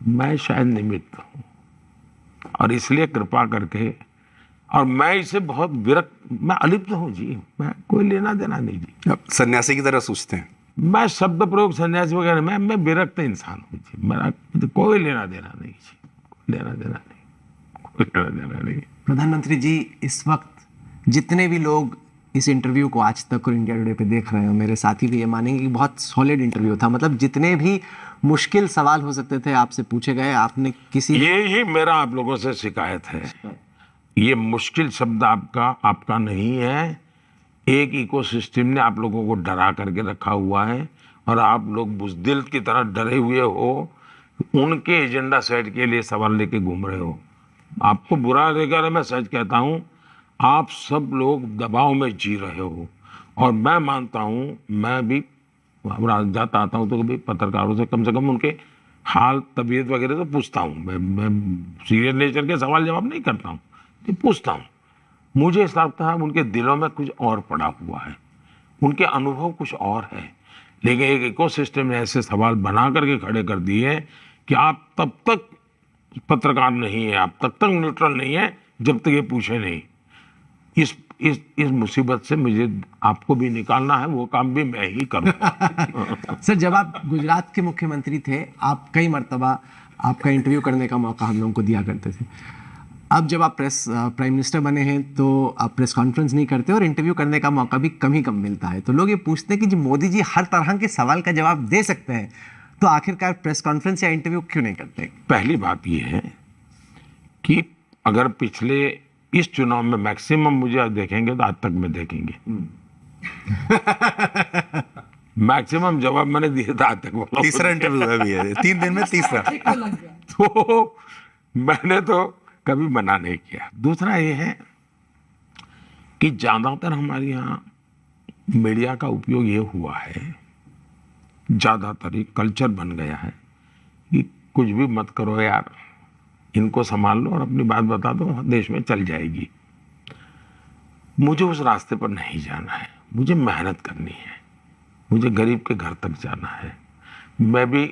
मैं शायद निमित्त हूं। और इसलिए कृपा करके, और मैं इसे बहुत विरक्त, मैं अलिप्त हूँ जी, मैं कोई लेना देना नहीं जी। आप सन्यासी की तरह सोचते हैं? मैं शब्द प्रयोग सन्यासी वगैरह, मैं विरक्त इंसान हूँ जी, मेरा कोई लेना देना नहीं जी, कोई लेना देना नहीं, कोई लेना देना नहीं। प्रधानमंत्री जी, इस वक्त जितने भी लोग इस इंटरव्यू को आज तक और इंडिया टुडे पे देख रहे हो, मेरे साथी भी ये मानेंगे कि बहुत सॉलिड इंटरव्यू था। मतलब जितने भी मुश्किल सवाल हो सकते थे आपसे पूछे गए, आपने किसी ये ही मेरा आप लोगों से शिकायत है, ये मुश्किल शब्द आपका नहीं है। एक इकोसिस्टम ने आप लोगों को डरा करके रखा हुआ है और आप लोग बुज़दिल की तरह डरे हुए हो, उनके एजेंडा सेट के लिए सवाल लेके घूम रहे हो। आपको बुरा लगेगा, मैं सच कहता हूँ, आप सब लोग दबाव में जी रहे हो। और मैं मानता हूँ, मैं भी जाता आता हूँ तो कभी पत्रकारों से कम उनके हाल तबीयत वगैरह तो पूछता हूँ। मैं सीरियस नेचर के सवाल जवाब नहीं करता हूँ, तो पूछता हूँ। मुझे ऐसा लगता है उनके दिलों में कुछ और पड़ा हुआ है, उनके अनुभव कुछ और है। लेकिन एक इकोसिस्टम ने ऐसे सवाल बना करके खड़े कर दिए कि आप तब तक पत्रकार नहीं है, आप तब तक न्यूट्रल नहीं है जब तक ये पूछे नहीं। इस मुसीबत से मुझे आपको भी निकालना है, वो काम भी मैं ही करूँगा। सर, जब आप गुजरात के मुख्यमंत्री थे, आप कई मर्तबा आपका इंटरव्यू करने का मौका हम लोगों को दिया करते थे। अब जब आप प्राइम मिनिस्टर बने हैं तो आप प्रेस कॉन्फ्रेंस नहीं करते और इंटरव्यू करने का मौका भी कम ही कम मिलता है। तो लोग ये पूछते हैं कि जो मोदी जी हर तरह के सवाल का जवाब दे सकते हैं, तो आखिरकार प्रेस कॉन्फ्रेंस या इंटरव्यू क्यों नहीं करते? पहली बात ये है कि अगर पिछले इस चुनाव में मैक्सिमम मुझे आज देखेंगे तो आज तक में देखेंगे मैक्सिमम जवाब मैंने दिए था आज तक। तीसरा इंटरव्यू है भी है, 3 दिन में तीसरा। तो मैंने तो कभी मना नहीं किया। दूसरा ये है कि ज्यादातर हमारे यहाँ मीडिया का उपयोग ये हुआ है, ज्यादातर ये कल्चर बन गया है कि कुछ भी मत करो यार, इनको संभाल लो और अपनी बात बता दो, देश में चल जाएगी। मुझे उस रास्ते पर नहीं जाना है, मुझे मेहनत करनी है, मुझे गरीब के घर तक जाना है। मैं भी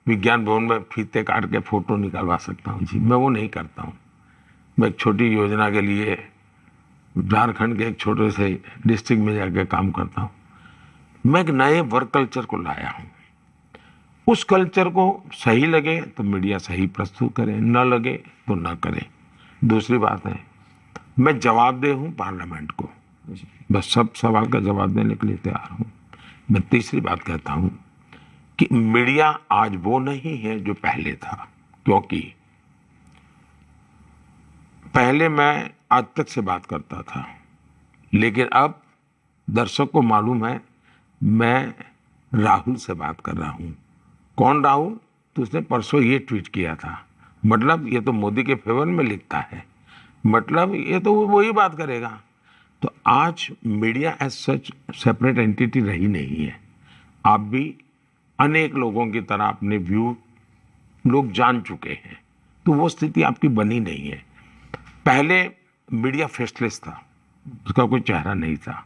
विज्ञान भवन में फीते काट के फोटो निकलवा सकता हूँ जी, मैं वो नहीं करता हूँ। मैं एक छोटी योजना के लिए झारखंड के एक छोटे से डिस्ट्रिक्ट में जाकर काम करता हूँ। मैं एक नए वर्क कल्चर को लाया हूँ। उस कल्चर को सही लगे तो मीडिया सही प्रस्तुत करे, न लगे तो न करे। दूसरी बात है, मैं जवाबदेह हूँ पार्लियामेंट को, बस सब सवाल का जवाब देने के लिए तैयार हूँ। मैं तीसरी बात कहता हूँ कि मीडिया आज वो नहीं है जो पहले था, क्योंकि पहले मैं आज तक से बात करता था, लेकिन अब दर्शक को मालूम है मैं राहुल से बात कर रहा हूँ। कौन राहुल? तो उसने परसों ये ट्वीट किया था, मतलब ये तो मोदी के फेवर में लिखता है, मतलब ये तो वही बात करेगा। तो आज media as such separate entity रही नहीं है। आप भी अनेक लोगों की तरह अपने व्यू लोग जान चुके हैं, तो वो स्थिति आपकी बनी नहीं है। पहले मीडिया फेसलेस था, उसका कोई चेहरा नहीं था।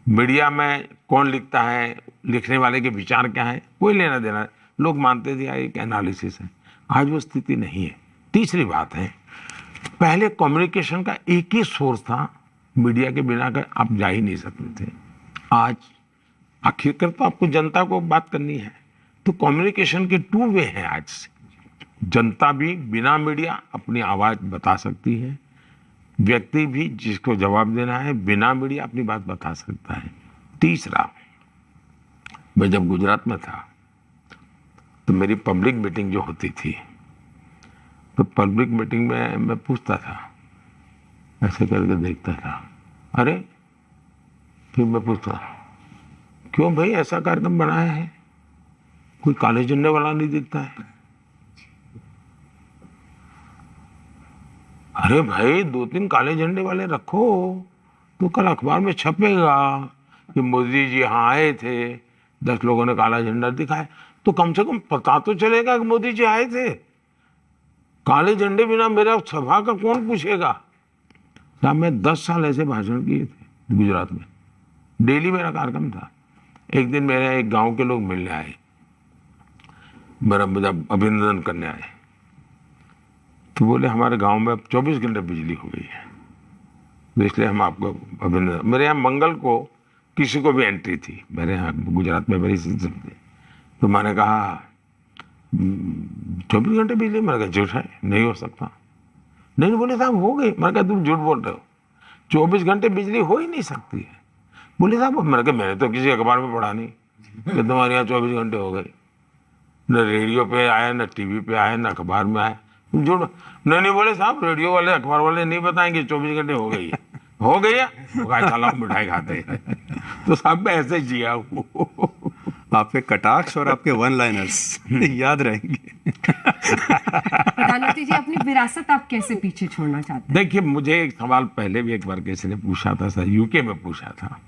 मीडिया में कौन लिखता है, लिखने वाले के विचार क्या है, कोई लेना देना, लोग मानते थे एक एनालिसिस है। आज वो स्थिति नहीं है। तीसरी बात है, पहले कम्युनिकेशन का एक ही सोर्स था, मीडिया के बिना का आप जा ही नहीं सकते थे। आज आखिरकार तो आपको जनता को बात करनी है, तो कम्युनिकेशन के 2 वे हैं आज से। जनता भी बिना मीडिया अपनी आवाज़ बता सकती है, व्यक्ति भी जिसको जवाब देना है बिना मीडिया अपनी बात बता सकता है। तीसरा, मैं जब गुजरात में था तो मेरी पब्लिक मीटिंग जो होती थी, तो पब्लिक मीटिंग में मैं पूछता था, ऐसे करके देखता था, अरे, फिर मैं पूछता, क्यों भाई ऐसा कार्यक्रम बनाया है, कोई काले झंडे वाला नहीं दिखता है? अरे भाई 2-3 काले झंडे वाले रखो तो कल अखबार में छपेगा कि मोदी जी यहाँ आए थे, 10 लोगों ने काला झंडा दिखाया, तो कम से कम पता तो चलेगा कि मोदी जी आए थे। काले झंडे बिना मेरा सभा का कौन पूछेगा? साहब मैं 10 साल ऐसे भाषण किए थे गुजरात में, डेली मेरा कार्यक्रम था। एक दिन मेरे एक गांव के लोग मिलने आए, मेरा अभिनंदन करने आए। तो बोले हमारे गांव में अब 24 घंटे बिजली हो गई है, तो इसलिए हम आपको अभिनंदन। मेरे यहाँ मंगल को किसी को भी एंट्री थी, मेरे यहाँ गुजरात में मेरी सिस्टम थी, तो मैंने कहा 24 घंटे बिजली, मैंने कहा झूठ है, नहीं हो सकता। नहीं बोले साहब हो गई। मैंने कहा तुम झूठ बोल रहे हो, 24 घंटे बिजली हो ही नहीं सकती है। बोले साहब, मैंने कहा मैंने तो किसी अखबार में पढ़ा नहीं कि तुम्हारे यहाँ 24 घंटे हो गए, न रेडियो पे आया, न टीवी पे आया, न अखबार में आया, तुम झूठ। नहीं बोले साहब, रेडियो वाले अखबार वाले नहीं बताएंगे 24 घंटे हो गई है, हो गई है, चला मिठाई खाते हैं। तो साहब मैं ऐसे ही जिया हूँ। आपके कटाक्ष और आपके वन लाइनर्स याद रहेंगे। प्रधानमंत्री जी, अपनी विरासत आप कैसे पीछे छोड़ना चाहते हैं? देखिए, मुझे एक सवाल पहले भी एक बार किसी ने पूछा था, सर यूके में पूछा था,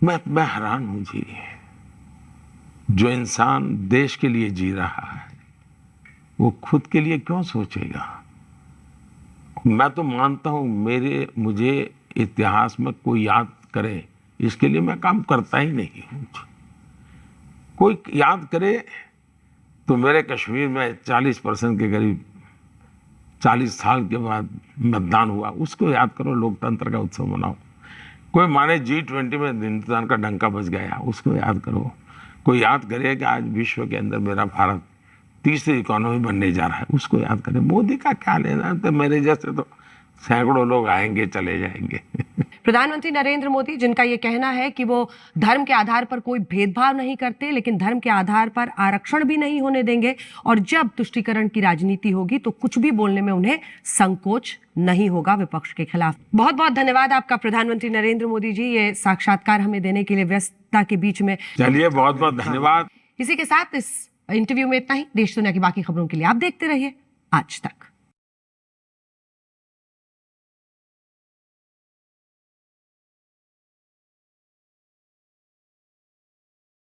मैं हैरान हूं जी। जो इंसान देश के लिए जी रहा है वो खुद के लिए क्यों सोचेगा? मैं तो मानता हूं मुझे इतिहास में कोई याद करे, इसके लिए मैं काम करता ही नहीं हूं। कोई याद करे तो मेरे कश्मीर में 40% के करीब 40 साल के बाद मतदान हुआ, उसको याद करो, लोकतंत्र का उत्सव मनाओ। कोई माने G20 में हिंदुस्तान का डंका बज गया, उसको याद करो। कोई याद करे कि आज विश्व के अंदर मेरा भारत तीसरी इकोनॉमी बनने जा रहा है, उसको याद करे। मोदी का क्या लेना, तो मेरे जैसे तो सैकड़ों लोग आएंगे चले जाएंगे। प्रधानमंत्री नरेंद्र मोदी, जिनका ये कहना है कि वो धर्म के आधार पर कोई भेदभाव नहीं करते, लेकिन धर्म के आधार पर आरक्षण भी नहीं होने देंगे, और जब तुष्टीकरण की राजनीति होगी तो कुछ भी बोलने में उन्हें संकोच नहीं होगा विपक्ष के खिलाफ। बहुत बहुत धन्यवाद आपका प्रधानमंत्री नरेंद्र मोदी जी, ये साक्षात्कार हमें देने के लिए, व्यस्तता के बीच में। चलिए, बहुत बहुत धन्यवाद। इसी के साथ इस इंटरव्यू में इतना ही। देश दुनिया की बाकी खबरों के लिए आप देखते रहिए आज तक।